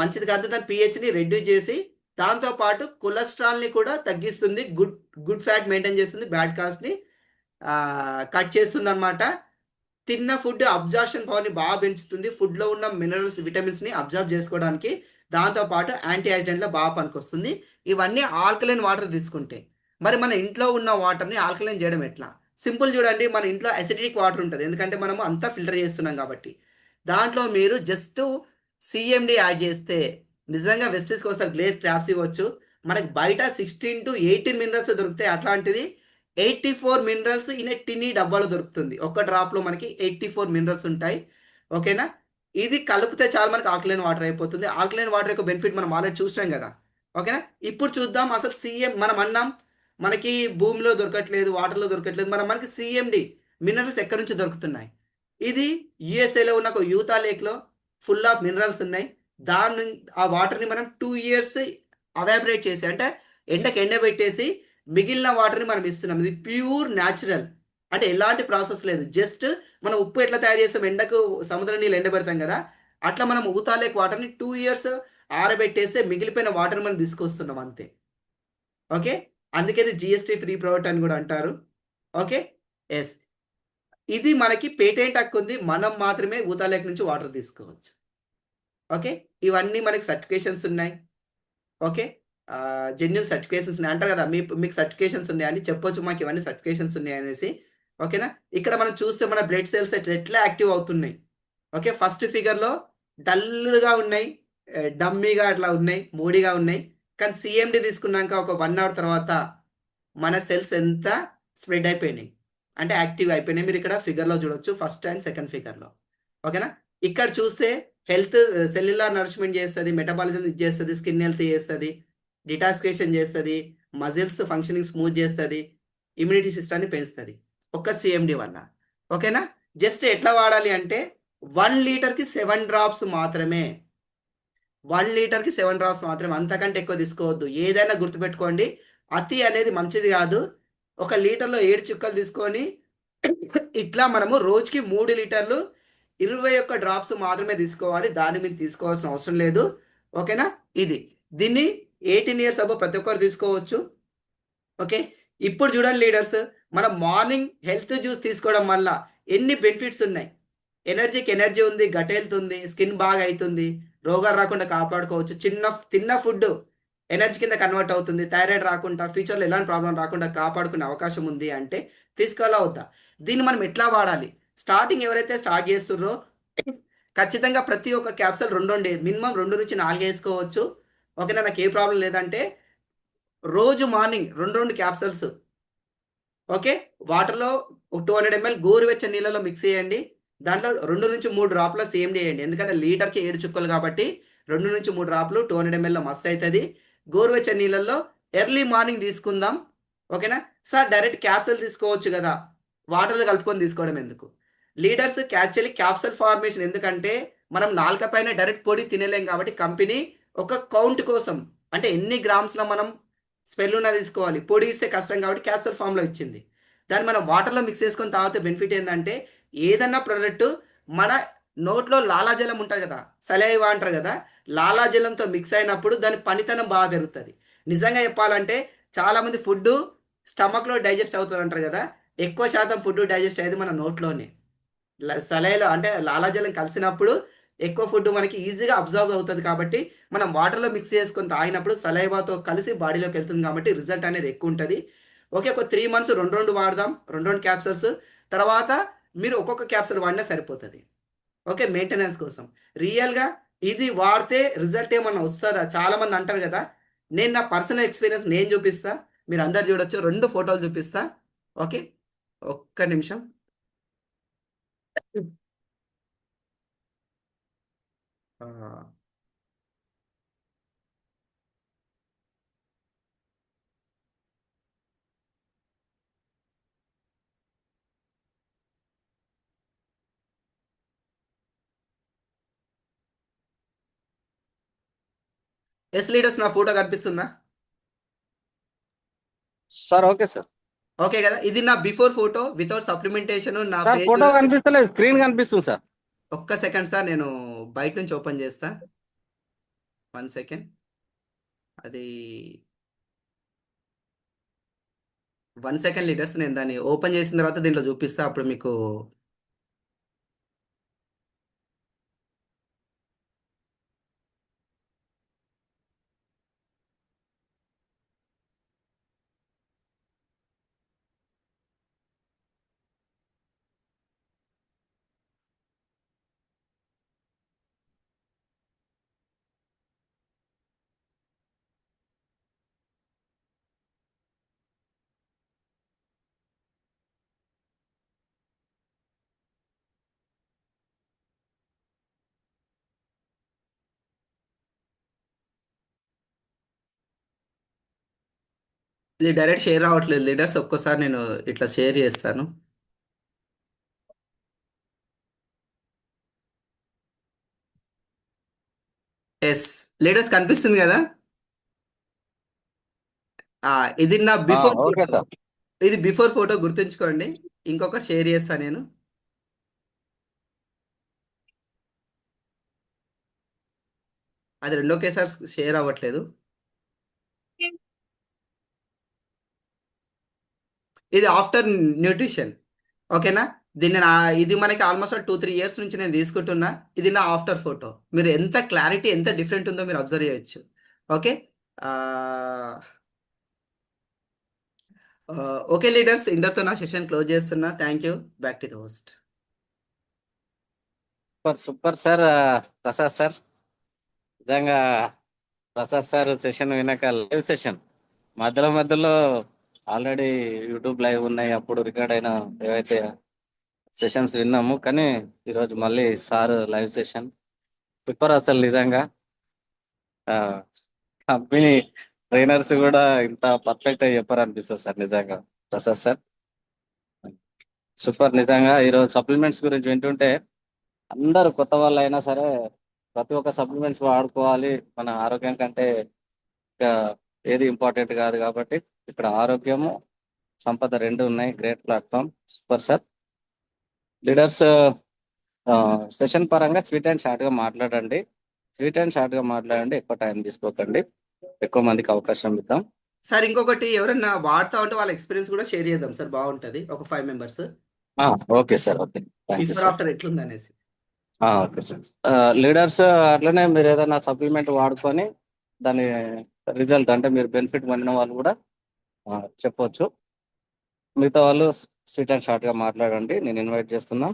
మంచిది కాదు, దాని పిహెచ్ని రెడ్యూస్ చేసి దాంతోపాటు కొలెస్ట్రాల్ని కూడా తగ్గిస్తుంది. గుడ్ ఫ్యాట్ మెయింటైన్ చేస్తుంది, బ్యాడ్ కాస్ట్ని కట్ చేస్తుంది అనమాట. తిన్న ఫుడ్ అబ్జార్ప్షన్ పవర్ని బాగా పెంచుతుంది. ఫుడ్లో ఉన్న మినరల్స్, విటమిన్స్ని అబ్జర్వ్ చేసుకోవడానికి. దాంతోపాటు యాంటీ ఆక్సిడెంట్లో బాగా పనికొస్తుంది. ఇవన్నీ ఆల్కలైన్ వాటర్ తీసుకుంటే. మరి మన ఇంట్లో ఉన్న వాటర్ని ఆల్కలైన్ చేయడం ఎట్లా? సింపుల్ చూడండి, మన ఇంట్లో అసిడిక్ వాటర్ ఉంటుంది, ఎందుకంటే మనము అంతా ఫిల్టర్ చేస్తున్నాం కాబట్టి. దాంట్లో మీరు జస్ట్ సిఎండి యాడ్ చేస్తే నిజంగా వెస్టిస్ కోసం గ్రేట్ ట్రాప్స్ ఇవ్వచ్చు. మనకి బయట 16 to 18 మినరల్స్ దొరుకుతాయి, అట్లాంటిది 84 మినరల్స్ ఇన్ టిన్నీ డబ్బాలో దొరుకుతుంది. ఒక్క డ్రాప్లో మనకి 84 మినరల్స్ ఉంటాయి. ఓకేనా, ఇది కలిపితే చాలా మనకి ఆల్కలైన్ వాటర్ అయిపోతుంది. ఆల్కలైన్ వాటర్ యొక్క బెనిఫిట్ మనం ఆల్రెడీ చూసాం కదా. ఓకేనా, ఇప్పుడు చూద్దాం అసలు మనం అన్నాం మనకి భూమిలో దొరకట్లేదు, వాటర్లో దొరకట్లేదు, మనకి సిఎండి మినరల్స్ ఎక్కడి నుంచి దొరుకుతున్నాయి? ఇది యుఎస్ఏలో ఉన్న ఒక యూతా లేక్లో ఫుల్ ఆఫ్ మినరల్స్ ఉన్నాయి. దాని నుంచి ఆ వాటర్ని మనం 2 years అవాపరేట్ చేసి, అంటే ఎండకి ఎండబెట్టేసి మిగిలిన వాటర్ని మనం ఇస్తున్నాం. ఇది ప్యూర్ న్యాచురల్, అంటే ఎలాంటి ప్రాసెస్ లేదు. జస్ట్ మనం ఉప్పు ఎట్లా తయారు చేస్తాం, ఎండకు సముద్రం నీళ్ళు ఎండబెడతాం కదా, అట్లా మనం యూతా లేక్ వాటర్ని 2 years ఆరబెట్టేస్తే మిగిలిపోయిన వాటర్ మనం తీసుకొస్తున్నాం అంతే. ఓకే, అందుకే ఇది జిఎస్టీ ఫ్రీ ప్రోడక్ట్ అని కూడా అంటారు. ఓకే, ఎస్, ఇది మనకి పేటెంట్ హక్కు ఉంది, మనం మాత్రమే యూతా లేక్ నుంచి వాటర్ తీసుకోవచ్చు. ఓకే, ఇవన్నీ మనకి సర్టిఫికేషన్స్ ఉన్నాయి. ఓకే, జెన్యూన్ సర్టిఫికేషన్స్ ఉన్నాయి అంటారు కదా, మీకు సర్టిఫికేషన్స్ ఉన్నాయని చెప్పొచ్చు, మాకు ఇవన్నీ సర్టిఫికేషన్స్ ఉన్నాయి అనేసి. ఓకేనా, ఇక్కడ మనం చూస్తే మన బ్లడ్ సెల్స్ ఎట్లా యాక్టివ్ అవుతున్నాయి. ఓకే, ఫస్ట్ ఫిగర్లో డల్గా ఉన్నాయి, డమ్మీగా అట్లా ఉన్నాయి, మూడీగా ఉన్నాయి. కానీ సిఎండి తీసుకున్నాక ఒక 1 hour తర్వాత మన సెల్స్ ఎంత స్ప్రెడ్ అయిపోయినాయి, అంటే యాక్టివ్ అయిపోయినాయి. మీరు ఇక్కడ ఫిగర్లో చూడొచ్చు, ఫస్ట్ అండ్ సెకండ్ ఫిగర్లో. ఓకేనా, ఇక్కడ చూస్తే హెల్త్, సెల్యులార్ నరిష్మెంట్ చేస్తుంది, మెటబాలిజం చేస్తుంది, స్కిన్ హెల్త్ చేస్తుంది, డిటాక్సిఫికేషన్ చేస్తుంది, మజిల్స్ ఫంక్షనింగ్ స్మూత్ చేస్తుంది, ఇమ్యూనిటీ సిస్టమ్ని పెంచుతుంది ఒక్క సిఎండి వల్ల. ఓకేనా, జస్ట్ ఎట్లా వాడాలి అంటే 1 లీటర్కి 7 drops మాత్రమే. 1 లీటర్కి 7 drops మాత్రమే, అంతకంటే ఎక్కువ తీసుకోవద్దు. ఏదైనా గుర్తుపెట్టుకోండి, అతి అనేది మంచిది కాదు. 1 లీటర్లో 7 చుక్కలు తీసుకొని ఇట్లా మనము రోజుకి 3 లీటర్లు 21 drops మాత్రమే తీసుకోవాలి. దాన్ని మీరు తీసుకోవాల్సిన అవసరం లేదు. ఓకేనా, దీన్ని 18 years అబ్బో ప్రతి ఒక్కరు తీసుకోవచ్చు. ఓకే, ఇప్పుడు చూడండి లీడర్స్, మనం మార్నింగ్ హెల్త్ జ్యూస్ తీసుకోవడం వల్ల ఎన్ని బెనిఫిట్స్ ఉన్నాయి. ఎనర్జీకి ఎనర్జీ ఉంది, గట్ హెల్త్ ఉంది, స్కిన్ బాగా అవుతుంది, రోగాలు రాకుండా కాపాడుకోవచ్చు. తిన్న ఫుడ్ ఎనర్జీ కింద కన్వర్ట్ అవుతుంది, థైరాయిడ్ రాకుండా, ఫ్యూచర్లో ఎలాంటి ప్రాబ్లం రాకుండా కాపాడుకునే అవకాశం ఉంది అంటే తీసుకోవాలా వద్దా? దీన్ని మనం ఎట్లా వాడాలి? స్టార్టింగ్ ఎవరైతే స్టార్ట్ చేస్తున్నారో ఖచ్చితంగా ప్రతి ఒక్క క్యాప్సూల్ 2 మినిమం 2 నుంచి 4 వేసుకోవచ్చు. ఓకేనా, నాకు ఏ ప్రాబ్లం లేదంటే రోజు మార్నింగ్ 2 క్యాప్సూల్స్ ఓకే వాటర్లో 200 ml గోరువెచ్చని నీళ్ళలో మిక్స్ చేయండి. దాంట్లో 2 నుంచి 3 డ్రాప్ల సిఎండి వేయండి, ఎందుకంటే లీటర్కి 7 చుక్కలు కాబట్టి 2 నుంచి 3 డ్రాప్లు 200 ml మస్తు అవుతుంది. గోరువెచ్చని నీళ్ళల్లో ఎర్లీ మార్నింగ్ తీసుకుందాం. ఓకేనా సార్, డైరెక్ట్ క్యాప్సూల్ తీసుకోవచ్చు కదా, వాటర్లో కలుపుకొని తీసుకోవడం ఎందుకు? లీడర్స్ యాక్చువల్లీ క్యాప్సల్ ఫార్మేషన్, ఎందుకంటే మనం నాలుక పైన డైరెక్ట్ పొడి తినలేం కాబట్టి కంపెనీ ఒక కౌంట్ కోసం, అంటే ఎన్ని గ్రామ్స్లో మనం స్పెల్లున్నా తీసుకోవాలి, పొడి ఇస్తే కష్టం కాబట్టి క్యాప్సల్ ఫామ్లో ఇచ్చింది. దాన్ని మనం వాటర్లో మిక్స్ చేసుకొని తాగితే బెనిఫిట్ ఏంటంటే ఏదన్నా ప్రోడక్ట్ మన నోట్లో లాలాజలం ఉంటుంది కదా, సలైవా అంటారు కదా, లాలాజలంతో మిక్స్ అయినప్పుడు దాని పనితనం బాగా పెరుగుతుంది. నిజంగా చెప్పాలంటే చాలామంది ఫుడ్ స్టమక్లో డైజెస్ట్ అవుతుంది అంటారు కదా, ఎక్కువ శాతం ఫుడ్ డైజెస్ట్ అయ్యేది మన నోట్లోనే. సలైలో అంటే లాలాజలం కలిసినప్పుడు ఎక్కువ ఫుడ్ మనకి ఈజీగా అబ్జర్వ్ అవుతుంది కాబట్టి మనం వాటర్లో మిక్స్ చేసుకొని తాగినప్పుడు సలైవాతో కలిసి బాడీలోకి వెళ్తుంది కాబట్టి రిజల్ట్ అనేది ఎక్కువ ఉంటుంది. ఓకే, ఒక 3 months రెండు వాడదాం, రెండు క్యాప్సల్స్. తర్వాత మీరు ఒక్కొక్క క్యాప్సల్ వాడినా సరిపోతుంది. ఓకే, మెయింటెనెన్స్ కోసం రియల్గా ఇది వాడితే రిజల్ట్ ఏమన్నా వస్తుందా చాలామంది అంటారు కదా. నేను నా పర్సనల్ ఎక్స్పీరియన్స్ నేను చూపిస్తా, మీరు అందరు చూడొచ్చు, 2 ఫోటోలు చూపిస్తా. ఓకే, ఒక్క నిమిషం. ఆ, ఎస్ లీడర్స్, నా ఫోటో కనిపిస్తుందా? Sir okay sir. ఓకే కదా, ఇది నా బిఫోర్ ఫోటో వితౌట్ సప్లిమెంటేషన్, నా సార్ ఫేస్ ఫోటో కనిపిస్తలేదు, స్క్రీన్ కనిపిస్తుంది సార్. ఒక్క సెకండ్ సార్, నేను బయట నుంచి ఓపెన్ చేస్తా. 1 సెకండ్. అది 1 సెకండ్ లీడర్స్, నేను దాన్ని ఓపెన్ చేసిన తర్వాత దీంట్లో చూపిస్తా, అప్పుడు మీకు ఇది డైరెక్ట్ షేర్ రావట్లేదు లీడర్స్, ఒక్కోసారి నేను ఇట్లా షేర్ చేస్తాను. ఎస్ లీడర్స్, కనిపిస్తుంది కదా. ఇది నా బిఫోర్ ఓకే ఫోటో, సార్. ఇది బిఫోర్ ఫోటో గుర్తుంచుకోండి. ఇంకొకటి షేర్ చేస్తా నేను. అది రెండో కేసారి షేర్ అవ్వట్లేదు. ఇది ఆఫ్టర్ న్యూట్రిషన్. ఓకేనా, దీన్ని ఇది మనకి ఆల్మోస్ట్ 2-3 years నుంచి నేను తీసుకుంటున్నా. ఇది నా ఆఫ్టర్ ఫోటో. మీరు ఎంత క్లారిటీ, ఎంత డిఫరెంట్ ఉందో మీరు అబ్జర్వ్ చేయొచ్చు. ఓకే, ఓకే లీడర్స్, ఇంతటితో నా సెషన్ క్లోజ్ చేస్తున్నా. Thank you. Back to the host. Super super sir. Prasad sir, నిజంగా ప్రసాద్ సార్ సెషన్ వినాక లైవ్ సెషన్ మధ్యలో మధ్యలో ఆల్రెడీ యూట్యూబ్ లైవ్ ఉన్నాయి, అప్పుడు రికార్డ్ అయిన ఏవైతే సెషన్స్ విన్నాము, కానీ ఈరోజు మళ్ళీ సార్ లైవ్ సెషన్ సూపర్. అసలు నిజంగా కంపెనీ ట్రైనర్స్ కూడా ఇంత పర్ఫెక్ట్ గా చెప్పారు అనిపిస్తుంది సార్. నిజంగా ప్రసాద్ సార్ సూపర్. నిజంగా ఈరోజు సప్లిమెంట్స్ గురించి వింటుంటే అందరు కొత్త వాళ్ళు అయినా సరే ప్రతి ఒక్క సప్లిమెంట్స్ వాడుకోవాలి, మన ఆరోగ్యం కంటే ఇంకా ఏది ఇంపార్టెంట్ కాదు కాబట్టి ఇక్కడ ఆరోగ్యము సంపద రెండు ఉన్నాయి. Great platform, super sir. Leaders session పరంగా స్వీట్ అండ్ షార్ట్ గా మాట్లాడండి, స్వీట్ అండ్ షార్ట్ గా మాట్లాడండి, ఎక్కువ టైం తీసుకోకండి, ఎక్కువ మందికి అవకాశం ఇద్దాం సార్. ఇంకొకటి, ఎవరైనా వాడుతా ఉంటే వాళ్ళ ఎక్స్పీరియన్స్ కూడా షేర్ చేద్దాం సార్, బాగుంటుంది. ఒక 5 members okay sir. Okay, thank you before sir. After ఎట్లుంది అనేసి. Okay sir. లీడర్స్ అట్లనే మీరు ఏదైనా సప్లిమెంట్ వాడుకొని దాని రిజల్ట్ అంటే మీరు బెనిఫిట్ పొందిన వాళ్ళు కూడా చెప్పవచ్చు. మిగతా వాళ్ళు స్వీట్ అండ్ షార్ట్ గా మాట్లాడండి. నేను ఇన్వైట్ చేస్తున్నా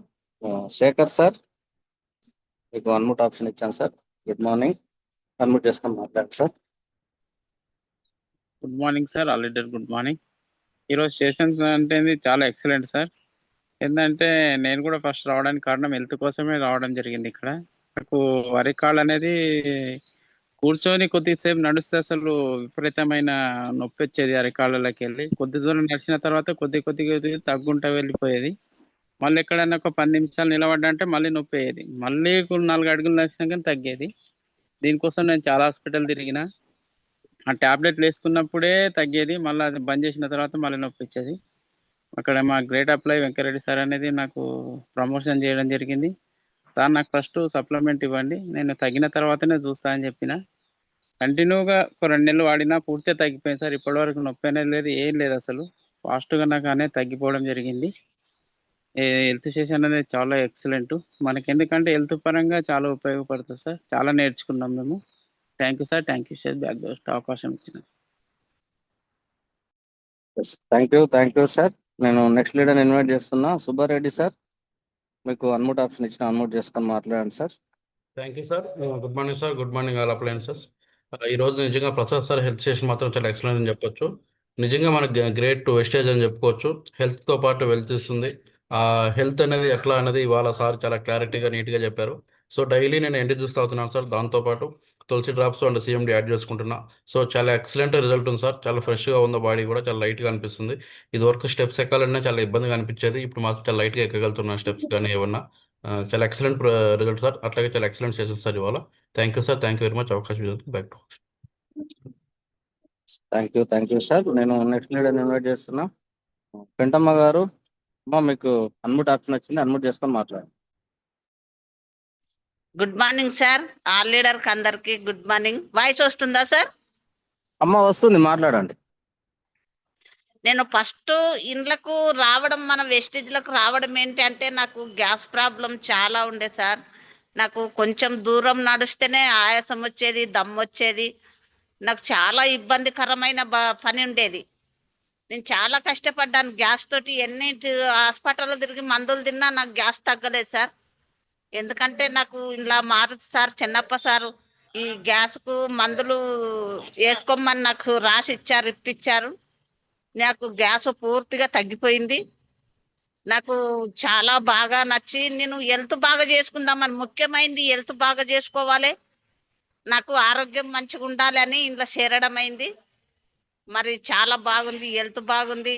శేఖర్ సార్, మీకు అన్మ్యూట్ ఆప్షన్ ఇచ్చాను సార్. గుడ్ మార్నింగ్, అన్మ్యూట్ చేసుకొని మాట్లాడండి sir. Good morning sir, all leader good morning. ఈరోజు సెషన్స్ అంటే చాలా ఎక్సలెంట్ సార్. ఏంటంటే నేను కూడా ఫస్ట్ రావడానికి కారణం హెల్త్ కోసమే రావడం జరిగింది. ఇక్కడ నాకు అరికాళ్ళు అనేది కూర్చొని కొద్దిసేపు నడిస్తే అసలు విపరీతమైన నొప్పి వచ్చేది అరికాళ్ళకి వెళ్ళి. కొద్ది దూరం నడిచిన తర్వాత కొద్ది తగ్గుంటా వెళ్ళిపోయేది. మళ్ళీ ఎక్కడైనా ఒక 10 నిమిషాలు నిలబడ్డా అంటే మళ్ళీ నొప్పి అయ్యేది. మళ్ళీ 4 అడుగులు నడిచినా కానీ తగ్గేది. దీనికోసం నేను చాలా హాస్పిటల్ తిరిగిన. ఆ టాబ్లెట్లు వేసుకున్నప్పుడే తగ్గేది. మళ్ళీ అది బంద్ చేసిన తర్వాత మళ్ళీ నొప్పి వచ్చేది. అక్కడ మా గ్రేట్ అప్లై వెంకరెడ్డి సార్ అనేది నాకు ప్రమోషన్ చేయడం జరిగింది. సార్ నాకు ఫస్ట్ సప్లిమెంట్ ఇవ్వండి, నేను తగ్గిన తర్వాతనే చూస్తా అని చెప్పిన. కంటిన్యూగా ఒక 2 నెలలు వాడినా పూర్తిగా తగ్గిపోయింది సార్. ఇప్పటివరకు నొప్పి అనేది లేదు, ఏం లేదు అసలు. ఫాస్ట్గా నాకు అనేది తగ్గిపోవడం జరిగింది. హెల్త్ సెషన్ అనేది చాలా ఎక్సలెంట్. మనకి ఎందుకంటే హెల్త్ పరంగా చాలా ఉపయోగపడుతుంది సార్. చాలా నేర్చుకున్నాం మేము. Thank you sir. Thank you sir. Back best అవకాశం ఇచ్చిన. Thank you sir. నేను నెక్స్ట్ లీడర్ ఇన్వైట్ చేస్తున్నా. సుబ్బారెడ్డి సార్, మీకు అన్మ్యూట్ ఆప్షన్ ఇచ్చిన, అన్మ్యూట్ చేసుకొని మాట్లాడండి sir. Thank you sir. Good morning sir. Good morning all appliances. ఈరోజు నిజంగా ప్రసాద్ సార్ హెల్త్ సెషన్ మాత్రం చాలా ఎక్సలెంట్ అని చెప్పొచ్చు. నిజంగా మనకి గ్రేట్ వెస్టేజ్ అని చెప్పుకోవచ్చు. హెల్త్తో పాటు వెల్త్ ఇస్తుంది. హెల్త్ అనేది ఎట్లా అనేది ఇవాళ సార్ చాలా క్లారిటీగా నీట్గా చెప్పారు. సో డైలీ నేను ఎండి జ్యూస్ తాగుతున్నాను సార్. దాంతోపాటు tulsi drops and CMD add చేసుకుంటున్నా. సో చాలా ఎక్సలెంట్ రిజల్ట్ ఉంది సార్. చాలా ఫ్రెష్గా ఉంది, బాడీ కూడా చాలా లైట్గా అనిపిస్తుంది. ఇది వరకు స్టెప్స్ ఎక్కాలన్నా చాలా ఇబ్బందిగా అనిపించేది, ఇప్పుడు మాత్రం చాలా లైట్గా ఎక్కగలుగుతున్నా స్టెప్స్ కానీ ఏమన్నా. చాలా ఎక్సలెంట్ రిజల్ట్ సార్. అట్లాగే చాలా ఎక్సలెంట్ సెషన్ సార్ ఇవాళ. Thank you sir. Thank you very much. అవకాశం ఇచ్చేందుకు back to. Thank you sir. నేను నెక్స్ట్ లీడర్ ఇన్వైట్ చేస్తున్నా. పెంటమ్మ గారు, అమ్మ మీకు అన్మ్యూట్ ఆప్షన్ వచ్చింది, అన్మ్యూట్ చేసుకొని మాట్లాడండి. Good morning sir. ఆల్ లీడర్కి అందరికి గుడ్ మార్నింగ్. వాయిస్ వస్తుందా సార్? అమ్మ వస్తుంది, మాట్లాడండి. నేను ఫస్ట్ ఇండ్లకు రావడం, మన వెస్టేజ్లకు రావడం ఏంటి అంటే, నాకు గ్యాస్ ప్రాబ్లం చాలా ఉండే సార్. నాకు కొంచెం దూరం నడిస్తేనే ఆయాసం వచ్చేది, దమ్ వచ్చేది. నాకు చాలా ఇబ్బందికరమైన పని ఉండేది. నేను చాలా కష్టపడ్డాను గ్యాస్ తోటి. ఎన్ని హాస్పిటల్లో తిరిగి మందులు తిన్నా నాకు గ్యాస్ తగ్గలేదు సార్. ఎందుకంటే నాకు ఇలా మారుతి సార్, చెన్నప్ప సారు ఈ గ్యాస్కు మందులు వేసుకోమని నాకు రాసి ఇచ్చారు, ఇప్పించారు. నాకు గ్యాస్ పూర్తిగా తగ్గిపోయింది. నాకు చాలా బాగా నచ్చి నేను హెల్త్ బాగా చేసుకుందామని, ముఖ్యమైనది హెల్త్ బాగా చేసుకోవాలి, నాకు ఆరోగ్యం మంచిగా ఉండాలి అని ఇంట్లో చేరడం అయింది. మరి చాలా బాగుంది, హెల్త్ బాగుంది,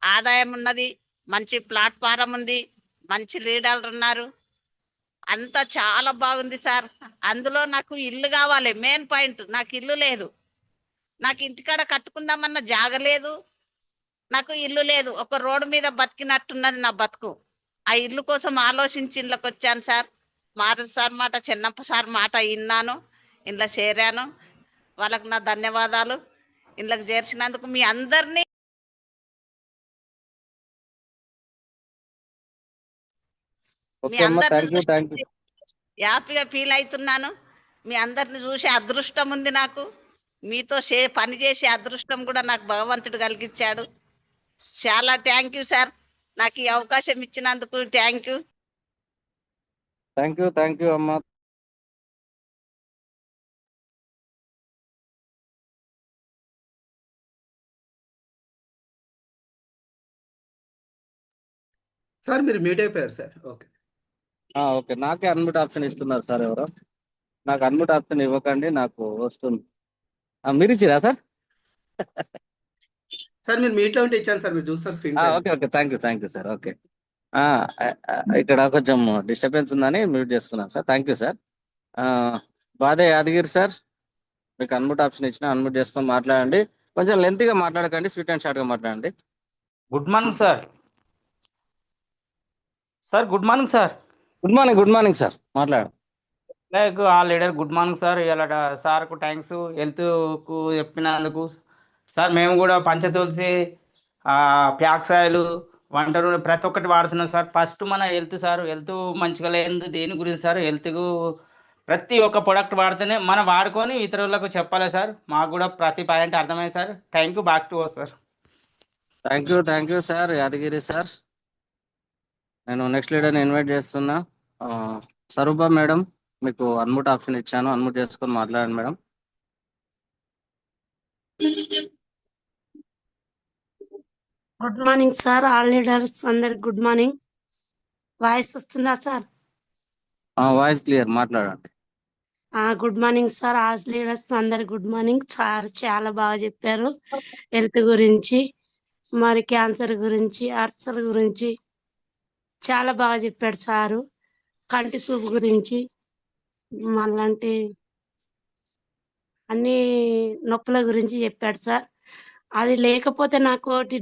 ఆదాయం ఉన్నది, మంచి ప్లాట్ఫారం ఉంది, మంచి లీడర్లు ఉన్నారు, అంతా చాలా బాగుంది సార్. అందులో నాకు ఇల్లు కావాలి, మెయిన్ పాయింట్. నాకు ఇల్లు లేదు, నాకు ఇంటికాడ కట్టుకుందామన్న జాగ లేదు, నాకు ఇల్లు లేదు. ఒక రోడ్డు మీద బతికినట్టున్నది నా బతుకు. ఆ ఇల్లు కోసం ఆలోచించి ఇళ్ళకి వచ్చాను సార్. మారుతి సార్ మాట, చెన్నప్ప సార్ మాట విన్నాను, ఇంట్లో చేరాను. వాళ్ళకు నా ధన్యవాదాలు. ఇంట్లోకి చేర్చినందుకు మీ అందరినీ మీ అందరిని హ్యాపీగా ఫీల్ అవుతున్నాను. మీ అందరిని చూసే అదృష్టం ఉంది నాకు. మీతో పని చేసే అదృష్టం కూడా నాకు భగవంతుడు కలిగించాడు. చాలా థ్యాంక్ యూ సార్. నాకు ఈ అవకాశం ఇచ్చినందుకు థ్యాంక్ యూ. థ్యాంక్ యూ అమ్మ. సార్ మీరు మ్యూట్ అయిపోయారు సార్. ఓకే ఓకే, నాకే అన్మ్యూట్ ఆప్షన్ ఇస్తున్నారు సార్ ఎవరో. నాకు అన్మ్యూట్ ఆప్షన్ ఇవ్వకండి, నాకు వస్తుంది. మీరు ఇచ్చిరా సార్? సార్ మీరు మీట్లో ఉంటే ఇచ్చాను సార్, మీరు చూస్తారు screen. Okay thank you sir. Okay, ఇక్కడ కొంచెం డిస్టర్బెన్స్ ఉందని మ్యూట్ చేసుకున్నాను సార్. Thank you sir. బాదే యాదగిరి సార్, మీకు అన్మ్యూట్ ఆప్షన్ ఇచ్చిన, అన్మ్యూట్ చేసుకొని మాట్లాడండి. కొంచెం లెంతీగా మాట్లాడకండి, స్వీట్ అండ్ షార్ట్గా మాట్లాడండి. Good morning sir. Sir good morning sir. Good morning sir, మాట్లాడండి. లైక్ ఆ లీడర్ గుడ్ మార్నింగ్ సార్. ఇలా సార్కు థ్యాంక్స్ హెల్త్కు చెప్పినందుకు సార్. మేము కూడా పంచతులసి, ప్యాక్సాయిలు, వంట నూనె ప్రతి ఒక్కటి వాడుతున్నాం సార్. ఫస్ట్ మన హెల్త్ సార్, హెల్త్ మంచిగా లేదు దేని గురించి సార్, హెల్త్కు ప్రతి ఒక్క ప్రొడక్ట్ వాడితేనే మనం వాడుకొని ఇతరులకు చెప్పాలి సార్. మాకు కూడా ప్రతి పాయింట్ అర్థమైంది sir. Thank you. Back to sir. Thank you sir Yadagiri sir. నేను నెక్స్ట్ లీడర్ని ఇన్వైట్ చేస్తున్నా. స్వరూప మేడం, మీకు అన్మ్యూట్ ఆప్షన్ ఇచ్చాను, అన్మ్యూట్ చేసుకొని మాట్లాడండి madam. Good morning sir. All leaders అందరికి గుడ్ మార్నింగ్. వాయిస్ వస్తుందా సార్? వాయిస్ క్లియర్, మాట్లాడండి. Good morning sir. All leaders అందరికి గుడ్ మార్నింగ్ సార్. చాలా బాగా చెప్పారు హెల్త్ గురించి, మరి క్యాన్సర్ గురించి, అల్సర్ గురించి, చాలా బాగా చెప్పాడు సారు. కంటి చూపు గురించి మళ్ళంటి అన్ని నొప్పుల గురించి చెప్పాడు సార్. అది లేకపోతే నాకు ఒకటి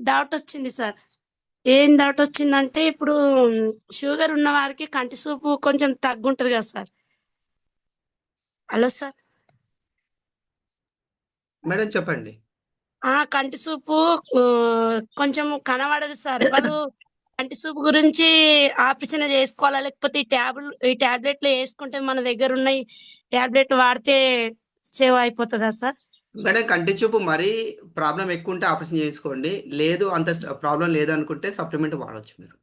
డౌట్ వచ్చింది సార్. ఏం డౌట్ వచ్చిందంటే ఇప్పుడు షుగర్ ఉన్న వారికి కంటి చూపు కొంచెం తగ్గుంటది కదా సార్. Hello sir. మేడం చెప్పండి. కంటి చూపు కొంచెం కనబడదు సార్. వాళ్ళు కంటి చూపు గురించి ఆపరేషన్ చేసుకోవాలా, లేకపోతే ఈ టాబ్లెట్లు వేసుకుంటే మన దగ్గర ఉన్న ఈ టాబ్లెట్ వాడితే సేవ్ అయిపోతుందా సార్? మేడం కంటి చూపు మరీ ప్రాబ్లం ఎక్కువ ఉంటే ఆపరేషన్ చేసుకోండి. లేదు అంత ప్రాబ్లం లేదు అనుకుంటే సప్లిమెంట్ వాడొచ్చు మీరు.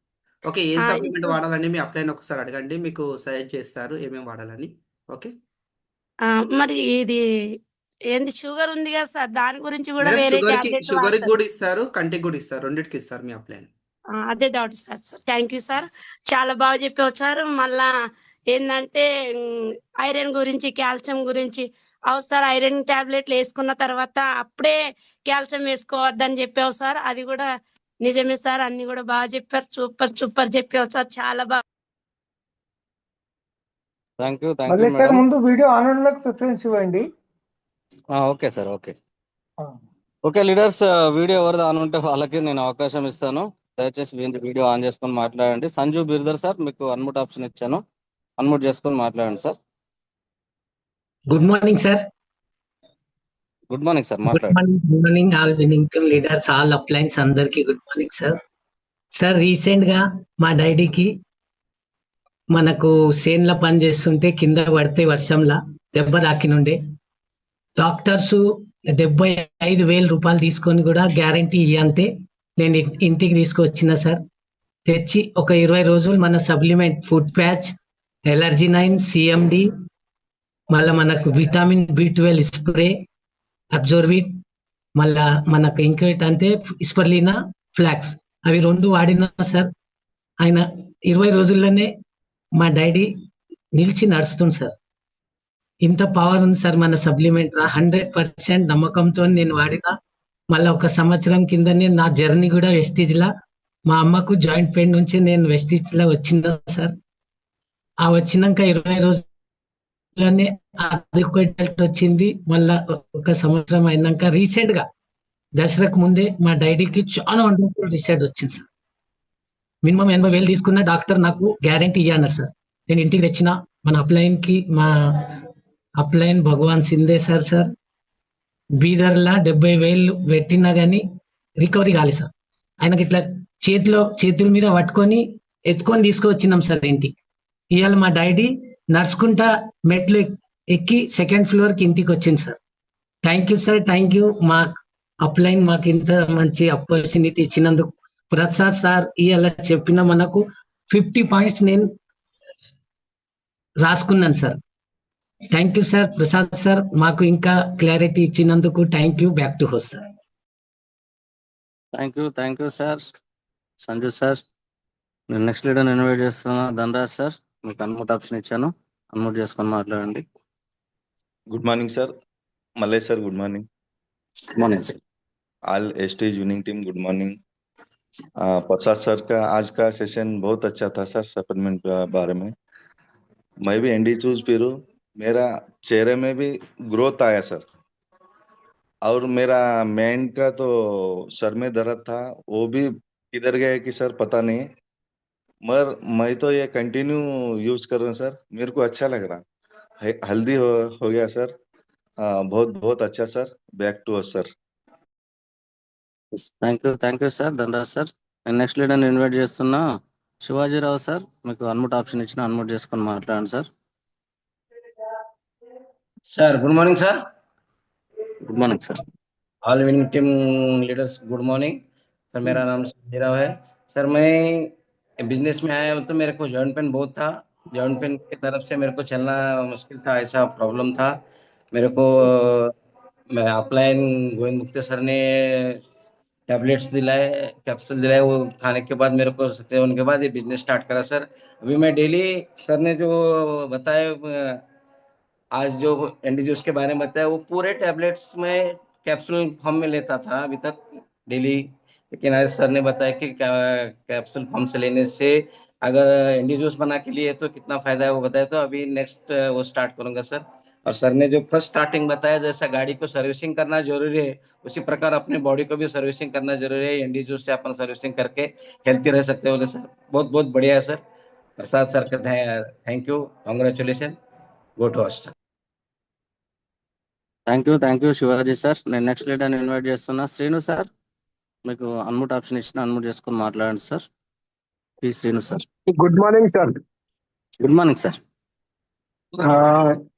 ఓకే, ఏం సప్లిమెంట్ వాడాలని మీ అప్లైన్ ఒకసారి అడగండి, మీకు సజెస్ట్ చేస్తారు ఏమేమి వాడాలని. ఓకే మరి ఇది ఏంది షుగర్ ఉంది కదా సార్, దాని గురించి కూడా మేడం, వేరే షుగర్కి టాబ్లెట్ కూడా ఇస్తారు, కంటికి కూడా ఇస్తారు, రెండింటికి ఇస్తారు మీ అప్లైన్. అదే doubt sir. Thank you sir, చాలా బాగా చెప్పావు సార్. మళ్ళా ఏంటంటే ఐరన్ గురించి, కాల్షియం గురించి సార్. ఐరన్ టాబ్లెట్లు వేసుకున్న తర్వాత అప్పుడే కాల్షియం వేసుకోవద్దని చెప్పావు సార్. అది కూడా నిజమే సార్. అన్ని కూడా బాగా చెప్పారు. సూపర్ చెప్పావు సార్, చాలా బాగా. థ్యాంక్ యూ మళ్ళీ సార్ మేడం. ముందు వీడియో ఆన్ లోకి ప్రిఫరెన్స్ ఇవ్వండి. Okay sir, okay leaders, video ఎవరిది ఆన్ ఉంటే వాళ్ళకి నేను అవకాశం ఇస్తాను. దయచేసి వీడియో ఆన్ చేసుకొని మాట్లాడండి. సంజు బిర్దర్ సార్, మీకు అన్మ్యూట్ ఆప్షన్ ఇచ్చాను, అన్మ్యూట్ చేసుకొని మాట్లాడండి sir. Good morning sir. Good morning sir, good మాట్లాడండి. Morning all winning team leaders, all uplines అందరికి good morning sir. Sir recent గా మా డాడీకి మనకు సేన్ల పని చేస్తుంటే కింద పడితే వర్షంలా దెబ్బ తాకినుండే. డాక్టర్స్ 75,000 రూపాయలు తీసుకొని కూడా గ్యారంటీ ఇయ్యంతే నేను ఇంటికి తీసుకొచ్చిన సార్. తెచ్చి ఒక 20 రోజులు మన supplement food patch, allergy 9, CMD, మళ్ళీ మనకు విటమిన్ B12 స్ప్రే, అబ్జర్విట్, మళ్ళా మనకు ఇంకోటి అంటే ఇస్పర్లీనా ఫ్లాక్స్, అవి 2 వాడినా సార్. ఆయన 20 రోజుల్లోనే మా డాడీ నిలిచి నడుస్తుంది సార్. ఇంత పవర్ ఉంది సార్ మన సప్లిమెంట్. 100% నమ్మకంతో నేను వాడినా. మళ్ళీ ఒక సంవత్సరం కిందనే నా జర్నీ కూడా వెస్టీజ్ లా, మా అమ్మకు జాయింట్ పెయిన్ నుంచి నేను వెస్టీజ్ లా వచ్చిందా సార్. ఆ వచ్చినాక 20 రోజుల్లోనే అది వచ్చింది. మళ్ళా ఒక సంవత్సరం అయినాక రీసెంట్ గా దసరాకు ముందే మా డాడీకి చాలా వండర్ఫుల్ రిజల్ట్ వచ్చింది సార్. మినిమం 80,000 తీసుకున్న డాక్టర్ నాకు గ్యారంటీ ఇయ్యన్నారు సార్. నేను ఇంటికి తెచ్చిన మన అప్లైన్ కి, మా అప్లైన్ భగవాన్ సిందే సార్ బీదర్లా 70,000 పెట్టినా గానీ రికవరీ కాలేదు సార్. ఆయనకి ఇట్లా చేతుల మీద పట్టుకొని ఎత్తుకొని తీసుకువచ్చినాం సార్ ఇంటికి. ఇవాళ మా డాడీ నడుచుకుంటా మెట్లు ఎక్కి 2nd ఫ్లోర్ కి ఇంటికి వచ్చింది sir. Thank you sir, thank you. మా అప్లైన్ మాకు ఇంత మంచి ఆపర్చునిటీ ఇచ్చినందుకు. ప్రసాద్ సార్ ఇవాళ చెప్పిన మనకు 50 పాయింట్స్ నేను రాసుకున్నాను సార్. Thank you sir. Prasad sir మాకు ఇంకా క్లారిటీ ఇచ్చినందుకు thank you. Back to host sir. Thank you sir. Sanju sir, నేను నెక్స్ట్ లీడర్ ఇన్వైట్ చేస్తున్నా. ధనరాజ్ సార్, మీకు అన్మ్యూట్ ఆప్షన్ ఇచ్చాను, అన్మ్యూట్ చేసుకొని మాట్లాడండి. Good morning sir, Mallesh sir good morning. Good morning sir. All एस्टेज winning team good morning. Prasad sir का आज का सेशन बहुत अच्छा था सर. सप्लीमेंट बारे में मैं भी एनडी चूज फिर मेरा चेहरे में भी ग्रोथ आया सर. और मेरा मैन का तो सर में दर्द था, वो भी किधर गया कि सर पता नहीं, मगर मैं तो ये कंटिन्यू यूज कर रहा हूँ सर. मेरे को अच्छा लग रहा. हल्दी हो गया सर. बहुत बहुत अच्छा sir. Back to us sir. Thank you sir, Dhanraj sir. నేను నెక్స్ట్ లీడర్ ఇన్వైట్ చేస్తున్నా. శివాజీరావు సార్, మీకు అన్మ్యూట్ ఆప్షన్ ఇచ్చిన, అన్మ్యూట్ చేసుకొని మాట్లాడండి sir. Sir good morning sir. Good morning sir. All winning team leaders good morning sir. मेरा नाम संजय है sir. मैं बिजनेस में आया हूँ तो मेरे को जॉइंट पेन बहुत था. जॉइंट पेन की तरफ से मेरे को चलना मुश्किल था, ऐसा प्रॉब्लम था मेरे को. मैं अपलाइन गोविंद मुक्ते सर ने टैबलेट्स दिलाए, कैप्सूल दिलाए, वो खाने के बाद मेरे को सेवन के बाद ये बिजनेस स्टार्ट करा सर. अभी मैं डेली सर ने जो बताया, आज जो एंडी जूस के बारे में बताया, वो पूरे टैबलेट्स में कैप्सूल फॉर्म में लेता था अभी तक डेली. लेकिन आज सर ने बताया कि कैप्सूल फॉर्म से लेने से अगर एंडी जूस बना के लिए तो कितना फायदा है वो बताया, तो अभी नेक्स्ट वो स्टार्ट करूंगा सर। और सर ने जो फर्स्ट स्टार्टिंग बताया, जैसा गाड़ी को सर्विसिंग करना जरूरी है, उसी प्रकार अपने बॉडी को भी सर्विसिंग करना जरूरी है। एंडी जूस से अपन सर्विसिंग करके हेल्थी रह सकते हो बोले सर। बहुत बहुत बढ़िया है सर। प्रसाद सर का thank you, congratulation, go to host. Thank you Shivaji sir. నేను నెక్స్ట్ లీడర్ ఇన్వైట్ చేస్తున్నా. శ్రీను సార్, మీకు అన్మ్యూట్ ఆప్షన్ ఇచ్చిన అన్మ్యూట్ చేసుకొని మాట్లాడండి sir. Please Srinu sir. Good morning sir. Good morning sir.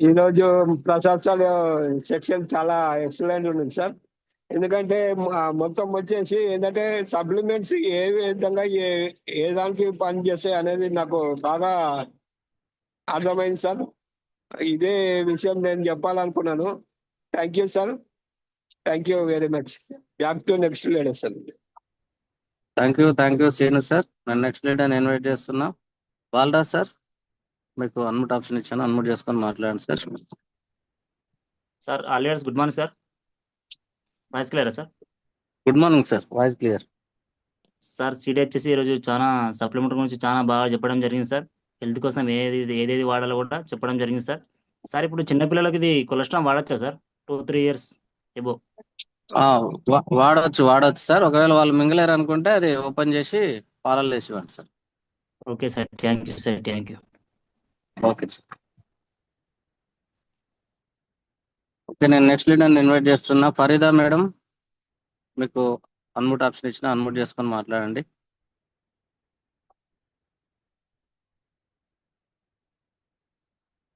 ఈరోజు ప్రసాద్ సార్ సెక్షన్ చాలా ఎక్సలెంట్ ఉంది సార్. ఎందుకంటే మొత్తం వచ్చేసి ఏంటంటే సప్లిమెంట్స్ ఏ విధంగా ఏ దానికి పని చేస్తాయి అనేది నాకు బాగా అర్థమైంది సార్. ఇదే విషయం నేను చెప్పాలనుకున్నాను. Thank you sir. Thank you very much. Back to next leader sir. Thank you Srinu sir. నేను నెక్స్ట్ లీడర్ ఇన్వైట్ చేస్తున్నా. బాలరాజ్ సార్, మీకు అన్మ్యూట్ ఆప్షన్ ఇచ్చాను, అన్మ్యూట్ చేసుకొని మాట్లాడండి సార్. సార్ ఆలియర్స్ గుడ్ మార్నింగ్ సార్. వాయిస్ క్లియరా sir? Good morning sir, voice clear. Sir CD వచ్చేసి ఈరోజు చాలా సప్లిమెంట్ గురించి చాలా బాగా చెప్పడం జరిగింది సార్. హెల్త్ కోసం ఏదేది వాడాలో కూడా చెప్పడం జరిగింది సార్. సార్ ఇప్పుడు చిన్నపిల్లలకి ఇది కొలెస్ట్రాల్ వాడచ్చా సార్? 2-3 years above. వాడవచ్చు సార్. ఒకవేళ వాళ్ళు మింగలేరు అనుకుంటే అది ఓపెన్ చేసి పాలల్లో వేసి ఇవ్వండి sir. Okay sir, thank you sir. Thank you. Okay sir. Okay, నేను నెక్స్ట్ లీడర్ ఇన్వైట్ చేస్తున్నా. ఫరీదా మేడం, మీకు అన్మ్యూట్ ఆప్షన్ ఇచ్చిన అన్మ్యూట్ చేసుకొని మాట్లాడండి.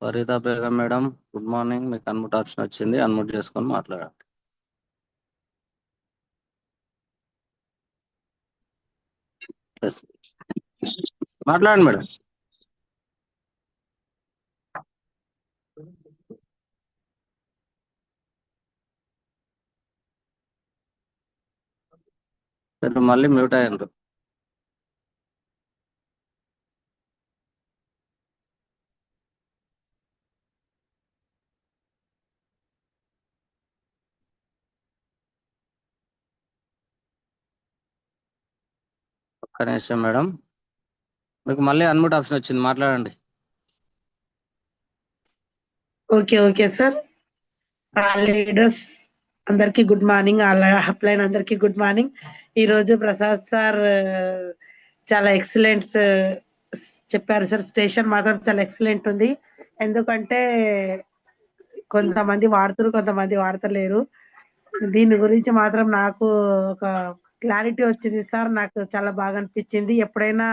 Farida Begum madam, good morning. మీకు అన్మ్యూట్ ఆప్షన్ వచ్చింది, అన్మ్యూట్ చేసుకొని మాట్లాడండి. మాట్లాడండి మేడం. మళ్ళీ మ్యూట్ అయ్యారు. ఒక్క నిమిషం మేడం, మీకు మళ్ళీ అన్మ్యూట్ ఆప్షన్ వచ్చింది, మాట్లాడండి. Okay sir. లీడర్స్ అందరికి గుడ్ మార్నింగ్, అప్లైన్ అందరికి గుడ్ మార్నింగ్. ఈరోజు ప్రసాద్ సార్ చాలా ఎక్సలెంట్స్ చెప్పారు సార్. స్టేషన్ మాత్రం చాలా ఎక్సలెంట్ ఉంది. ఎందుకంటే కొంతమంది వాడుతారు, కొంతమంది వాడతలేరు. దీని గురించి మాత్రం నాకు ఒక క్లారిటీ వచ్చింది సార్. నాకు చాలా బాగా అనిపించింది. ఎప్పుడైనా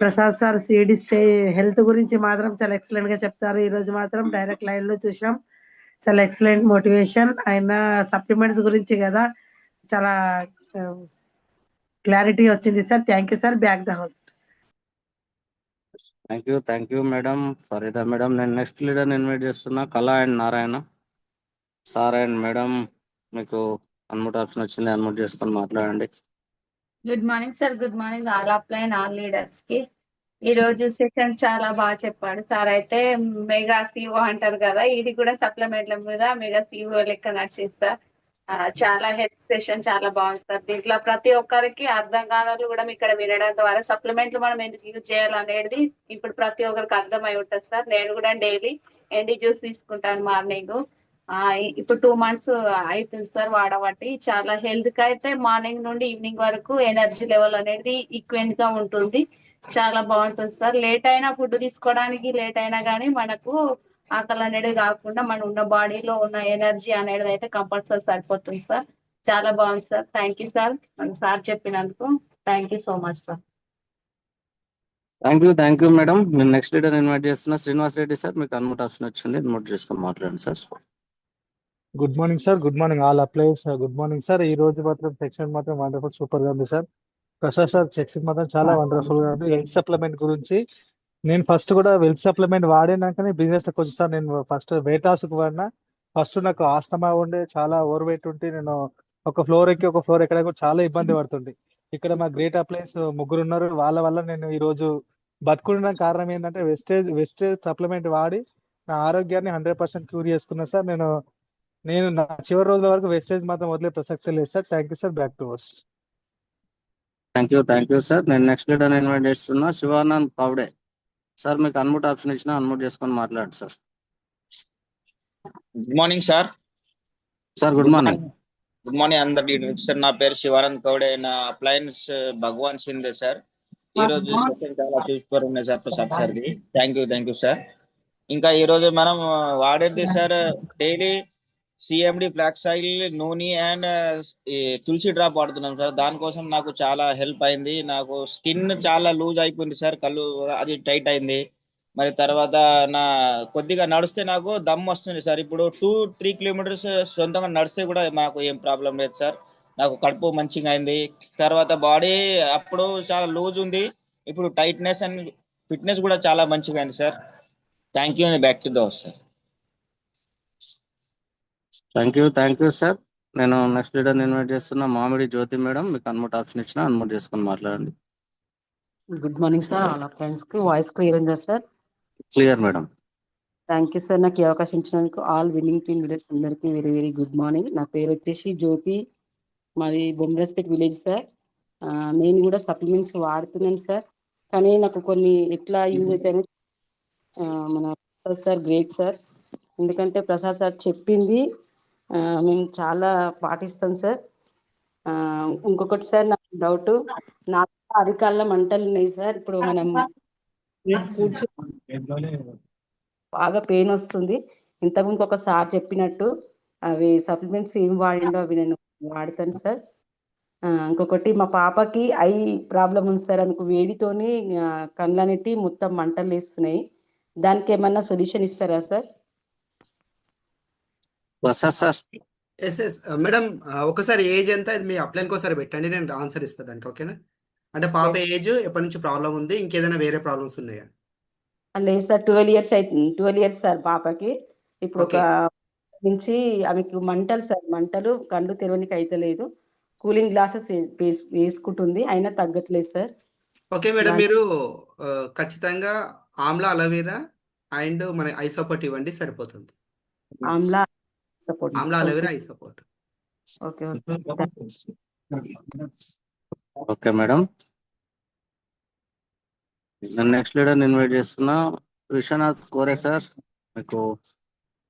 ప్రసాద్ సార్ సిడి హెల్త్ గురించి మాత్రం చాలా ఎక్సలెంట్ గా చెప్తారు. ఈ రోజు మాత్రం డైరెక్ట్ లైవ్ లో చూసాం. చాలా ఎక్సలెంట్ మోటివేషన్. ఆయన సప్లిమెంట్స్ గురించి కదా, చాలా క్లారిటీ వచ్చింది sir. Thank you sir. Back the house. Thank you madam. Farida madam, నేను నెక్స్ట్ లీడర్ ఇన్వైట్ చేస్తున్నా. కళా and Narayana sir and madam, మీకు అన్మ్యూట్ ఆప్షన్ వచ్చింది, అన్మ్యూట్ చేసుకొని మాట్లాడండి. Good morning sir. Good morning all upline all leaders కి. ఈ రోజు సెషన్ చాలా బాగా చెప్పాడు సార్. అయితే మెగా సిఓ అంటారు కదా, ఇది కూడా సప్లిమెంట్ల మీద మెగా సిఓ లెక్క నడిచింది సార్. చాలా హెల్త్ సెషన్ చాలా బాగుంది సార్. దీంట్లో ప్రతి ఒక్కరికి అర్థం కానట్లు కూడా ఇక్కడ వినడం ద్వారా సప్లిమెంట్లు మనం ఎందుకు యూజ్ చేయాలనేది ఇప్పుడు ప్రతి ఒక్కరికి అర్థమై ఉంటుంది సార్. నేను కూడా డైలీ ఎండి జ్యూస్ తీసుకుంటాను మార్నింగ్. ఇప్పుడు 2 months అవుతుంది సార్ వాడబట్టి. చాలా హెల్త్ కి అయితే మార్నింగ్ నుండి ఈవినింగ్ వరకు ఎనర్జీ లెవెల్ అనేది ఈక్వెంట్ గా ఉంటుంది. చాలా బాగుంటుంది సార్. లేట్ అయినా ఫుడ్ తీసుకోవడానికి లేట్ అయినా కానీ మనకు ఆకలి అనేది కాకుండా మన ఉన్న బాడీలో ఉన్న ఎనర్జీ అనేది అయితే కంపల్సరీ సరిపోతుంది సార్. చాలా బాగుంది sir. Thank you sir, sir చెప్పినందుకు. Thank you so much sir. Thank you madam. నేను నెక్స్ట్ లీడర్ ఇన్వైట్ చేస్తున్నా. శ్రీనివాస్ రెడ్డి సార్, మీకు అన్మ్యూట్ ఆప్షన్ వచ్చింది, అన్మ్యూట్ చేసుకొని మాట్లాడండి sir. Good morning sir. Good morning all అప్లైస్. Good morning sir. ఈ రోజు మాత్రం సెక్షన్ మాత్రం వండర్ఫుల్, సూపర్ గా ఉంది సార్. ప్రసాద్ సార్ సెక్షన్ మాత్రం చాలా వండర్ఫుల్ గా ఉంది. హెల్త్ సప్లిమెంట్ గురించి నేను ఫస్ట్ కూడా హెల్త్ సప్లిమెంట్ వాడినాకనే బిజినెస్ లోకి వచ్చి సార్. నేను ఫస్ట్ వెయిట్ లాస్ కు వాడినా. ఫస్ట్ నాకు ఆస్తమా ఉండే, చాలా ఓవర్ వెయిట్ ఉంటే నేను ఒక ఫ్లోర్ ఎక్కి ఒక ఫ్లోర్ ఎక్కడ చాలా ఇబ్బంది పడుతుంది. ఇక్కడ మా గ్రేట్ అప్లైన్స్ 3 ఉన్నారు. వాళ్ళ వల్ల నేను ఈ రోజు బతుకున్న కారణం ఏంటంటే వెస్టేజ్ సప్లిమెంట్ వాడి నా ఆరోగ్యాన్ని 100% క్యూర్ చేసుకున్నా సార్. నేను నా చివరి రోజుల వరకు వెస్టేజ్ మాత్రం వదిలే ప్రసక్తి లేదు sir. Thank you sir. Back to వర్స్. Thank you sir. నేను నెక్స్ట్ లీడర్ ఇన్వైట్ చేస్తున్నా శివానంద్ కౌడే. సార్ మీకు అన్మ్యూట్ ఆప్షన్ ఇచ్చిన అన్మ్యూట్ చేసుకొని మాట్లాడండి sir. Good morning sir. Sir good morning. Good morning అందరికి సార్. నా పేరు శివానంద్ కౌడే. నా అప్లయన్స్ భగవాన్ షిందే సార్. ఈ రోజు సెషన్ చాలా సూపర్ ఉన్నాయి సార్ ప్రసాద్ సార్ది. Thank you sir. ఇంకా ఈ రోజు మనం వాడేది sir daily CMD flax oil, నూనె అండ్ తులసి డ్రాప్ వాడుతున్నాం సార్. దానికోసం నాకు చాలా హెల్ప్ అయింది. నాకు స్కిన్ చాలా లూజ్ అయిపోయింది సార్, కళ్ళు అది టైట్ అయింది. మరి తర్వాత నా కొద్దిగా నడిస్తే నాకు దమ్ వస్తుంది సార్. ఇప్పుడు 2-3 కిలోమీటర్స్ సొంతంగా నడిస్తే కూడా నాకు ఏం ప్రాబ్లం లేదు సార్. నాకు కడుపు మంచిగా అయింది. తర్వాత బాడీ అప్పుడు చాలా లూజ్ ఉంది, ఇప్పుడు టైట్నెస్ అండ్ ఫిట్నెస్ కూడా చాలా మంచిగా అయింది sir. Thank you. Back to the house sir. Thank you sir. నేను నెక్స్ట్ లీడర్ ఇన్వైట్ చేస్తున్నా మామిడి జ్యోతి మేడం. మీకు అన్మ్యూట్ ఆప్షన్ ఇచ్చిన అన్మ్యూట్ చేసుకొని మాట్లాడండి. Good morning sir. All friends కి వాయిస్ క్లియర్ ఉందా sir? Clear madam. Thank you sir. నాకు ఈ అవకాశం ఇచ్చినందుకు ఆల్ విన్నింగ్ టీమ్ లీడర్స్ అందరికీ వెరీ వెరీ గుడ్ మార్నింగ్. నా పేరు వచ్చేసి జ్యోతి, మాది బొమ్మరాజ్పేట్ విలేజ్ సార్. నేను కూడా సప్లిమెంట్స్ వాడుతున్నాను సార్, కానీ నాకు కొన్ని ఎట్లా యూజ్ అవుతాయని మన ప్రసాద్ సార్ గ్రేట్ సార్. ఎందుకంటే ప్రసాద్ సార్ చెప్పింది మేము చాలా పాటిస్తాం సార్. ఇంకొకటి సార్ నాకు డౌట్, నాకు అరికాళ్ళ మంటలు ఉన్నాయి సార్. ఇప్పుడు మనం బాగా పెయిన్ వస్తుంది. ఇంతకుముందు ఒక సార్ చెప్పినట్టు అవి సప్లిమెంట్స్ ఏం వాడిండో అవి నేను వాడతాను సార్. ఇంకొకటి మా పాపకి ఐ ప్రాబ్లం ఉంది సార్. ఆమెకు వేడితోని కళ్ళనెట్టి మొత్తం మంటలు వేస్తున్నాయి. దానికి ఏమన్నా సొల్యూషన్ ఇస్తారా సార్? సార్ ఎస్ మేడం, ఒకసారి ఏజ్ ఎంత ఇది మీ అప్లైన్ ఒకసారి పెట్టండి, నేను ఆన్సర్ ఇస్తాను దానికి. ఓకేనా? అంటే పాప ఏజ్ ఎప్పటి నుంచి ప్రాబ్లం ఉంది, ఇంకేదైనా వేరే ప్రాబ్లమ్స్ ఉన్నాయా? లేదు సార్, 12 ఇయర్స్ అవుతుంది. 12 ఇయర్స్ సార్ పాపకి. ఇప్పుడు ఒక నుంచి ఆమెకు మంటలు సార్, మంటలు కళ్ళు తెరవనికి అయితే లేదు. కూలింగ్ గ్లాసెస్ వేసుకుంటుంది, అయినా తగ్గట్లేదు సార్. ఓకే మేడం, మీరు ఖచ్చితంగా ఆమ్లా అలోవెరా అండ్ మన ఐ సపోర్ట్ ఇవ్వండి, సరిపోతుంది. Amla support, Amla aloe vera I support. Okay okay madam. Next leader invite చేస్తున్నా విశ్వనాథ్ కోరే సార్. మీకు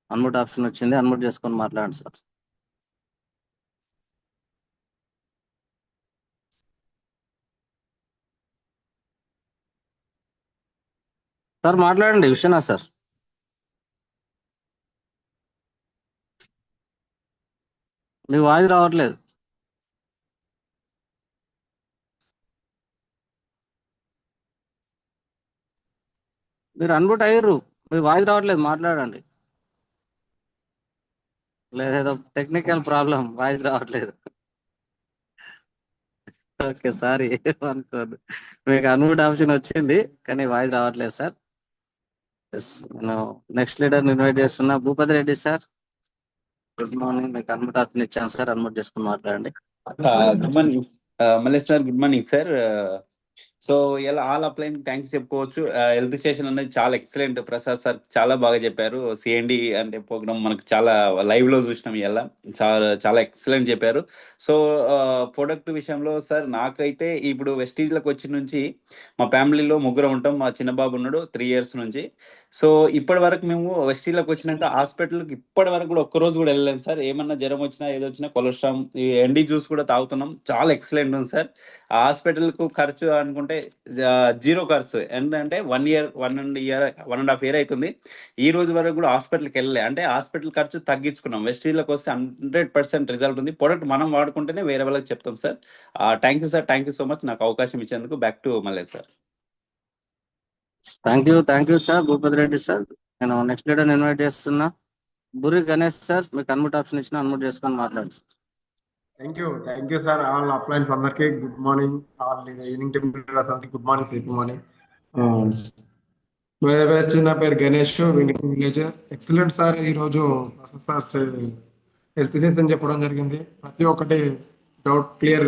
అన్మ్యూట్ ఆప్షన్ వచ్చింది, అన్మ్యూట్ చేసుకొని మాట్లాడండి సార్. సార్ మాట్లాడండి విశ్వనాథ్ సార్. మీ వాయిస్ రావట్లేదు. మీరు అన్మ్యూట్ అయ్యారు, మీ వాయిస్ రావట్లేదు, మాట్లాడండి. లేదేదో టెక్నికల్ ప్రాబ్లం, వాయిస్ రావట్లేదు. ఓకే సారీ అనుకోదు, మీకు అన్మ్యూట్ ఆప్షన్ వచ్చింది కానీ వాయిస్ రావట్లేదు సార్. నేను నెక్స్ట్ లీడర్ ఇన్వైట్ చేస్తున్నా Bhupathi Reddy sir. Good morning. మీకు అన్మ్యూట్ ఆప్షన్ ఇచ్చాను సార్, అన్మ్యూట్ చేసుకుని మాట్లాడండి. Good morning Mallesh sir. Good morning sir. So ఇలా ఆల్ అప్లైన్ థ్యాంక్స్ చెప్పుకోవచ్చు. హెల్త్ స్టేషన్ అనేది చాలా ఎక్సలెంట్. ప్రసాద్ సార్ చాలా బాగా చెప్పారు. సిఎండి అంటే ప్రోగ్రామ్ మనకు చాలా లైవ్ లో చూసినాం. ఇలా చాలా చాలా ఎక్సలెంట్ చెప్పారు. సో ప్రొడక్ట్ విషయంలో సార్ నాకైతే ఇప్పుడు వెస్టీజ్లకు వచ్చి నుంచి మా ఫ్యామిలీలో ముగ్గురు ఉంటాం. మా చిన్న బాబు ఉన్నాడు 3 years నుంచి. సో ఇప్పటి వరకు మేము వెస్టీజ్లకు వచ్చినాక హాస్పిటల్కి ఇప్పటి వరకు కూడా ఒక్కరోజు కూడా వెళ్ళలేము సార్. ఏమన్నా జ్వరం వచ్చినా ఏదో వచ్చినా కొలెస్ట్రాల్ ఈ ఎండి జ్యూస్ కూడా తాగుతున్నాం. చాలా ఎక్సలెంట్ ఉంది సార్. ఆ హాస్పిటల్కు ఖర్చు అనుకుంటే 0 ఖర్చు. ఏంటంటే 1.5 year అవుతుంది. ఈ రోజు వరకు కూడా హాస్పిటల్కి వెళ్ళలే. అంటే హాస్పిటల్ ఖర్చు తగ్గించుకున్నాం. వెస్టీజ్లకు వస్తే 100% రిజల్ట్ ఉంది. ప్రొడక్ట్ మనం వాడుకుంటేనే వేరే వాళ్ళకి చెప్తాం sir. Thank you sir. Thank you so much నాకు అవకాశం ఇచ్చేందుకు. Back to Mallesh sir. Thank you sir Bhupathi Reddy sir. నేను నెక్స్ట్ లీడర్ ఇన్వైట్ చేస్తున్నా బురి గణేష్ సార్. మీకు అన్మ్యూట్ ఆప్షన్ ఇచ్చిన అన్మ్యూట్ చేసుకొని మాట్లాడండి sir. Thank you sir. All appliance అందరికి good morning. All evening team leaders అందరికి గుడ్ మార్నింగ్, గుడ్ మార్నింగ్. నా పేరు గణేష్, విలేజ్. Excellent sir. ఈరోజు సార్ హెల్త్ సెషన్ చెప్పడం జరిగింది. ప్రతి ఒక్కటి డౌట్ క్లియర్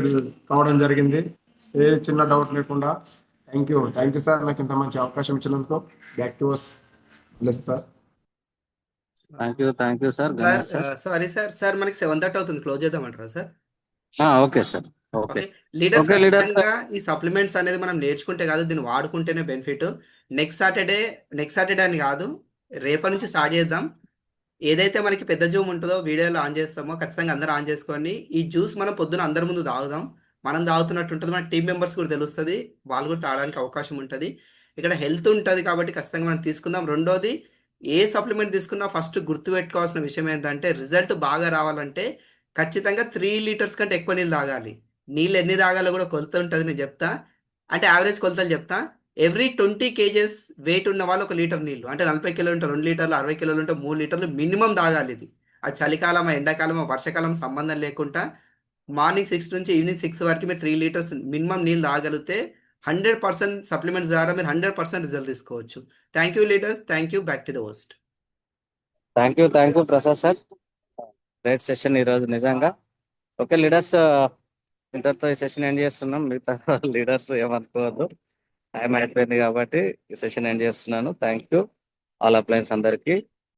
కావడం జరిగింది, ఏ చిన్న డౌట్ లేకుండా. థ్యాంక్ యూ సార్, నాకు ఇంత మంచి అవకాశం ఇచ్చినందుకు. Back to us sir. Thank you sir. Sorry sir, మనకి 7:30 అవుతుంది, క్లోజ్ చేద్దామంటారా sir? Okay sir. Okay okay leaders okay leader ఖచ్చితంగా ఈ సప్లిమెంట్స్ అనేది మనం నేర్చుకుంటే కాదు, దీన్ని వాడుకుంటేనే బెనిఫిట్. నెక్స్ట్ సాటర్డే అని కాదు, రేపటి నుంచి స్టార్ట్ చేద్దాం. ఏదైతే మనకి పెద్ద జూమ్ ఉంటుందో వీడియోలో ఆన్ చేస్తామో ఖచ్చితంగా అందరూ ఆన్ చేసుకొని ఈ జ్యూస్ మనం పొద్దున అందరి ముందు తాగుదాం. మనం తాగుతున్నట్టు ఉంటుంది, మన టీం మెంబర్స్ కూడా తెలుస్తుంది, వాళ్ళు కూడా తాగడానికి అవకాశం ఉంటుంది. ఇక్కడ హెల్త్ ఉంటుంది కాబట్టి ఖచ్చితంగా మనం తీసుకుందాం. రెండోది, ఏ సప్లిమెంట్ తీసుకున్నా ఫస్ట్ గుర్తుపెట్టుకోవాల్సిన విషయం ఏంటంటే రిజల్ట్ బాగా రావాలంటే ఖచ్చితంగా 3 లీటర్స్ కంటే ఎక్కువ నీళ్ళు తాగాలి. నీళ్ళు ఎన్ని తాగాలో కూడా కొలత ఉంటుంది, నేను చెప్తా. అంటే యావరేజ్ కొలతలు చెప్తా. ఎవ్రీ 20 kgs వెయిట్ ఉన్న వాళ్ళు 1 లీటర్ నీళ్ళు, అంటే 40 కిలోలు ఉంటే 2 లీటర్లు, 60 కిలోలు ఉంటే 3 లీటర్లు మినిమం తాగాలి. ఇది అది చలికాలమా ఎండాకాలమా వర్షాకాలం సంబంధం లేకుండా మార్నింగ్ 6 నుంచి ఈవినింగ్ 6 వరకు మీరు 3 లీటర్స్ మినిమం నీళ్ళు తాగలిగితే 100% సప్లిమెంట్స్ ద్వారా మీరు 100% రిజల్ట్ తీసుకోవచ్చు. Thank you leaders, thank you. Back to the host. Thank you Prasad sir, great session ఈరోజు నిజంగా. ఓకే లీడర్స్, ఇంతటితో ఈ సెషన్ ఎండ్ చేస్తున్నాం. మిగతా లీడర్స్ ఏమనుకోవద్దు, టైం అయిపోయింది కాబట్టి ఈ సెషన్ ఎండ్ చేస్తున్నాను. థ్యాంక్ యూ ఆల్ అప్లయన్స్ అందరికీ.